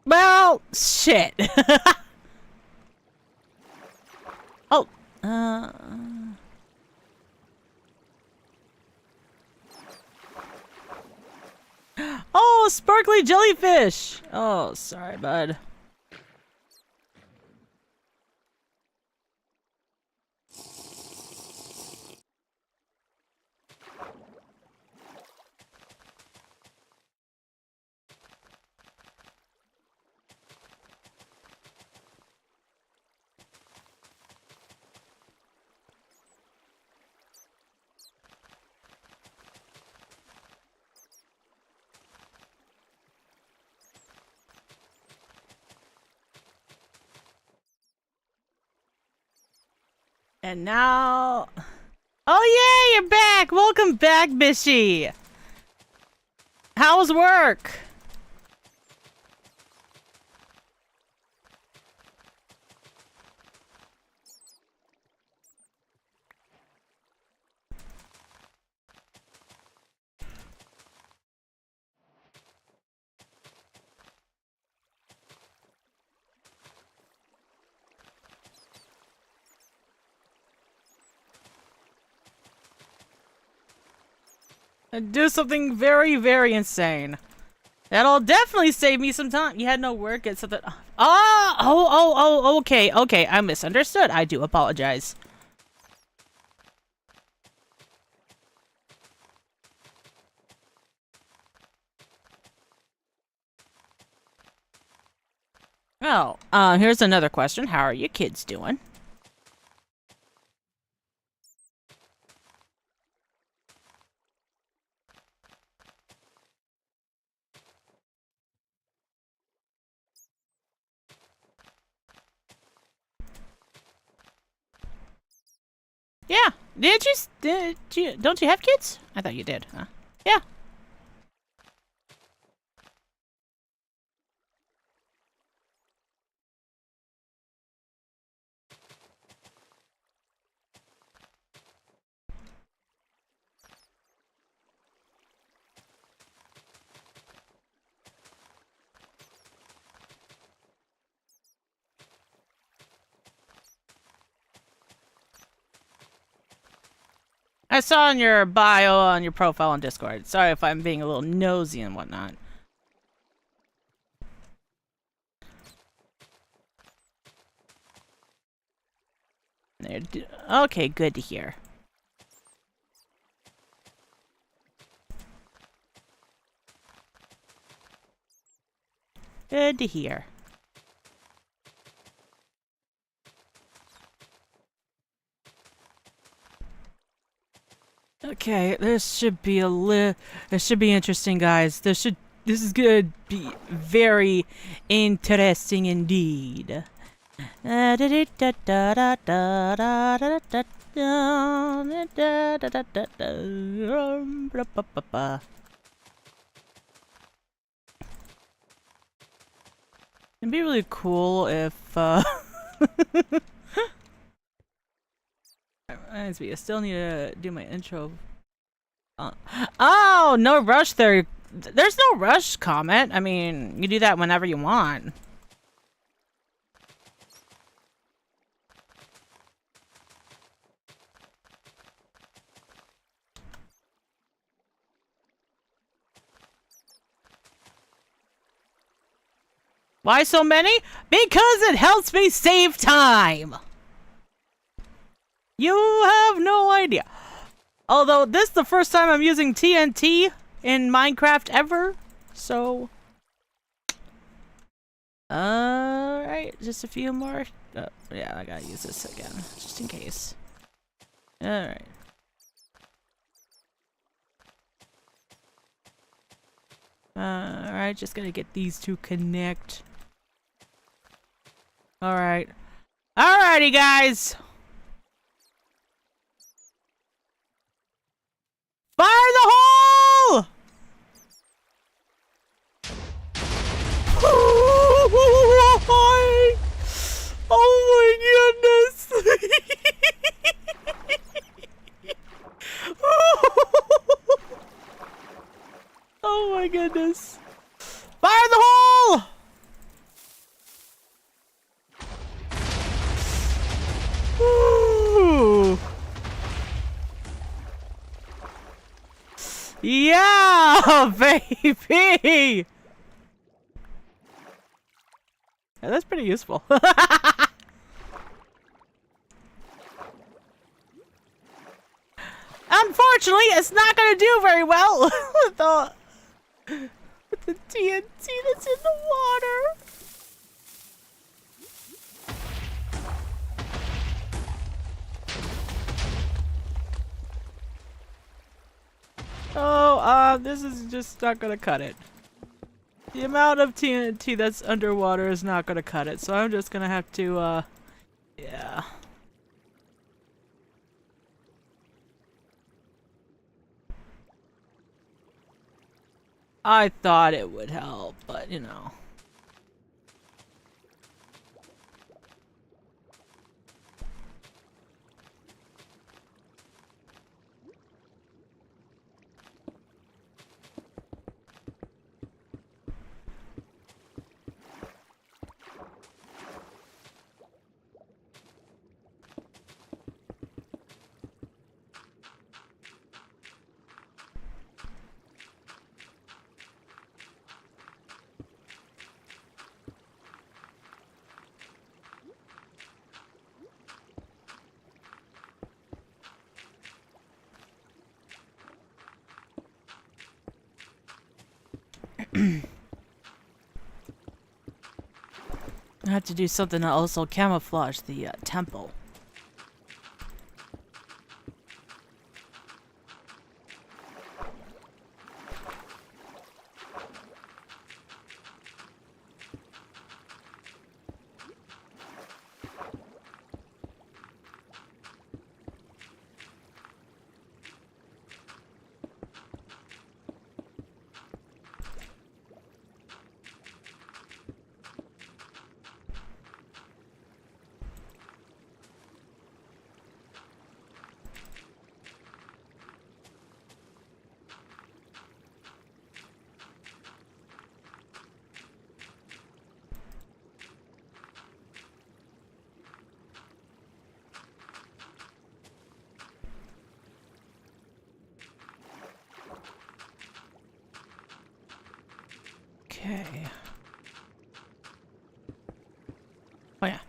Well, shit. Oh, Oh, sparkly jellyfish. Oh, sorry, bud. And now... Oh, yeah, you're back! Welcome back, Bishy! How was work? Do something very, very insane. That'll definitely save me some time. You had no work, get something. Okay, okay. I misunderstood. I do apologize. Oh, here's another question. How are you kids doing? Yeah. Don't you have kids? I thought you did. Huh? Yeah. I saw in your bio on your profile on Discord. Sorry if I'm being a little nosy and whatnot. Okay, good to hear. Good to hear. Okay, this should be this should be interesting, guys. This is gonna be very interesting indeed. It'd be really cool if reminds me, I still need to do my intro. Oh, no rush there. There's no rush, comment. I mean, you do that whenever you want. Why so many? Because it helps me save time. You have no idea. Although this is the first time I'm using TNT in Minecraft ever, so alright, just a few more. Oh, yeah, I gotta use this again, just in case. Alright. Alright, just gotta get these to connect. Alright. Alrighty, guys! Fire the hole! Oh my goodness! Oh my goodness! Fire the hole! Ooh. Yeah, baby! Yeah, that's pretty useful. Unfortunately, it's not gonna do very well with the TNT that's in the water. Oh, this is just not gonna cut it. The amount of TNT that's underwater is not gonna cut it, so I'm just gonna have to, yeah. I thought it would help, but you know. I have to do something to also camouflage the temple. Okay. Oh yeah.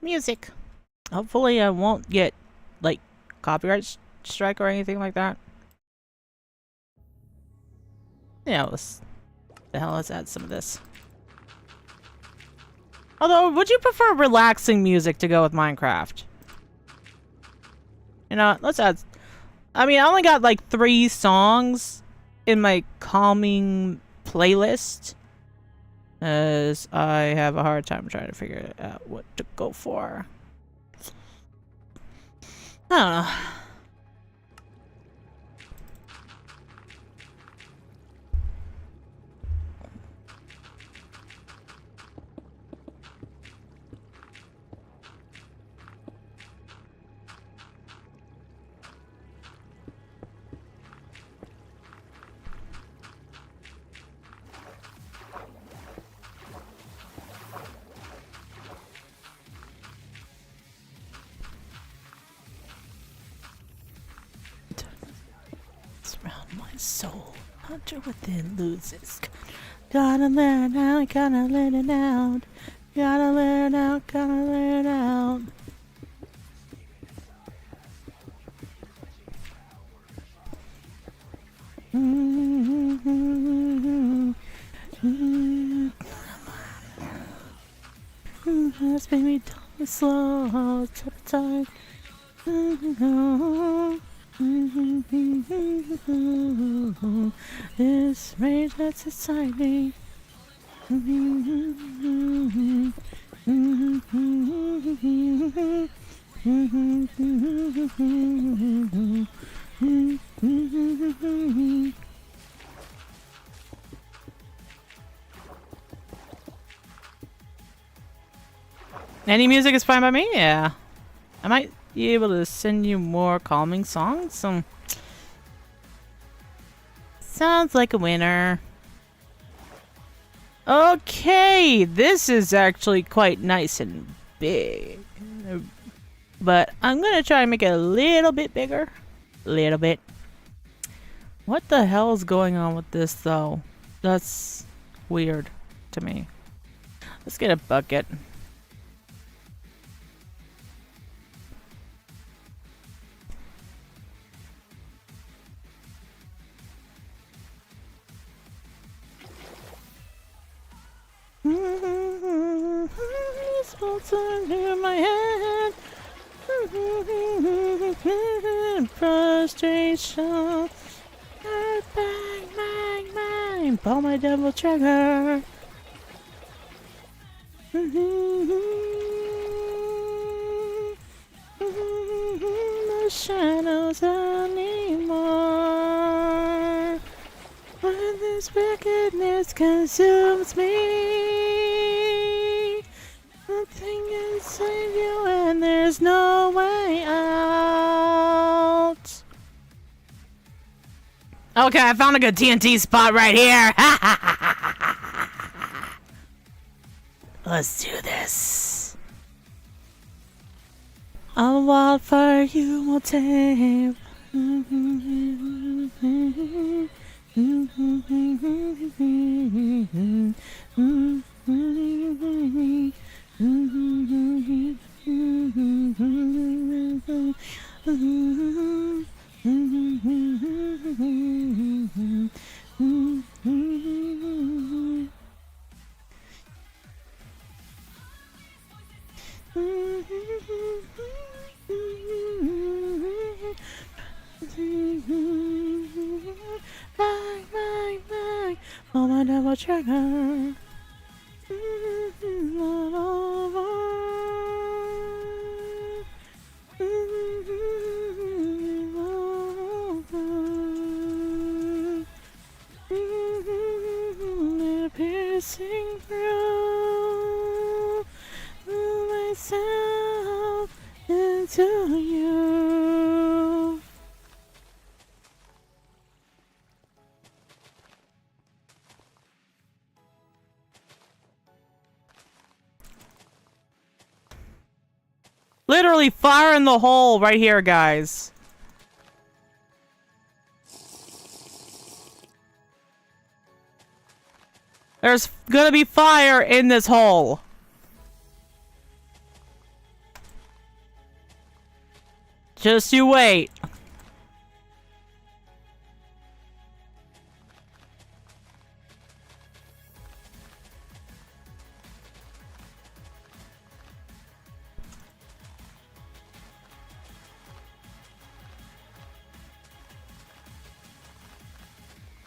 Music. Hopefully I won't get, like, copyright strike or anything like that. Yeah, let's add some of this. Although, would you prefer relaxing music to go with Minecraft? You know, let's add... I mean, I only got like 3 songs in my calming playlist. As I have a hard time trying to figure out what to go for. I don't know. Surround my soul, hunter within loses. Gotta let it out, gotta let it out. Gotta let it out, gotta let it out. Let's make me down slow, time. This rage that's inside me. Any music is fine by me, yeah. I might be able to send you more calming songs. Sounds like a winner. Okay, this is actually quite nice and big. But I'm gonna try and make it a little bit bigger. Little bit. What the hell is going on with this though? That's weird to me. Let's get a bucket. In my head. Frustration. Bang, bang, bang. Pull my double trigger. No shadows anymore. When this wickedness consumes me, nothing can save you and there's no way out. Okay, I found a good TNT spot right here. Let's do this. A wildfire you will tame. Bang, oh my double trigger. Piercing through myself into you. Literally fire in the hole right here, guys. There's gonna be fire in this hole. Just you wait.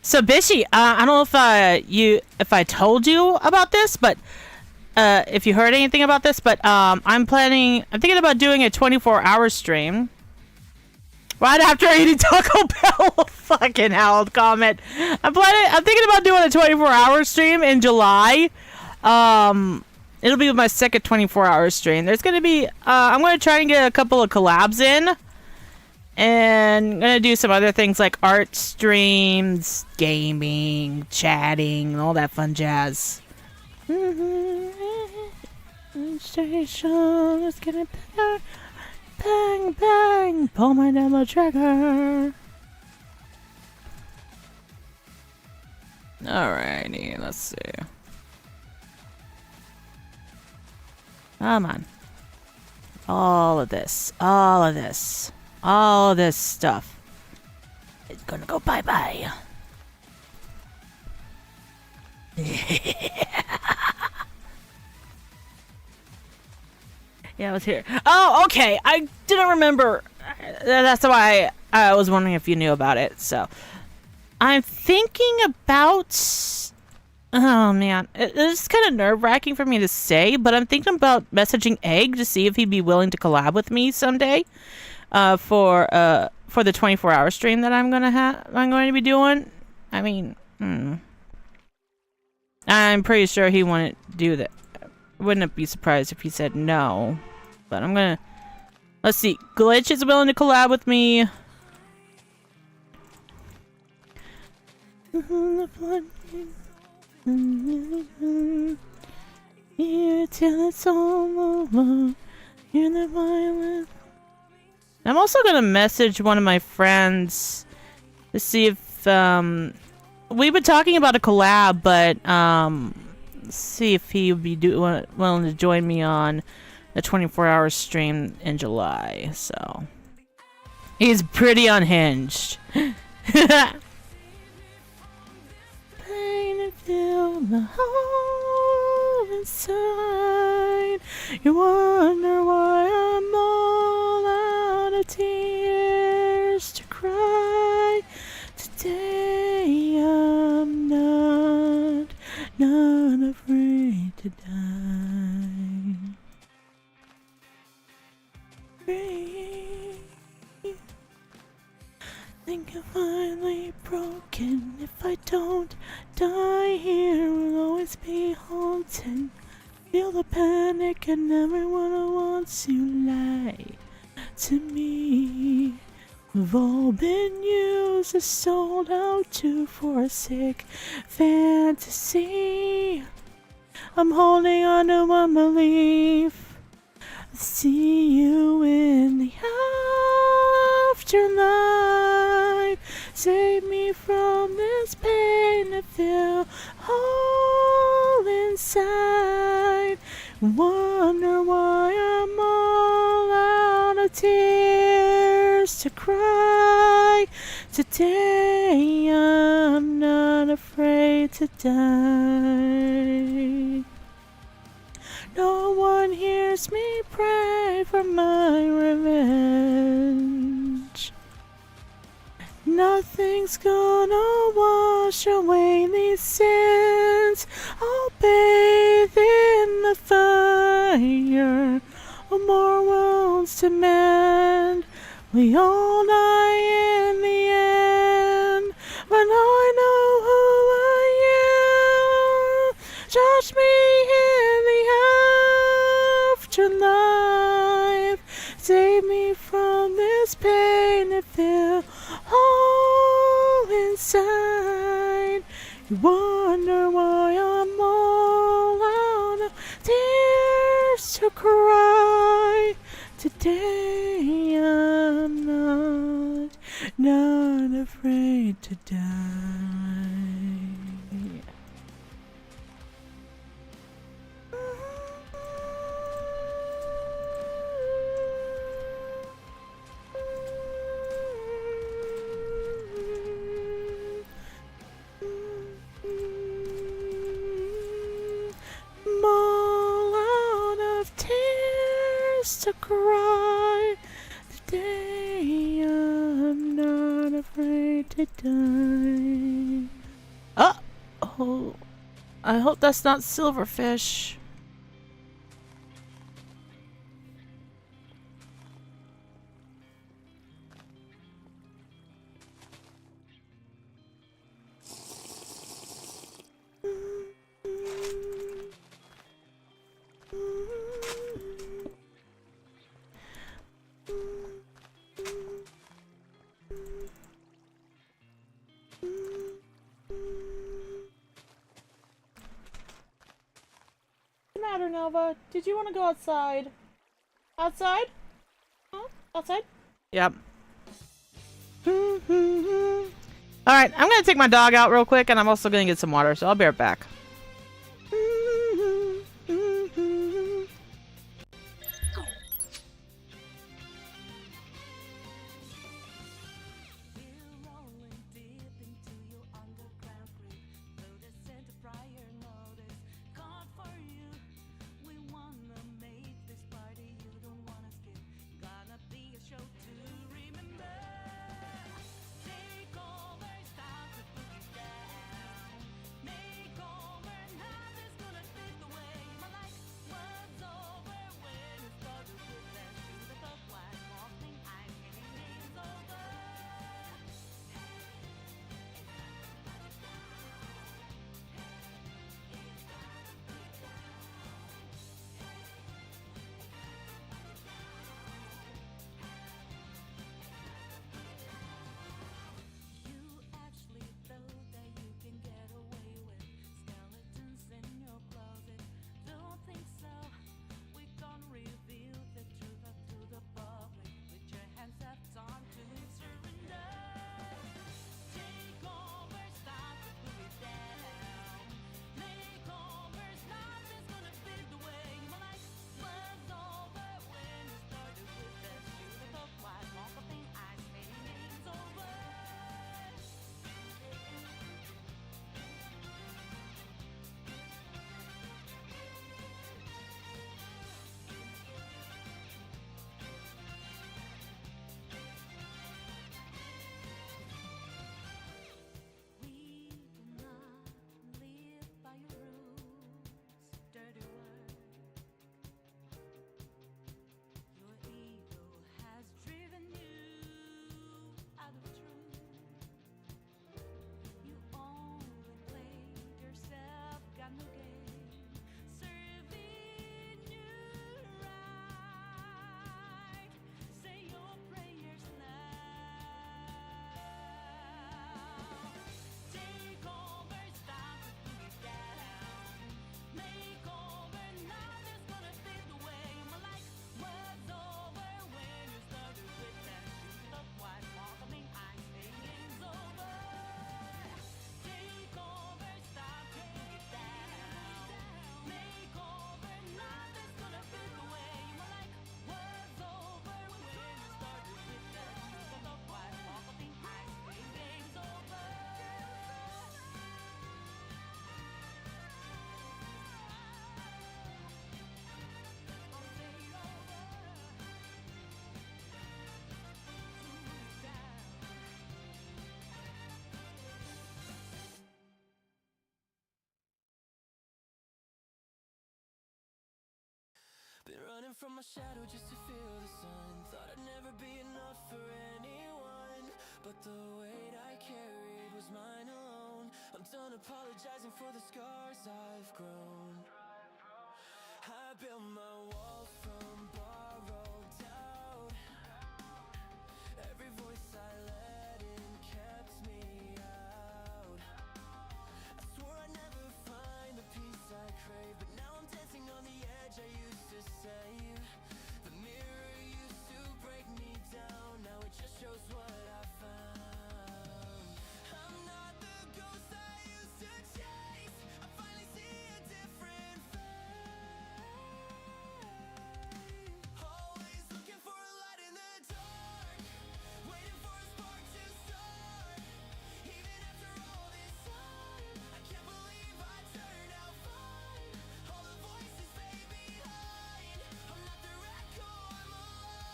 So Bishy, I don't know if I told you about this, but if you heard anything about this, but I'm thinking about doing a 24-hour stream right after eating Taco Bell. Fucking hell, comment. I'm thinking about doing a 24-hour stream in July. It'll be my second 24-hour stream. There's gonna be I'm gonna try and get a couple of collabs in. And I'm gonna do some other things like art streams, gaming, chatting, all that fun jazz. Station, let's get it bang, bang, bang, pull my double trigger. Alrighty, let's see. Come on. All of this stuff is gonna go bye-bye. Yeah, I was here. Oh, okay. I didn't remember. That's why I was wondering if you knew about it. So, I'm thinking about... Oh, man. It's kind of nerve-wracking for me to say, but I'm thinking about messaging Egg to see if he'd be willing to collab with me someday. For the 24-hour stream that I'm going to be doing. I mean, I'm pretty sure he wouldn't do that. Wouldn't be surprised if he said no. But I'm gonna... Let's see. Glitch is willing to collab with me. Here till it's all over. Hear the violin. I'm also gonna message one of my friends to see if we've been talking about a collab, but see if he would be willing to join me on a 24-hour stream in July. So he's pretty unhinged. Pain and feel the hole inside. You wonder why I'm all out of tears to cry. Today I'm not afraid to die. Breathe. Think I'm finally broken. If I don't die here, will always be haunting. Feel the panic and everyone who wants to lie to me. We've all been used as sold out to for a sick fantasy. I'm holding on to one belief. I'll see you in the afterlife. Save me from this pain I feel all inside. Wonder why I'm all out of tears to cry. Today I'm not afraid to die. No one hears me pray. for my revenge. Nothing's gonna wash away these sins. I'll bathe in the fire. More wounds to mend. We all die in the end. But I know who I am. Judge me in the afterlife. Save me from this pain and feel all inside. You wonder why I'm all out of tears to cry. Today I'm not afraid to die. I'm all out of tears to cry. Today I'm not afraid to die. Oh, I hope that's not silverfish. What's the matter, Nova? Did you want to go outside? Outside? Huh? Outside? Yep. Alright, I'm gonna take my dog out real quick, and I'm also gonna get some water, so I'll be right back. Take over, start to boogie down. Make all from my shadow just to feel the sun. Thought I'd never be enough for anyone, but the weight I carried was mine alone. I'm done apologizing for the scars I've grown. I built my walls from borrowed doubt. Every voice I let in kept me out. I swore I'd never find the peace I crave, but now I'm dancing on the edge I used to save. The mirror used to break me down, now it just shows what I found. I'm not the ghost I used to chase, I finally see a different face. Always looking for a light in the dark, waiting for a spark to start. Even after all this time, I can't believe I turned out fine. All the voices fade behind, I'm not their echo, I'm alive.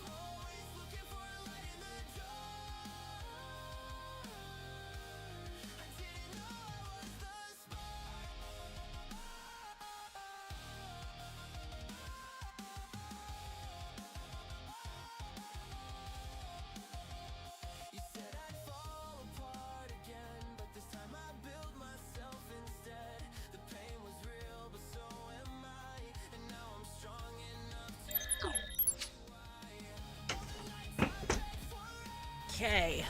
Always looking for a light in the dark. I didn't know I was the spark. You said I'd fall apart again, but this time I built myself instead. The pain was real, but so am I, and now I'm strong enough to Okay.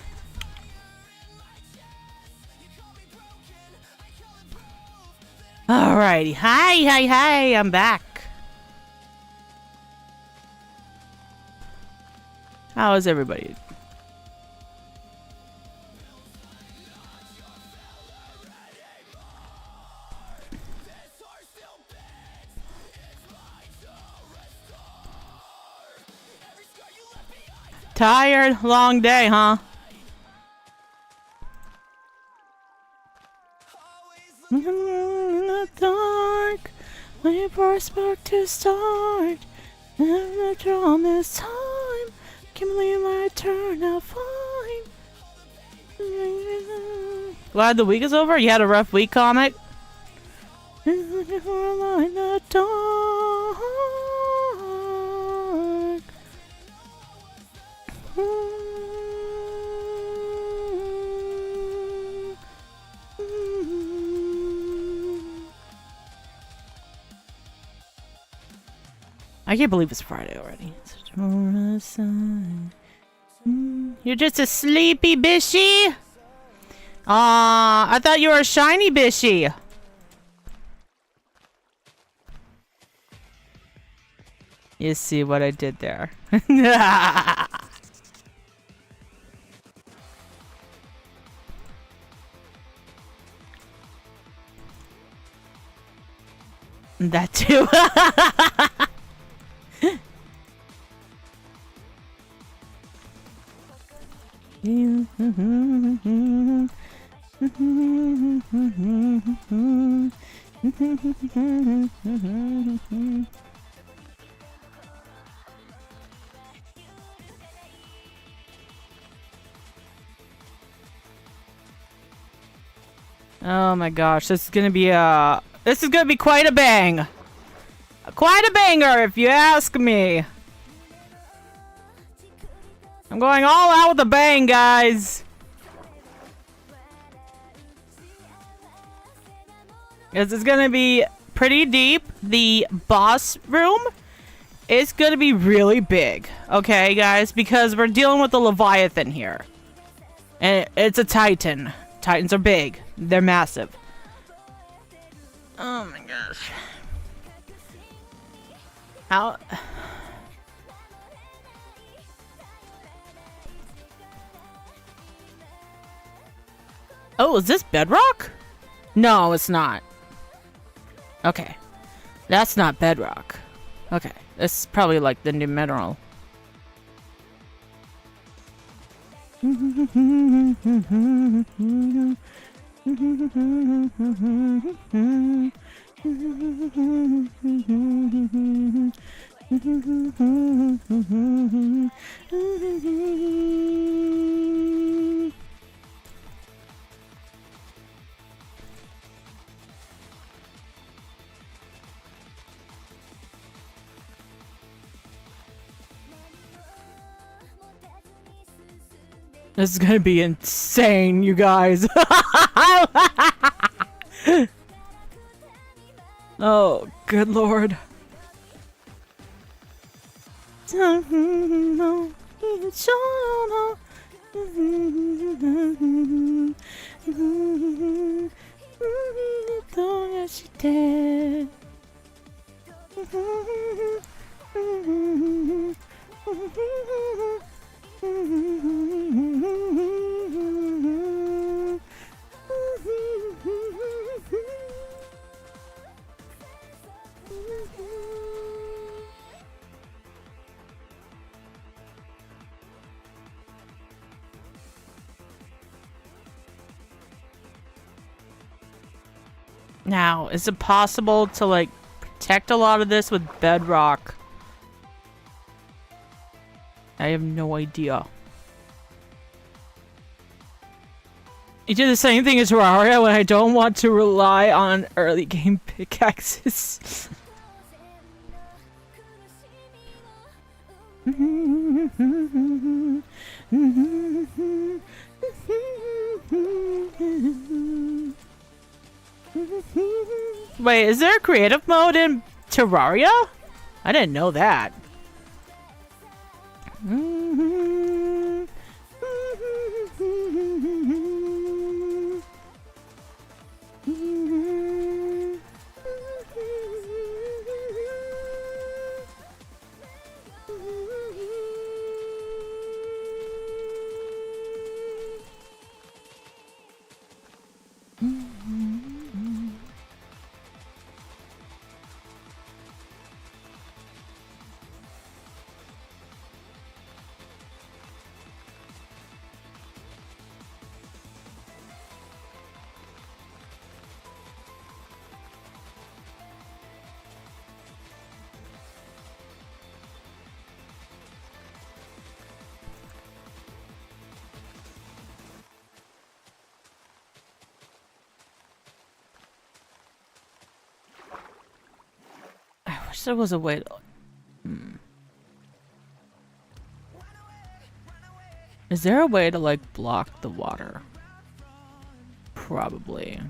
Alrighty. Hi. I'm back. How is everybody? Tired? Long day, huh? In the dark, waiting for a spark to start. And after all this time, can't believe I turned out fine. Glad the week is over. You had a rough week, comic. Looking for a light in the dark. I can't believe it's Friday already. You're just a sleepy bishy? I thought you were a shiny bishy. You see what I did there? That too. Oh my gosh, this is gonna be quite a bang. Quite a banger, if you ask me. I'm going all out with a bang, guys. This is gonna be pretty deep. The boss room is gonna be really big. Okay, guys, because we're dealing with the Leviathan here. And it's a Titan. Titans are big. They're massive. Oh my gosh. How... Oh, is this bedrock? No, it's not. Okay. That's not bedrock. Okay. This is probably like the new mineral. This is gonna be insane, you guys. Oh, good lord. Now, is it possible to, like, protect a lot of this with bedrock? I have no idea. You do the same thing as Terraria when I don't want to rely on early game pickaxes. Wait, is there a creative mode in Terraria? I didn't know that. I wish there was a way to... Is there a way to, like, block the water? Probably.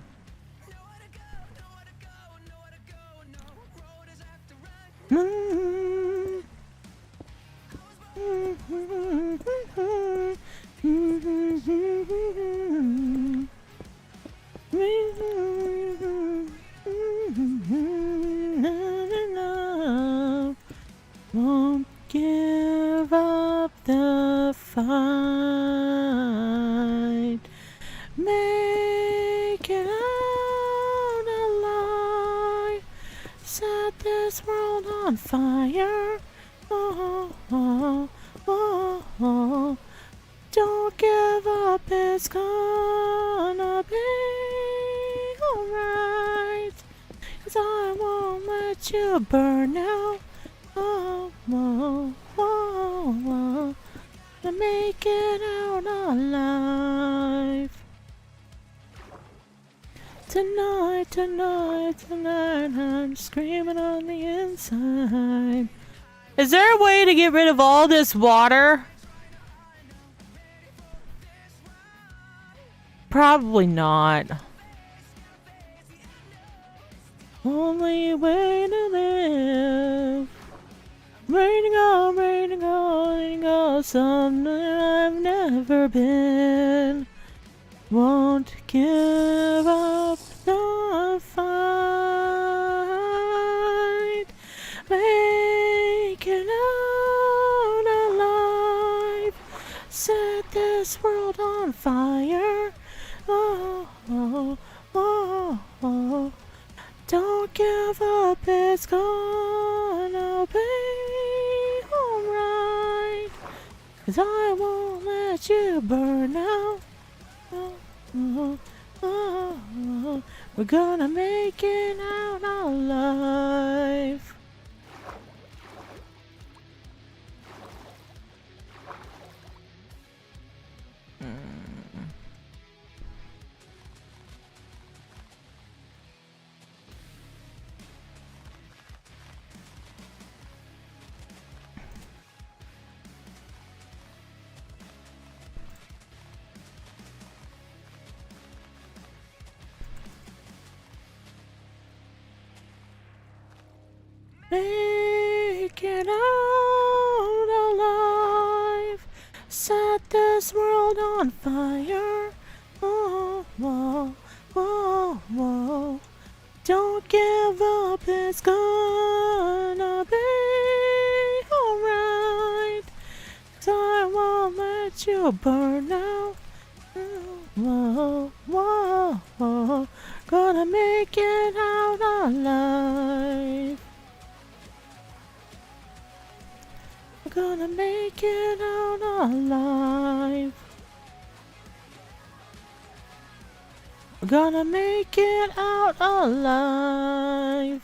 Won't give up the fight. Make it out alive. Set this world on fire. Oh, oh, oh, oh. Don't give up, it's gonna be alright. 'Cause I won't let you burn out. Oh, oh, oh, oh. To make it out alive. Tonight, tonight, tonight, I'm screaming on the inside. Is there a way to get rid of all this water? Probably not. Only way to live. Way to go, way to go, way to go. Somewhere I've never been. Won't give up the fight. Make it out alive. Set this world on fire. Oh, oh, oh, oh. Don't give up, it's gonna be alright. 'Cause I won't let you burn out. Oh, oh, oh, oh. We're gonna make it out alive. Make it out alive. Set this world on fire. Whoa, whoa, whoa, whoa. Don't give up, it's gonna be alright. 'Cause I won't let you burn out. Whoa, whoa, whoa. Gonna make it out alive. Gonna make it out alive. We're gonna make it out alive.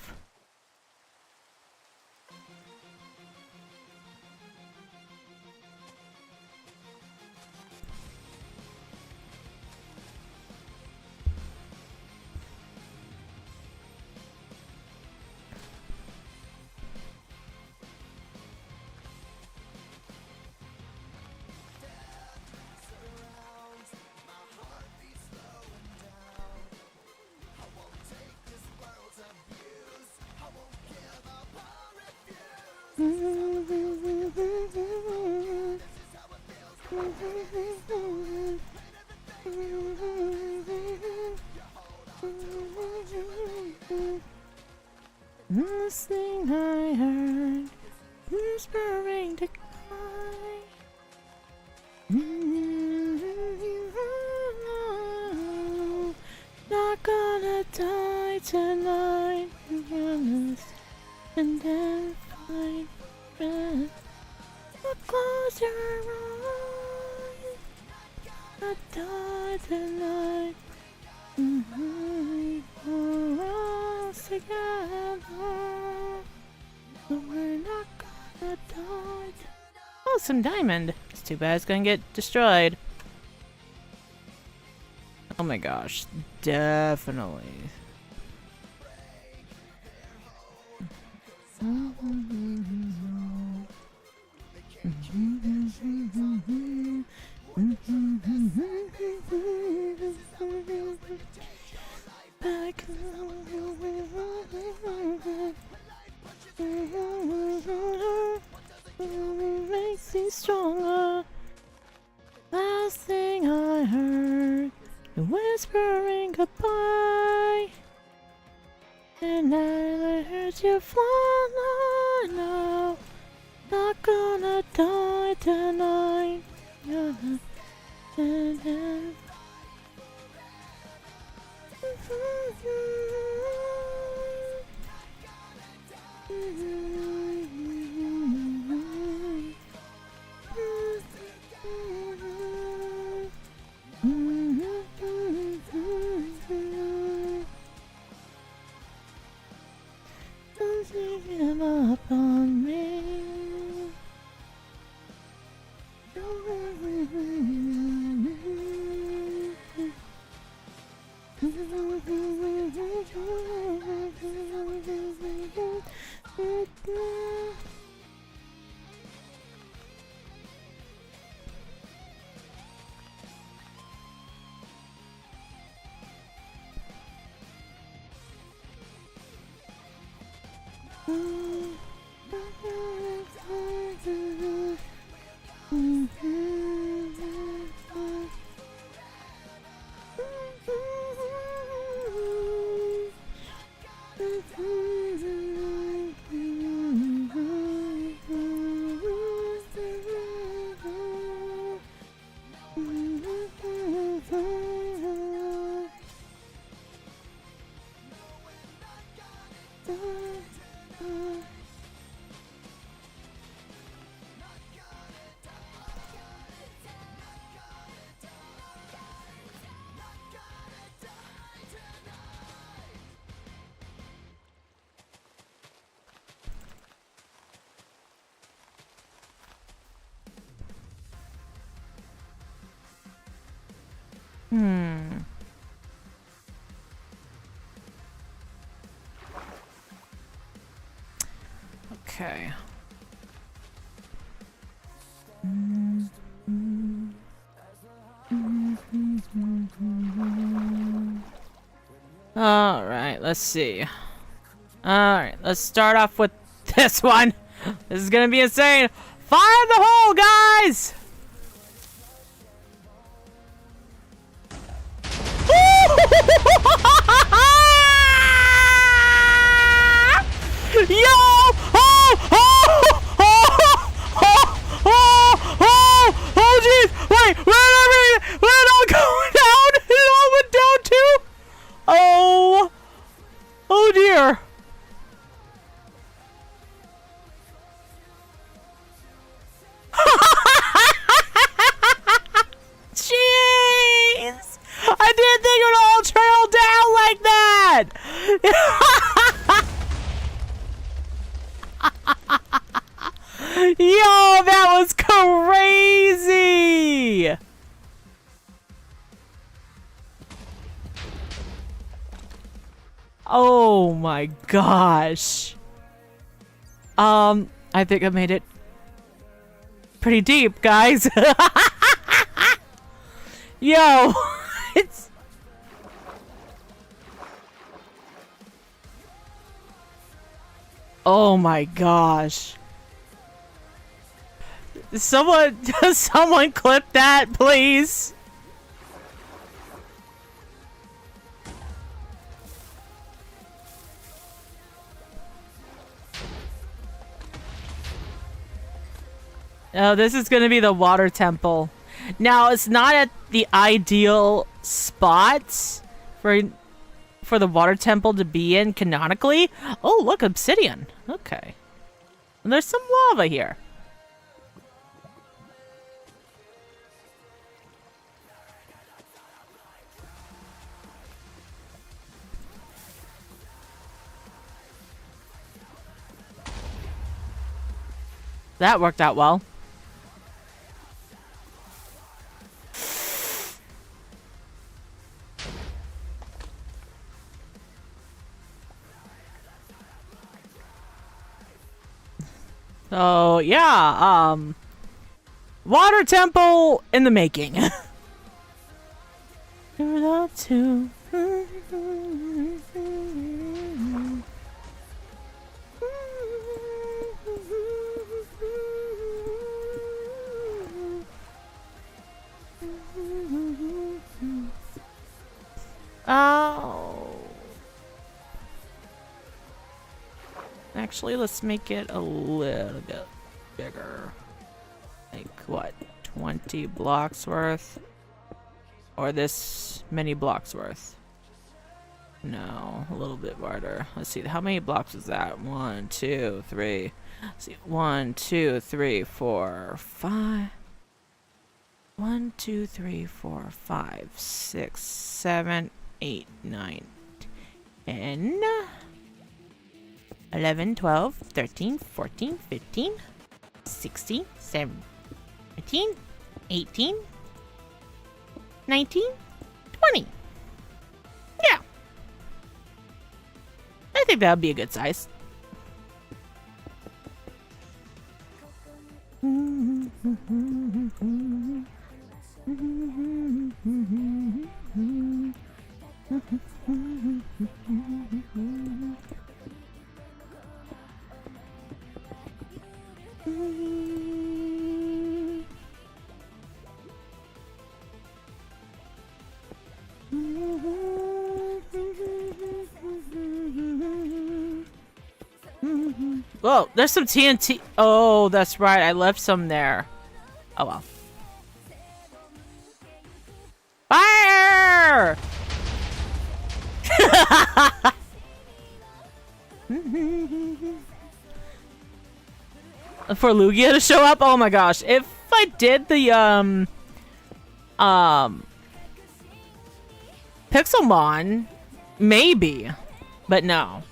This thing I heard whispering to cry. Not gonna die tonight, honest, and then find friends. Close your eyes. I die tonight. For us together. But we're not gonna die. Oh, some diamond. It's too bad it's gonna get destroyed. Oh my gosh, definitely. Back makes me stronger. Last thing I heard, you whispering goodbye, and I heard you fly now. Not gonna die tonight. Don't you give up on me. Okay. All right, let's see. All right, let's start off with This one. This is gonna be insane. Fire the hole, guys! Yo! Oh! Oh! Oh, jeez! Wait, where did it all go down? It all went down too? Oh! Oh dear! Jeez! I didn't think it would all trail down like that! Yo, that was crazy! Oh my gosh. I think I made it pretty deep, guys. Yo, it's... Oh my gosh. Someone clip that, please. Oh, this is gonna be the water temple. Now, it's not at the ideal spot for the water temple to be in canonically. Oh, look, obsidian. Okay. And there's some lava here. That worked out well. So, yeah, water temple in the making. Oh. Actually, let's make it a little bit bigger. Like, what? 20 blocks worth? Or this many blocks worth? No, a little bit wider. Let's see, how many blocks is that? 1, 2, 3. Let's see, 1, 2, 3, 4, 5. 1, 2, 3, 4, 5, 6, 7, 8, 9, 10. 11, 12, 13, 14, 15, 16, 17, 18, 19, 20. Yeah. I think that would be a good size. Whoa, there's some TNT. Oh, that's right. I left some there. Oh, well. Fire! For Lugia to show up? Oh my gosh. If I did the, Pixelmon, maybe. But no.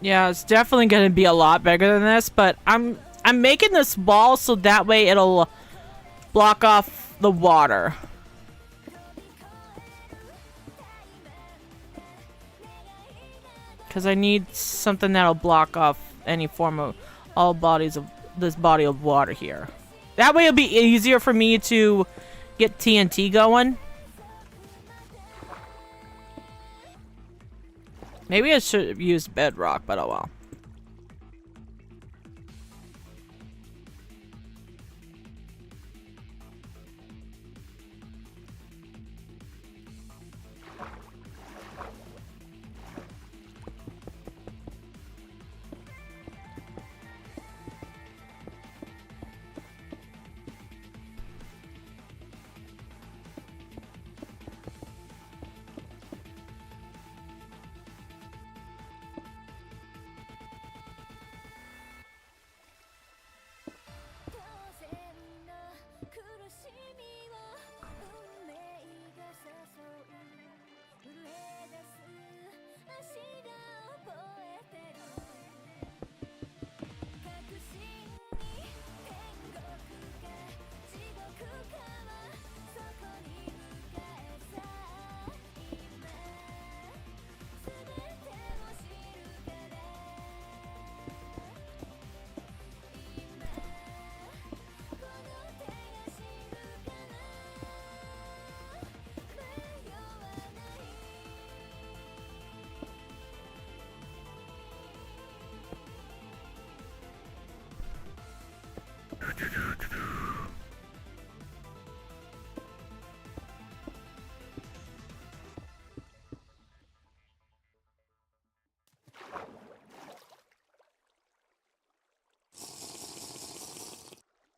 Yeah, it's definitely gonna be a lot bigger than this, but I'm making this wall so that way it'll block off the water. Because I need something that'll block off any form of all bodies of this body of water here. That way it'll be easier for me to get TNT going. Maybe I should have used bedrock, but oh well.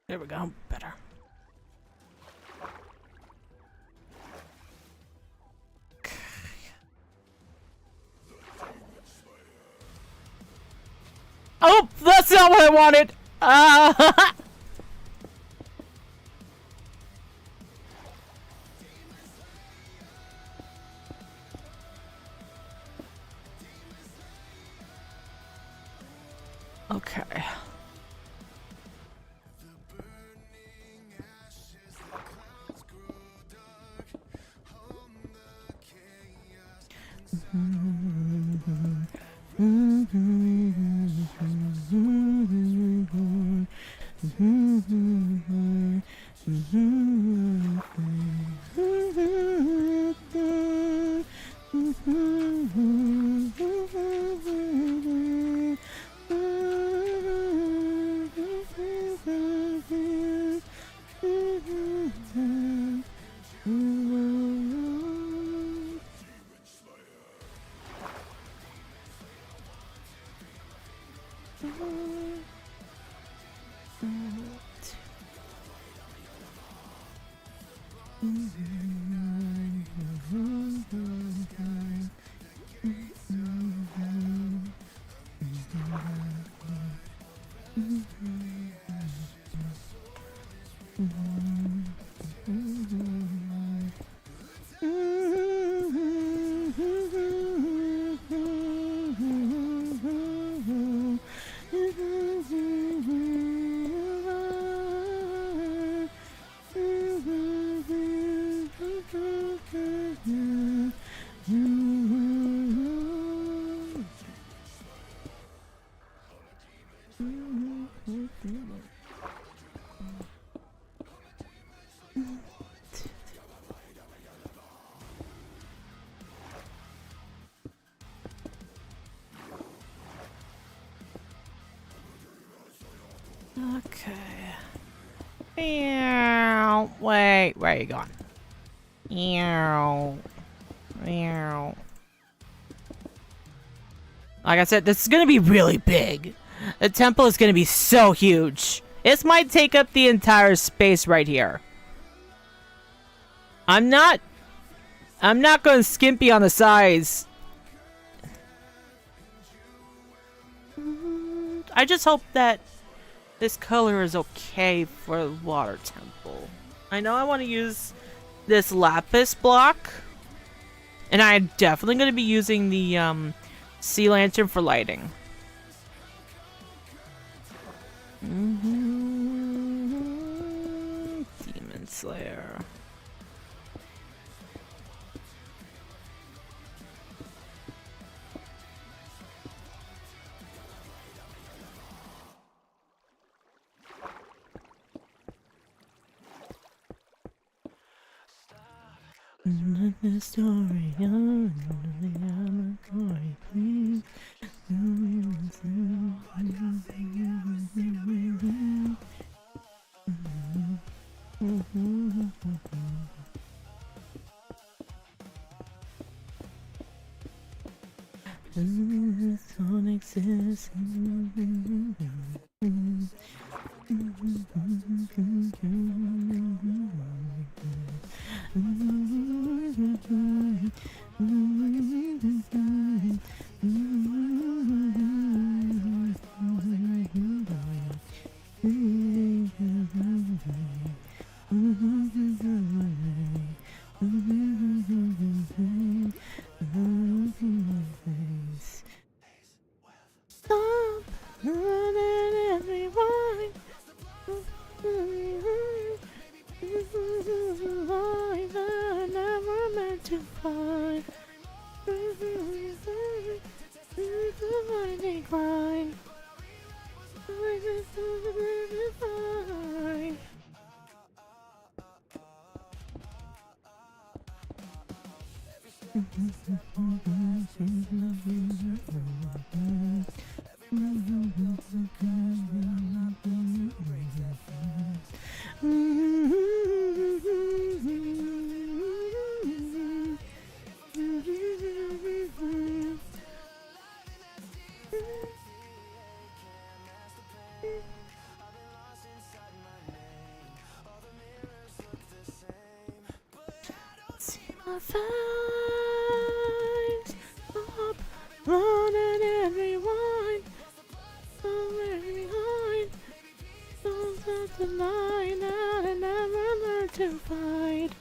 There we go. Better. Okay. Oh, that's not what I wanted. Okay. Okay. Meow. Wait, where are you going? Meow. Meow. Like I said, this is gonna be really big. The temple is gonna be so huge. This might take up the entire space right here. I'm not going skimpy on the size. I just hope that this color is okay for the water temple. I know I want to use this lapis block. And I'm definitely going to be using the sea lantern for lighting. Demon Slayer. The story of the story, please. Don't exist. Stop running everyone. Life I never meant to find. I decline. See my face, stop running everyone. Don't leave me behind. Don't set the line out and never learn to fight.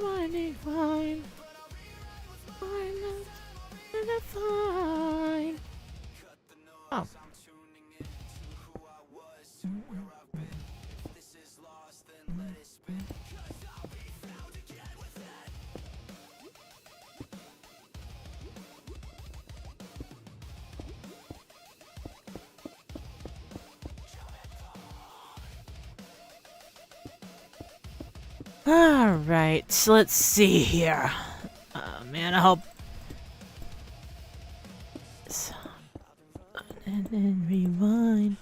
I decline. I'm not fine. Oh. All right, so let's see here. Oh man, I hope. And then rewind.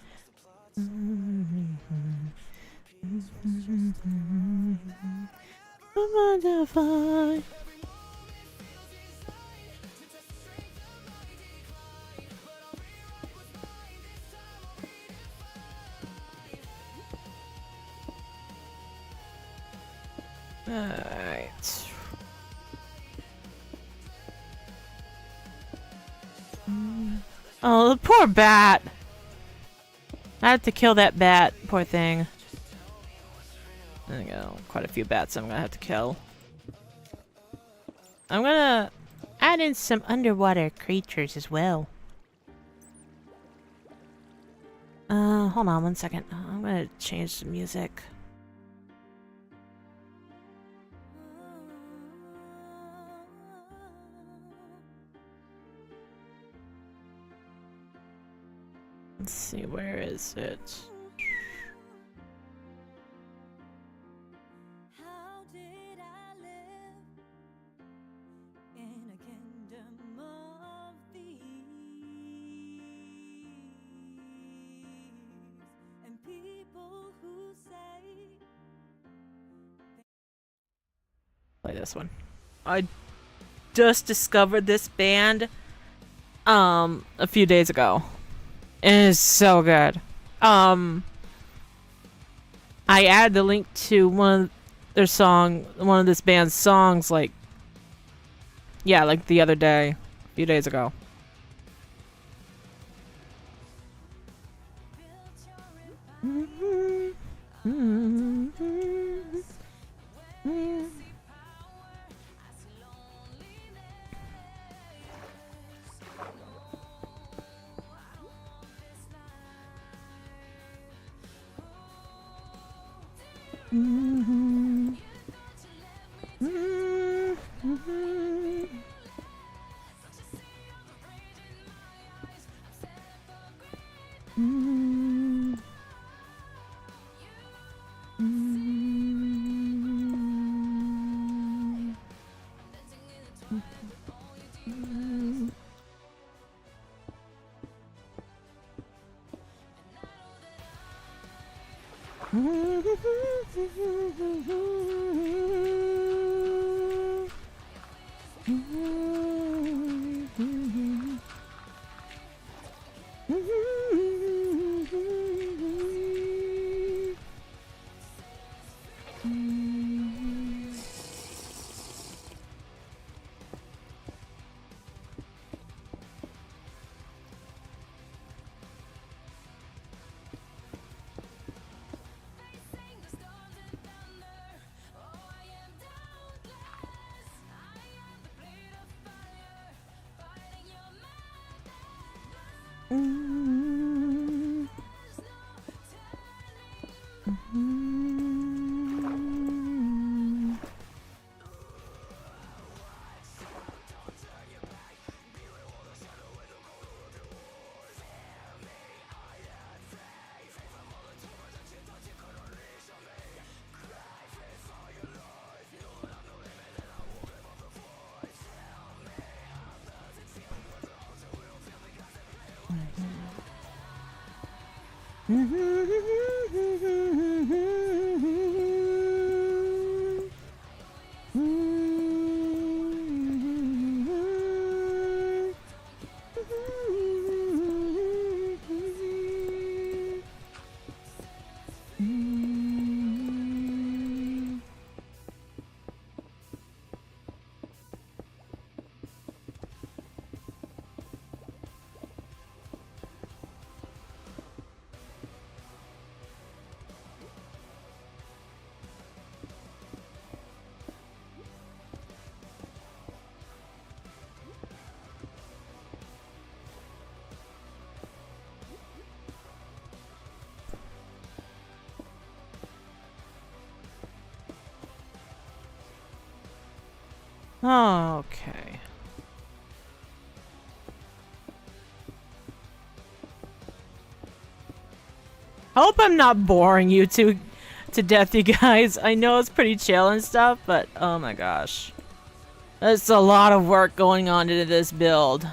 I'm undefined. Alright. Oh, the poor bat. I had to kill that bat. Poor thing. There we go. Quite a few bats I'm gonna have to kill. I'm gonna add in some underwater creatures as well. Hold on one second. I'm gonna change the music. Let's see, where is it? How did I live in a kingdom of thieves and people who say Play this one. I just discovered this band a few days ago. It is so good. I added the link to one of this band's songs like the other day, a few days ago. Mm-hmm. Mm-hmm. Mm-hmm. Okay. I hope I'm not boring you to death, you guys. I know it's pretty chill and stuff, but oh my gosh. There's a lot of work going on into this build.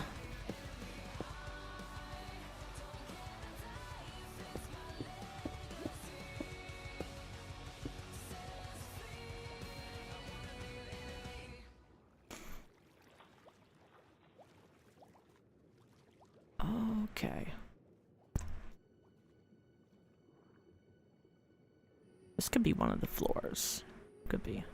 Okay. This could be one of the floors. Could be.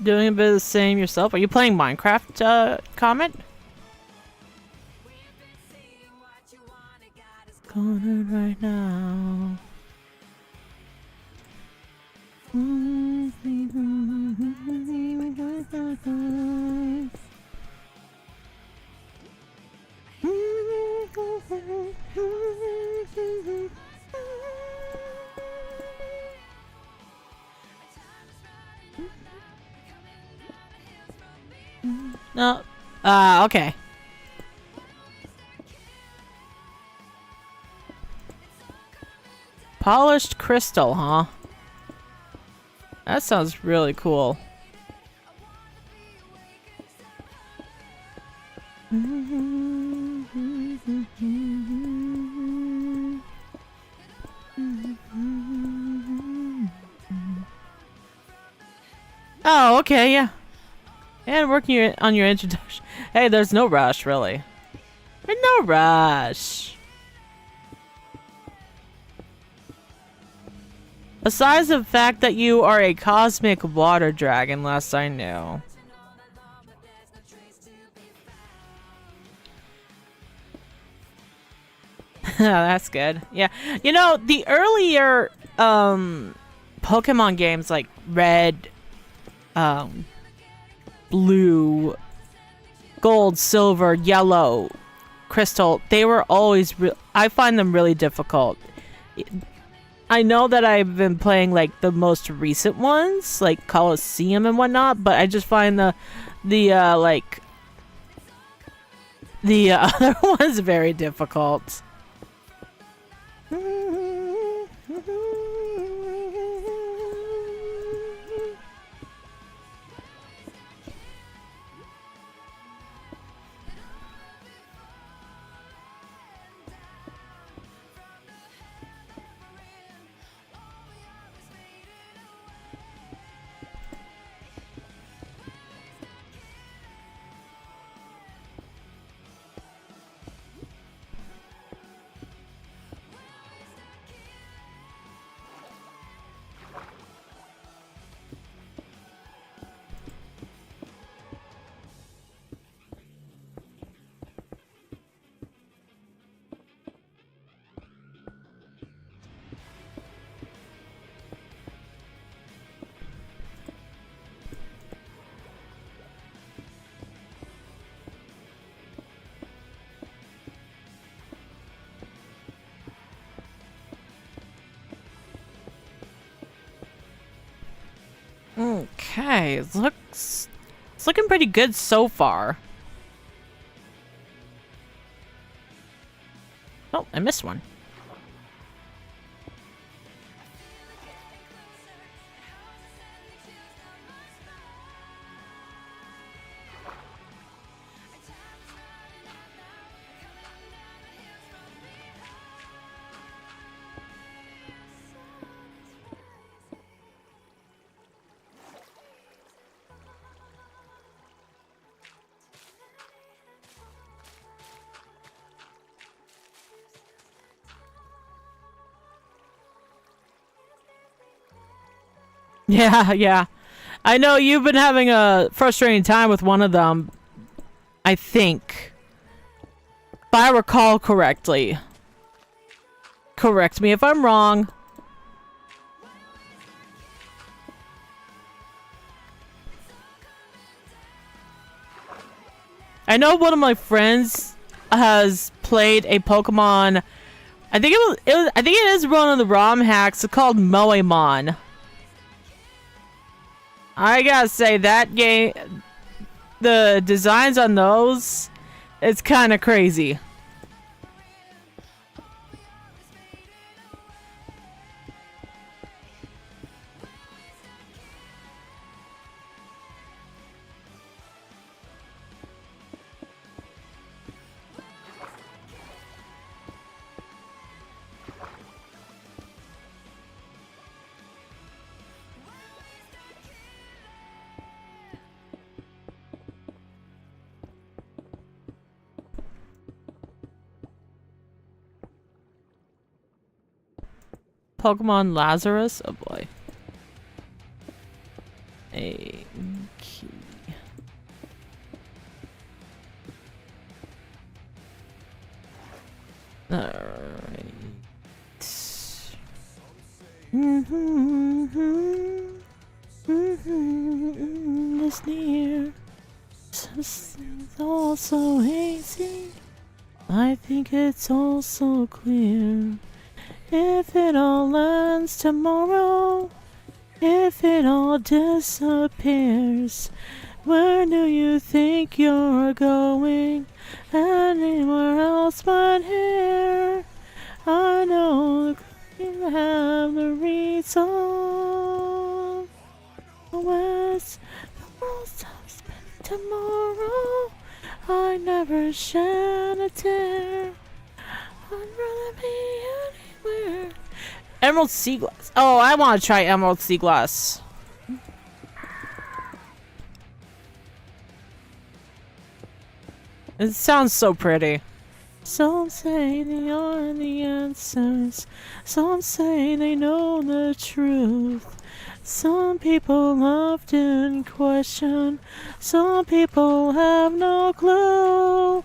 Doing a bit of the same yourself? Are you playing Minecraft, Comet? Corner right now. No. Okay. Polished crystal, huh? That sounds really cool. Oh, okay, yeah. And working on your introduction. Hey, there's no rush, really. There's no rush. Besides the fact that you are a cosmic water dragon, last I knew. That's good. Yeah. You know, the earlier Pokemon games like Red, Blue, Gold, Silver, Yellow, Crystal, they were always I find them really difficult. I know that I've been playing like the most recent ones, like Colosseum and whatnot, but I just find the other ones very difficult. Okay, it's looking pretty good so far. Oh, I missed one. Yeah, yeah. I know you've been having a frustrating time with one of them, I think. If I recall correctly. Correct me if I'm wrong. I know one of my friends has played a Pokemon. I think I think it is one of the ROM hacks. It's called Moemon. I gotta say, that game, the designs on those, it's kind of crazy. Pokemon Lazarus? Oh boy. A key. Alright. It's near. It's all so hazy. I think it's all so clear. If it all ends tomorrow, if it all disappears, where do you think you're going? Anywhere else but here. I know you have the reason. Where's the world stops tomorrow? I never shed a tear. I'd rather be anywhere. Emerald Sea Glass. Oh, I want to try Emerald Sea Glass. It sounds so pretty. Some say they are the answers. Some say they know the truth. Some people often question. Some people have no clue.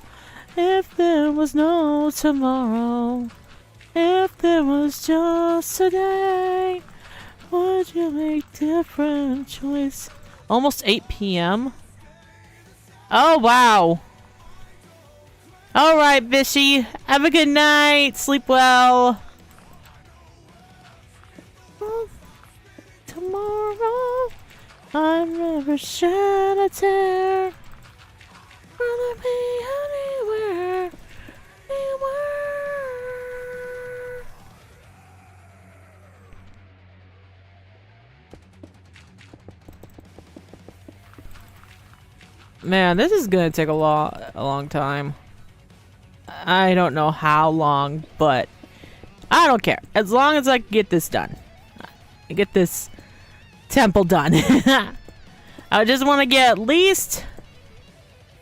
If there was no tomorrow, if there was just today, would you make different choice? Almost 8 p.m. Oh, wow. Alright, Bishy. Have a good night. Sleep well. Tomorrow, I've never shed a tear. Rather be anywhere, anywhere. Man, this is gonna take a long time. I don't know how long, but I don't care. As long as I can get this done. Get this temple done. I just want to get at least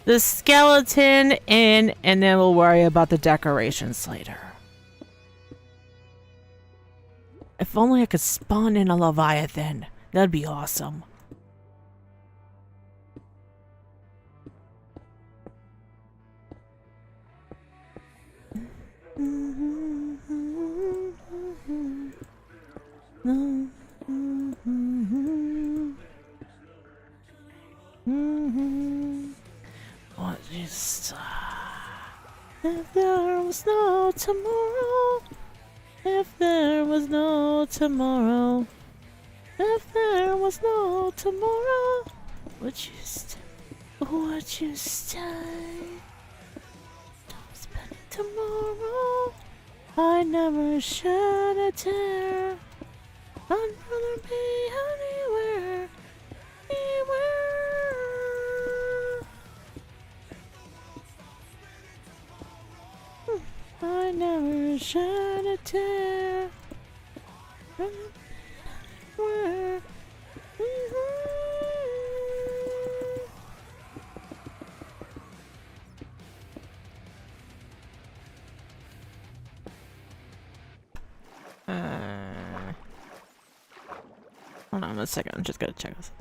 the skeleton in, and then we'll worry about the decorations later. If only I could spawn in a Leviathan. That'd be awesome. What is if there was no tomorrow? If there was no tomorrow? If there was no tomorrow? Would you stay? Would you stay? Don't spend it tomorrow. I never shed a tear. I'd rather be anywhere, anywhere. I never shed a tear. Anywhere. Hold on a second, I'm just gonna check something.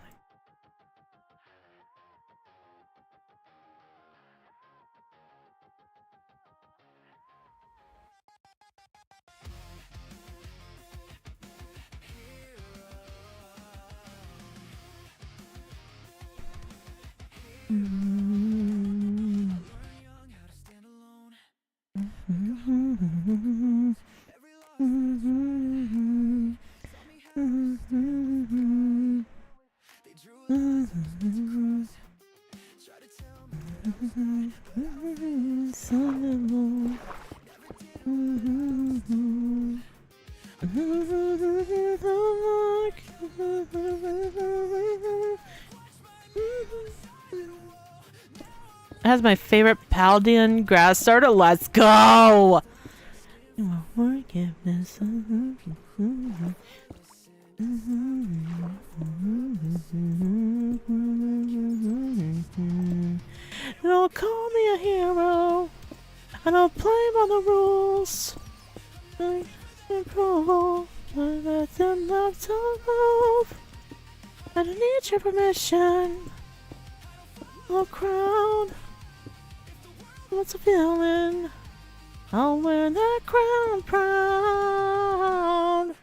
Has my favorite Paladin grass starter. Let's go! Forgiveness. Don't call me a hero. I don't play by the rules. Approval. I let them love to move. I don't need your permission. A crown. What's a feeling? I'll wear that crown proud.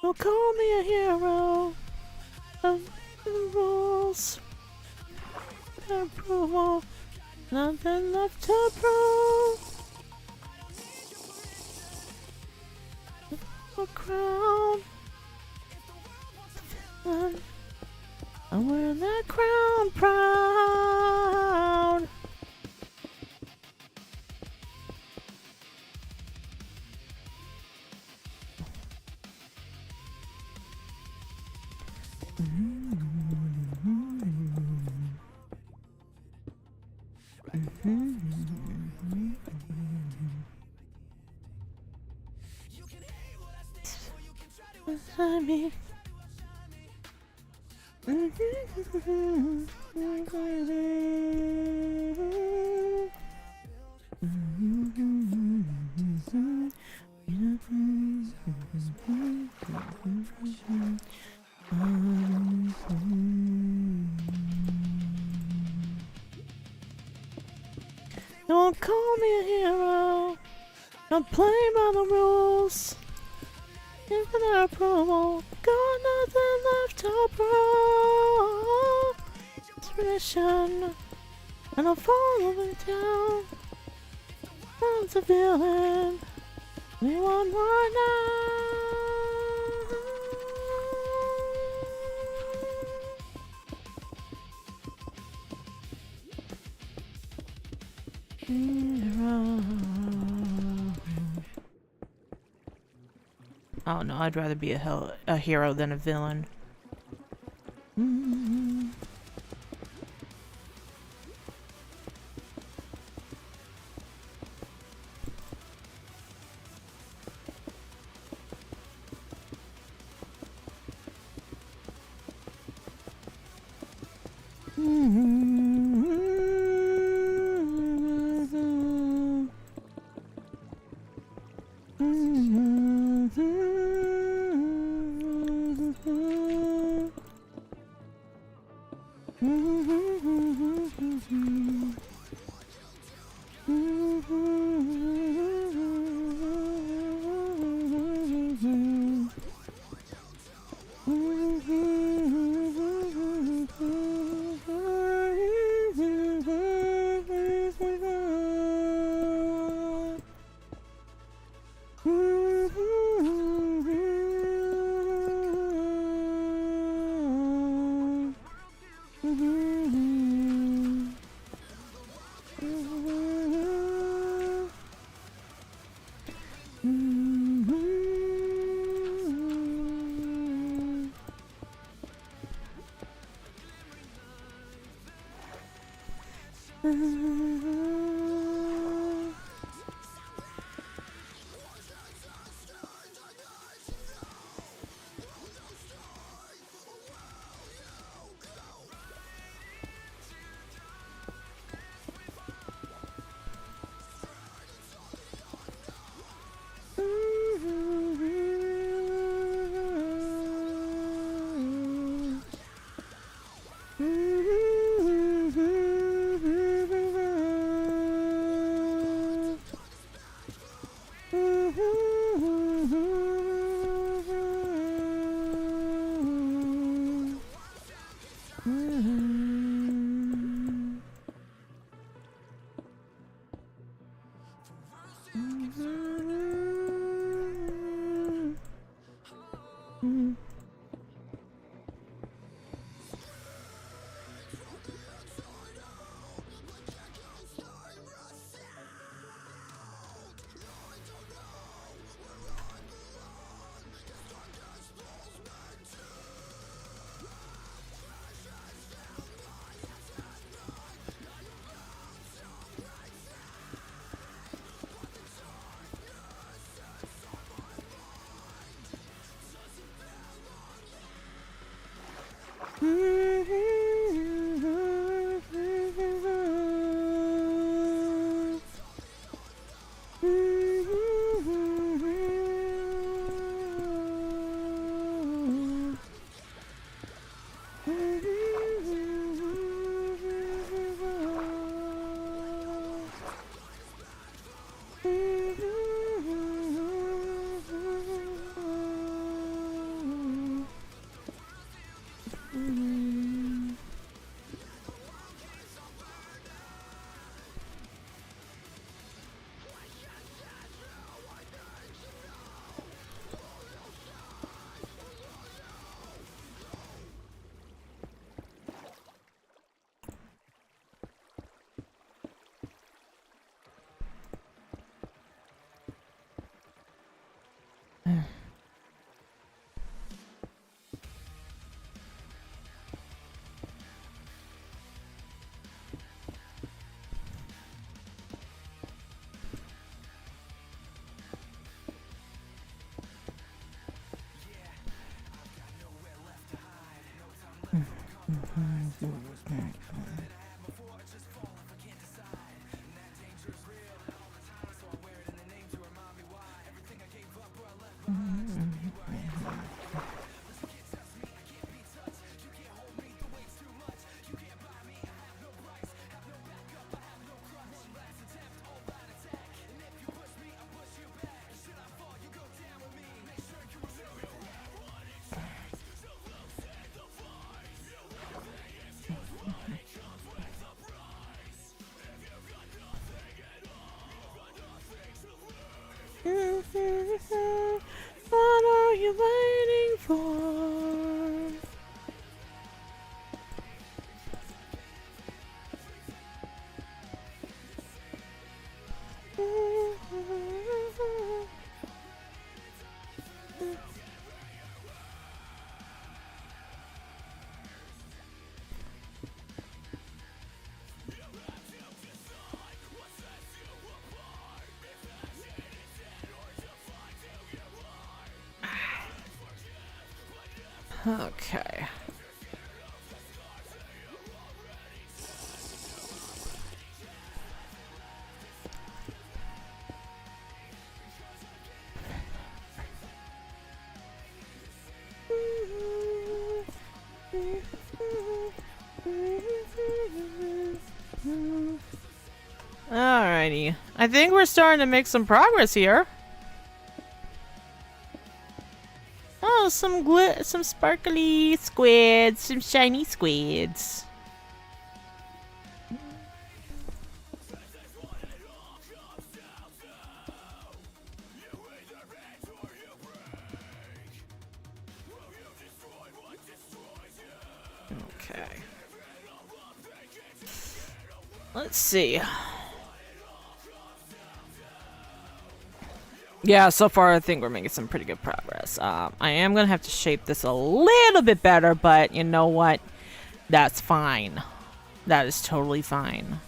Don't call me a hero of the rules. Approval. Nothing left to prove. A crown. I wear that crown proud. I mean, don't call me a hero. Don't play by the rules. Infinite approval. Got nothing left to prove. Inspiration. And I'm falling down. Once a feeling. We want more now. Oh no, I'd rather be a hero than a villain. What are you waiting for? Okay. Alrighty. I think we're starting to make some progress here. Oh, some sparkly squids, some shiny squids. Okay. Let's see. Yeah, so far I think we're making some pretty good progress. I am gonna have to shape this a little bit better, but you know what? That's fine. That is totally fine.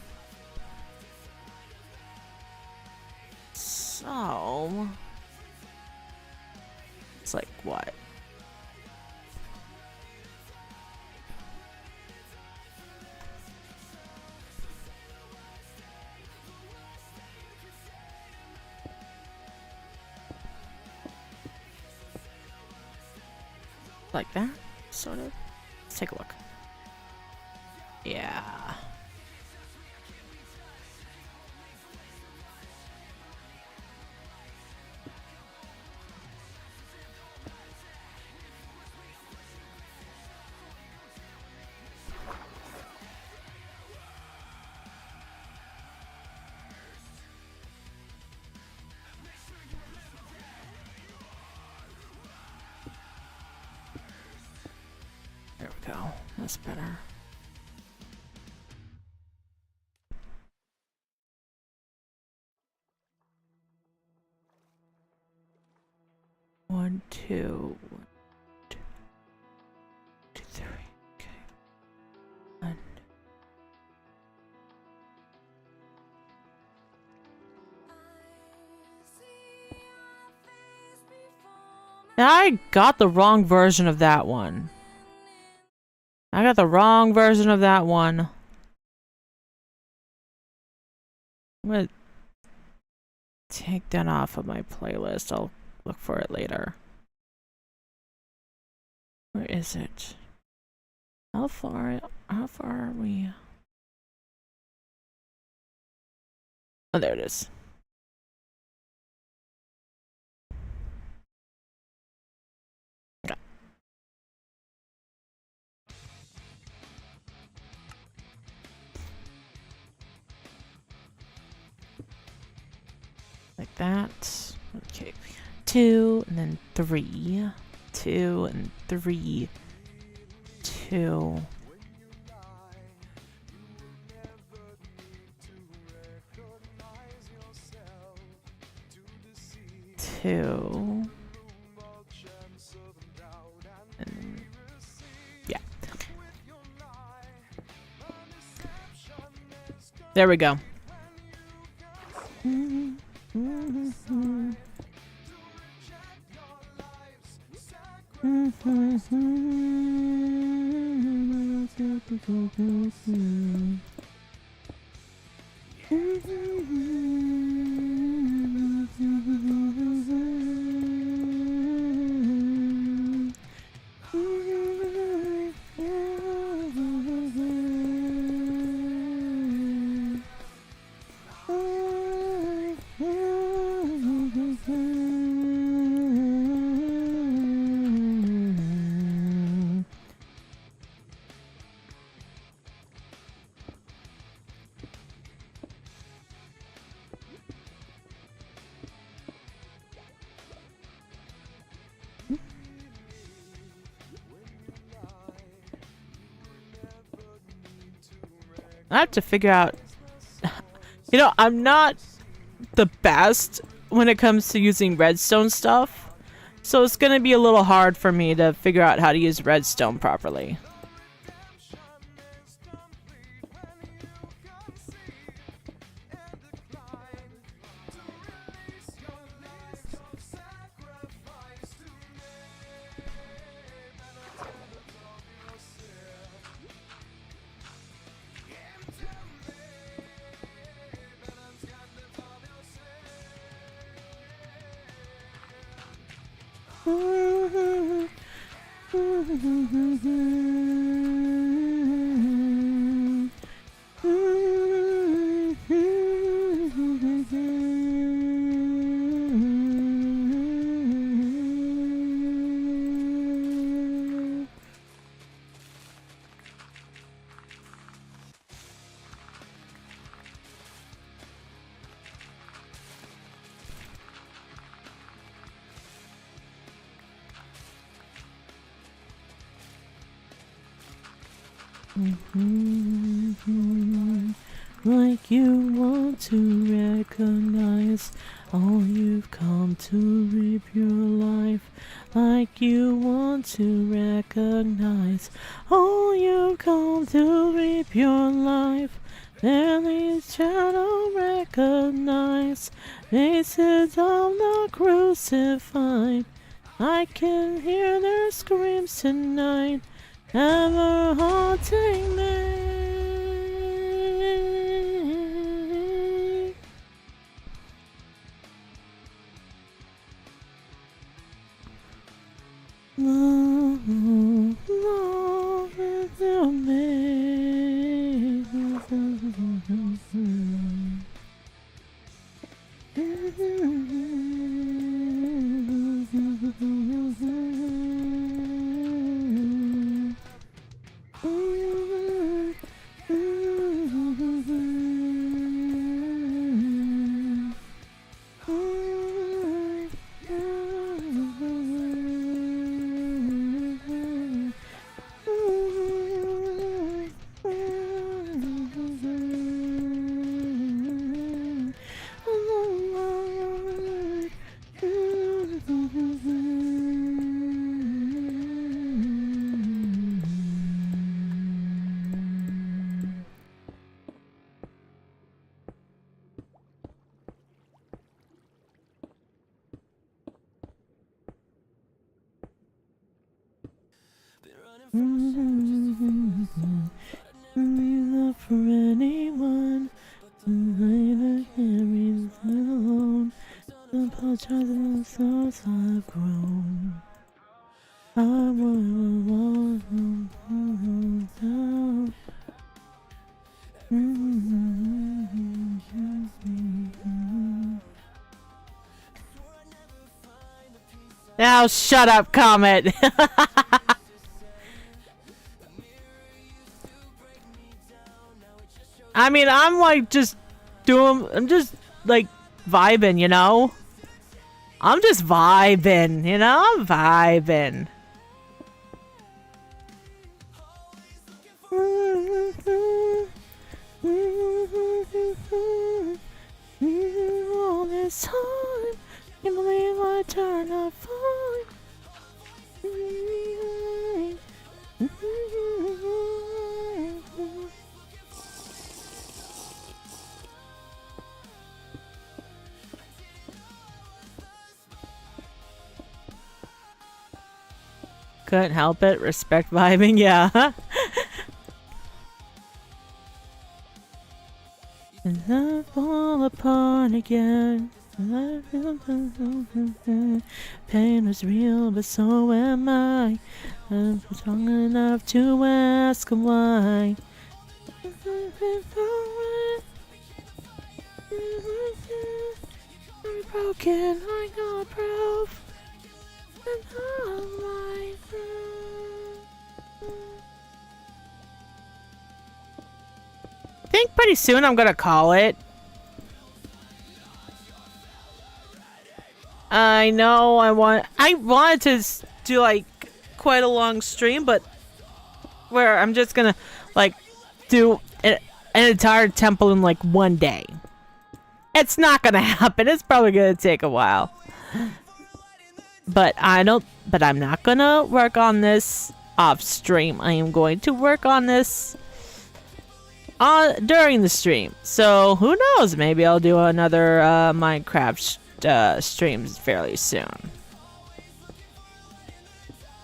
So... it's like what? Like that, sort of. Let's take a look. Yeah. There we go. That's better. One, two, three. Okay. One. I got the wrong version of that one. I got the wrong version of that one. I'm gonna take that off of my playlist. I'll look for it later. Where is it? How far are we? Oh, there it is. Okay. Like that. Okay. 2 and then 3. 2 and 3. 2. 2. And yeah. There we go. I have to figure out. You know, I'm not the best when it comes to using redstone stuff, so it's gonna be a little hard for me to figure out how to use redstone properly. Like you want to recognize all you've come to reap your life. Like you want to recognize all you've come to reap your life. Barely shadow recognize faces of the crucified. I can hear their screams tonight, ever haunting me. Love, love is your love for anyone. I can't be alone. Apologizing the souls I've grown. I want down. Now shut up, Comet. I mean, I'm like just I'm just like vibing, you know? I'm just vibing, you know? I'm vibing. All this time, can't believe I turned out fine. Couldn't help it. Respect vibing, yeah. And I fall apart again. Pain is real, but so am I. I'm strong enough to ask why. I'm broken, I got proof. And I'm alive. I think pretty soon I'm gonna call it. I know I wanted to do like quite a long stream, but where I'm just gonna like do an entire temple in like one day. It's not gonna happen. It's probably gonna take a while. But I'm not gonna work on this off stream. I am going to work on this during the stream. So who knows? Maybe I'll do another Minecraft streams fairly soon.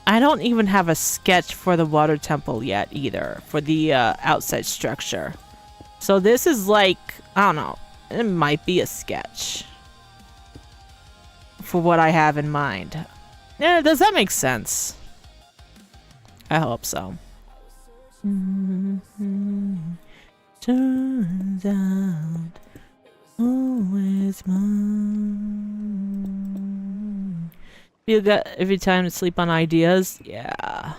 I don't even have a sketch for the water temple yet either, for the outside structure. So this is like, I don't know, it might be a sketch for what I have in mind. Yeah, does that make sense? I hope so. Turns out always mine. You got every time to sleep on ideas? Yeah.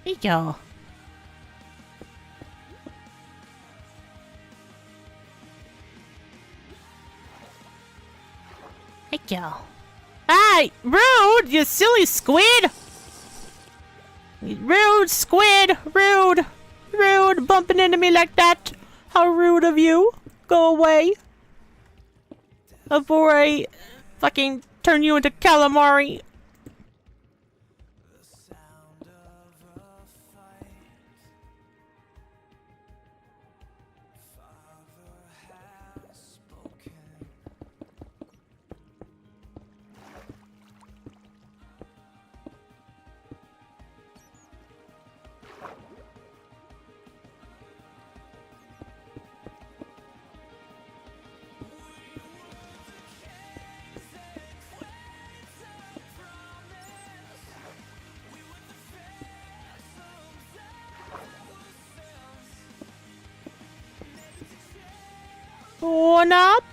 Here you go. Here you go. Hey, rude, you silly squid! Rude squid, rude, rude, bumping into me like that. How rude of you. Go away. Before I fucking turn you into calamari. One up.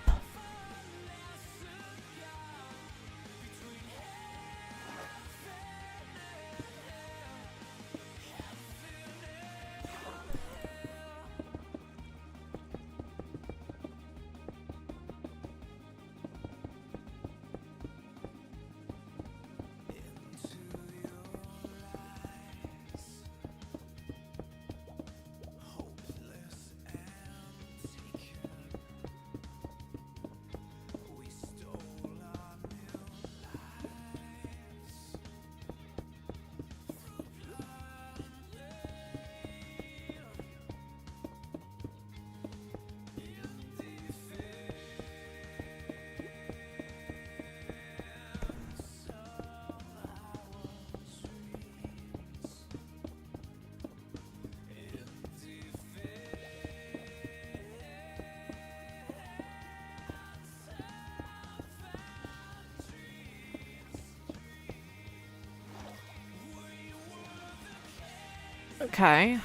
Okay.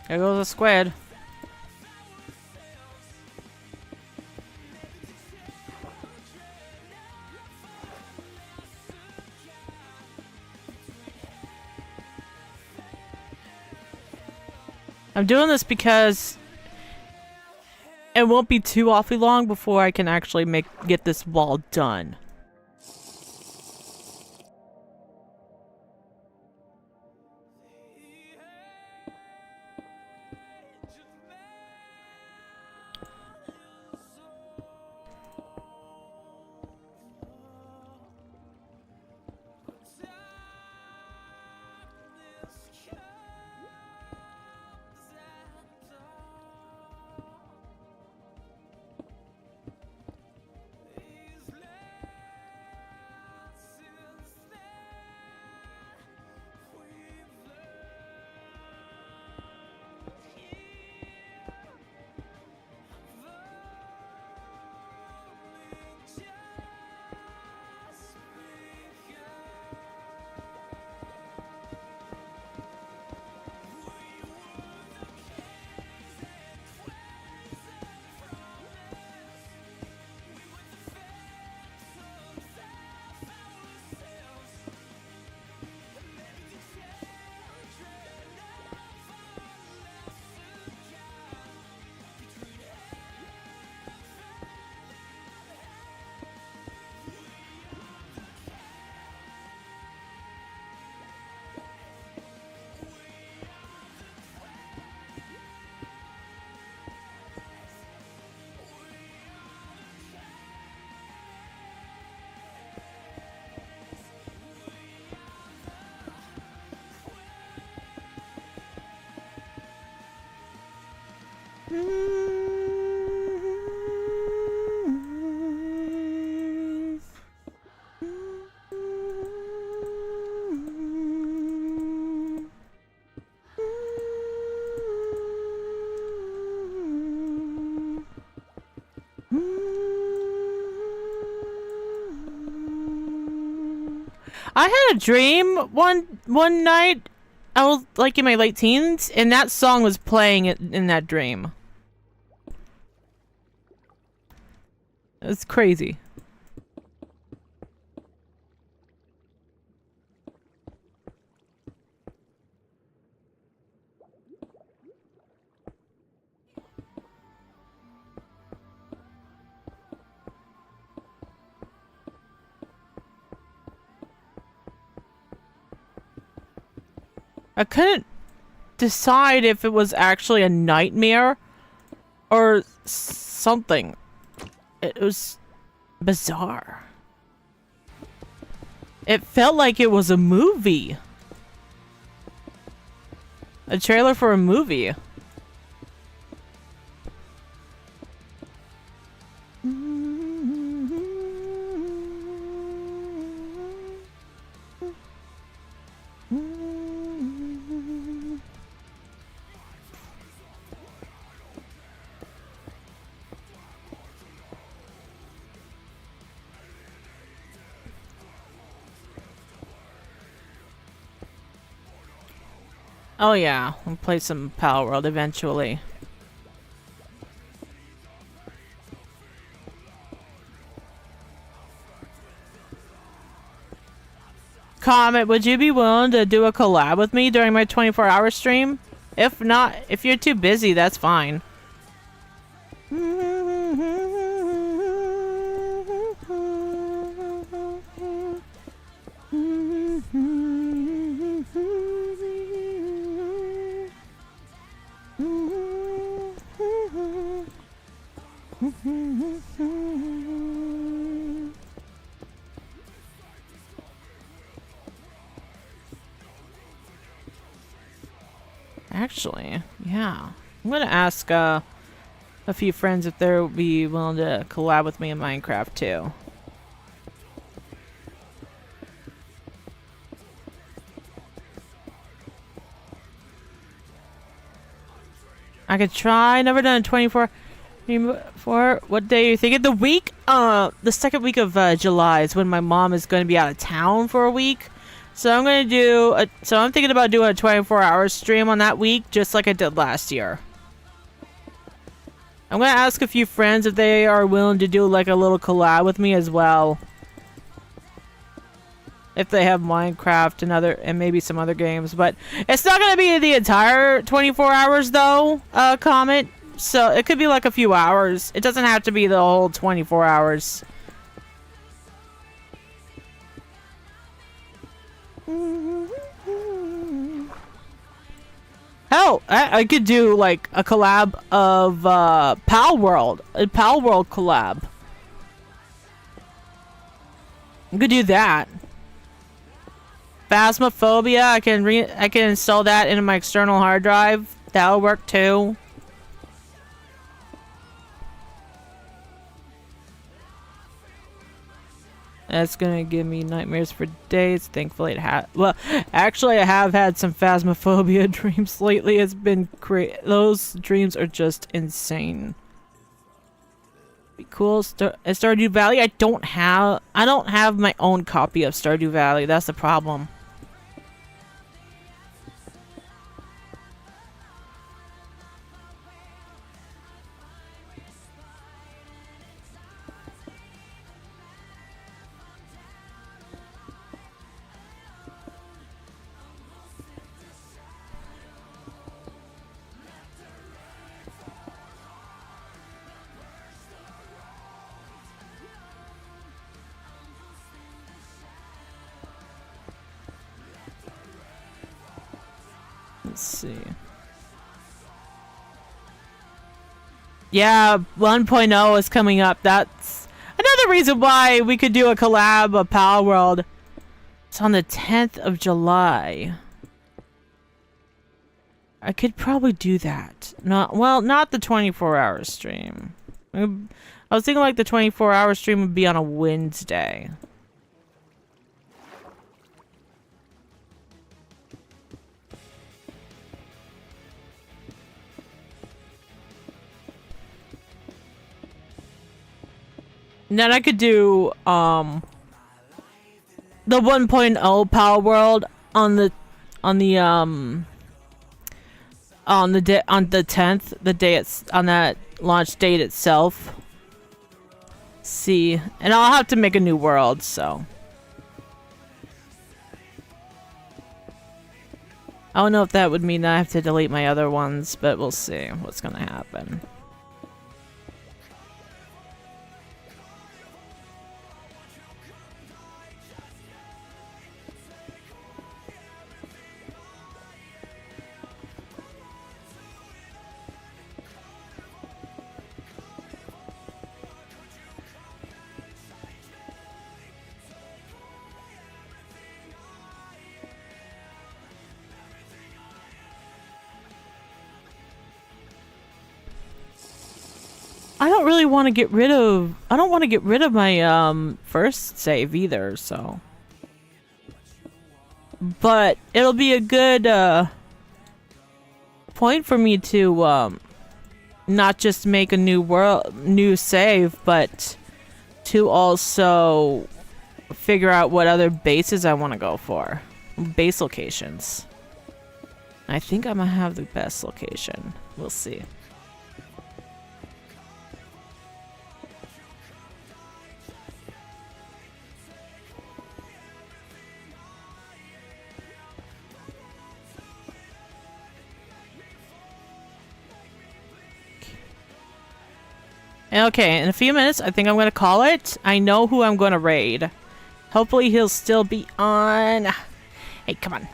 There goes a squid. I'm doing this because it won't be too awfully long before I can actually get this wall done. I had a dream one night. I was like in my late teens, and that song was playing in that dream. It's crazy. I couldn't decide if it was actually a nightmare or something. It was bizarre. It felt like it was a movie. A trailer for a movie. Oh yeah, we'll play some Power World eventually. Comet, would you be willing to do a collab with me during my 24-hour stream? If not, if you're too busy, that's fine. Actually, yeah. I'm gonna ask a few friends if they'll be willing to collab with me in Minecraft too. I could try. Never done a 24 for what day are you thinking? The week? The second week of July is when my mom is going to be out of town for a week. So I'm going to do I'm thinking about doing a 24-hour stream on that week, just like I did last year. I'm going to ask a few friends if they are willing to do like a little collab with me as well. If they have Minecraft and maybe some other games, but it's not going to be the entire 24 hours though, Comet. so it could be like a few hours. It doesn't have to be the whole 24 hours. Hell, I could do like a collab of Pal World, a Pal World collab. I could do that. Phasmophobia, I can install that into my external hard drive. That'll work too. That's gonna give me nightmares for days. Thankfully, well, actually, I have had some phasmophobia dreams lately. It's been those dreams are just insane. Be cool. Stardew Valley. I don't have my own copy of Stardew Valley. That's the problem. Let's see. Yeah, 1.0 is coming up. That's another reason why we could do a collab of Power World. It's on the 10th of July. I could probably do that. Not the 24-hour stream. I was thinking like the 24-hour stream would be on a Wednesday. And then I could do the 1.0 Power World on the 10th, the day it's on that launch date itself. See, and I'll have to make a new world, so I don't know if that would mean that I have to delete my other ones, but we'll see what's gonna happen. I don't really want to get rid of... I don't want to get rid of my first save either, so... But it'll be a good point for me to not just make a new save, but to also figure out what other bases I want to go for. Base locations. I think I'm gonna have the best location. We'll see. Okay, in a few minutes, I think I'm gonna call it. I know who I'm gonna raid. Hopefully he'll still be on. Hey, come on.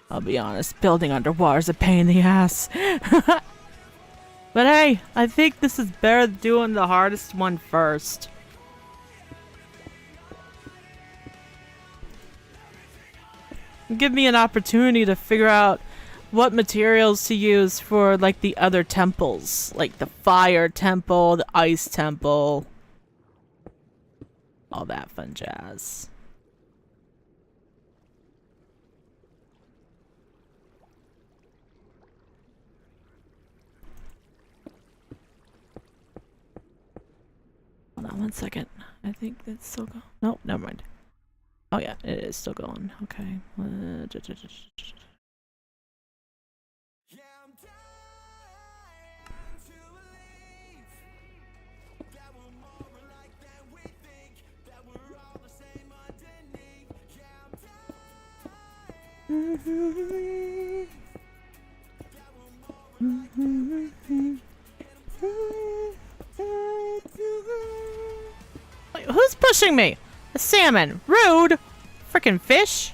I'll be honest, building underwater is a pain in the ass. But hey, I think this is better than doing the hardest one first. Give me an opportunity to figure out what materials to use for like the other temples. Like the fire temple, the ice temple. All that fun jazz. 1 second. I think it's still going. Nope, never mind. Oh yeah, it is still going. Okay. Wait, who's pushing me? A salmon. Rude. Frickin' fish.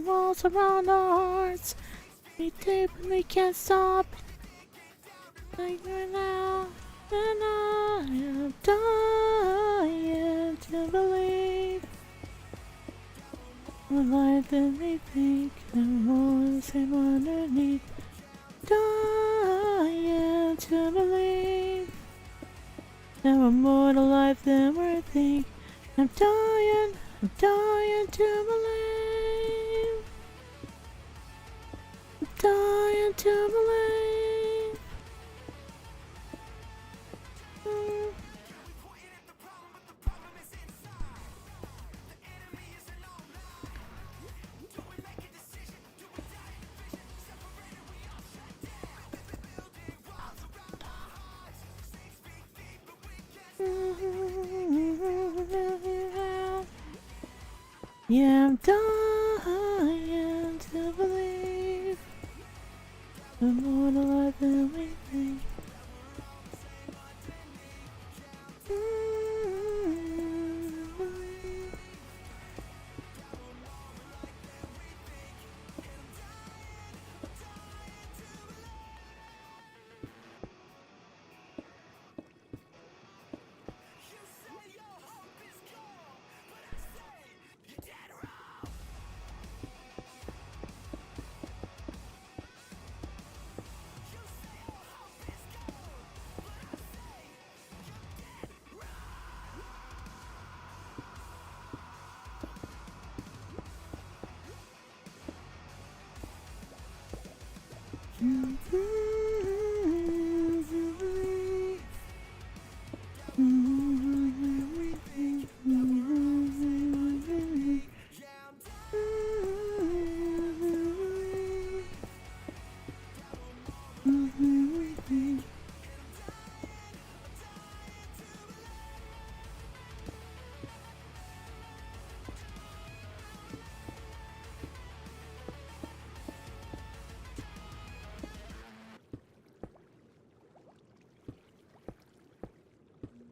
Walls around our hearts. We tape and we can't stop. Like right now, and I am dying to believe. More life than we think, and more the same underneath. Dying to believe. Now we're more to life than we think. I'm dying to believe. I'm dying to believe. Yeah, I'm dying to believe. We're more to life than we think.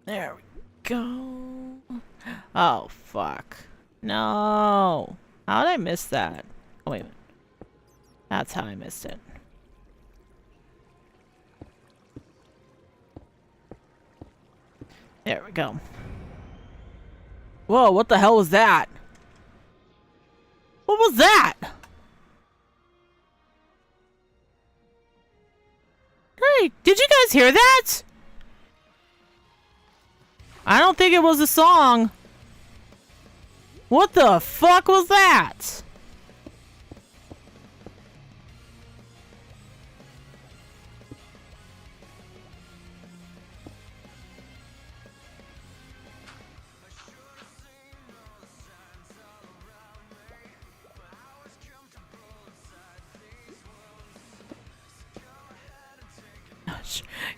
There we go. Oh, fuck. No. How did I miss that? Oh, wait a minute. That's how I missed it. There we go. Whoa, what the hell was that? What was that? Hey, did you guys hear that? I don't think it was a song. What the fuck was that?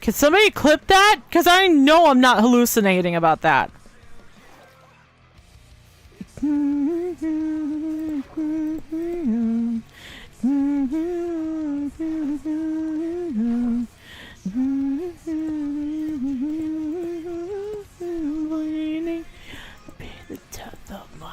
Can somebody clip that? Because I know I'm not hallucinating about that. Be the death of my.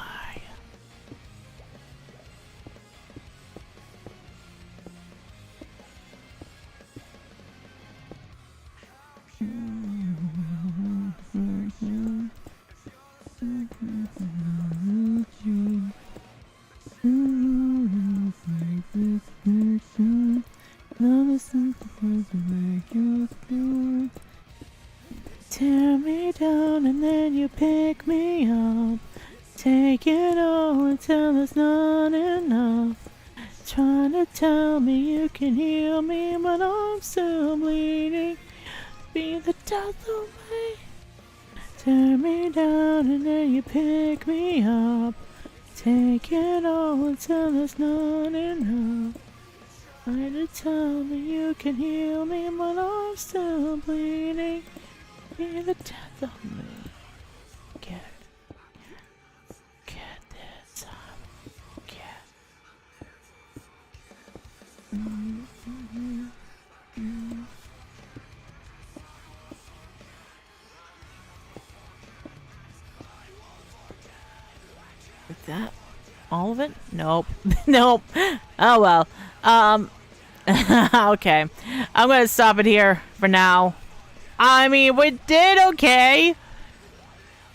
Tear me down. down and then you pick me up. Take it all until there's not enough. Trying to tell me you can heal me, but I'm still bleeding. Be the death of me. Tear me down and then you pick me up. Take it all until there's not enough. Trying to tell me you can heal me, but I'm still bleeding. Be the death of me. Get this up. Get. Is that all of it? Nope. Nope. Oh well. Okay. I'm gonna stop it here for now. I mean, we did okay.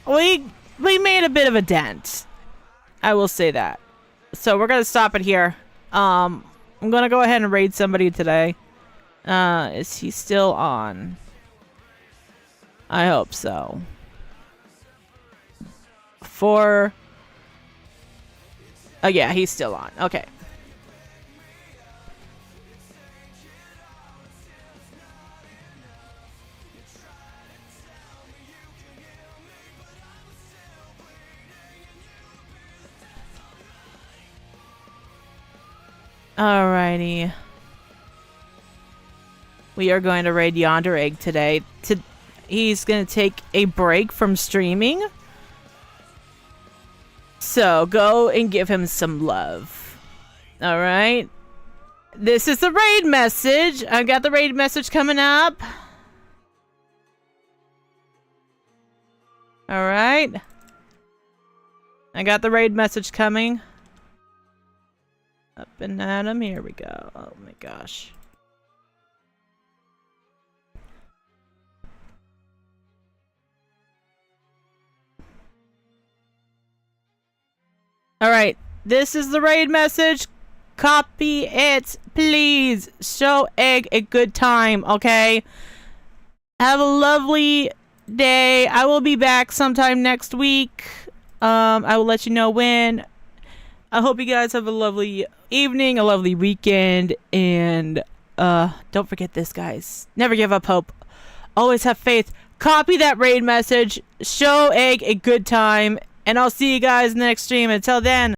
We made a bit of a dent. I will say that. So we're gonna stop it here. I'm gonna go ahead and raid somebody today. Is he still on? I hope so. Oh yeah, he's still on. Okay. Alrighty. We are going to raid Yonder Egg today. He's going to take a break from streaming. So go and give him some love. Alright. This is the raid message. I got the raid message coming up. Alright. I got the raid message coming. Up and at him. Here we go. Oh my gosh. Alright. This is the raid message. Copy it, please. Show Egg a good time, okay? Have a lovely day. I will be back sometime next week. I will let you know when. I hope you guys have a lovely evening, a lovely weekend, and don't forget this, guys. Never give up hope. Always have faith. Copy that raid message. Show Egg a good time, and I'll see you guys in the next stream. Until then,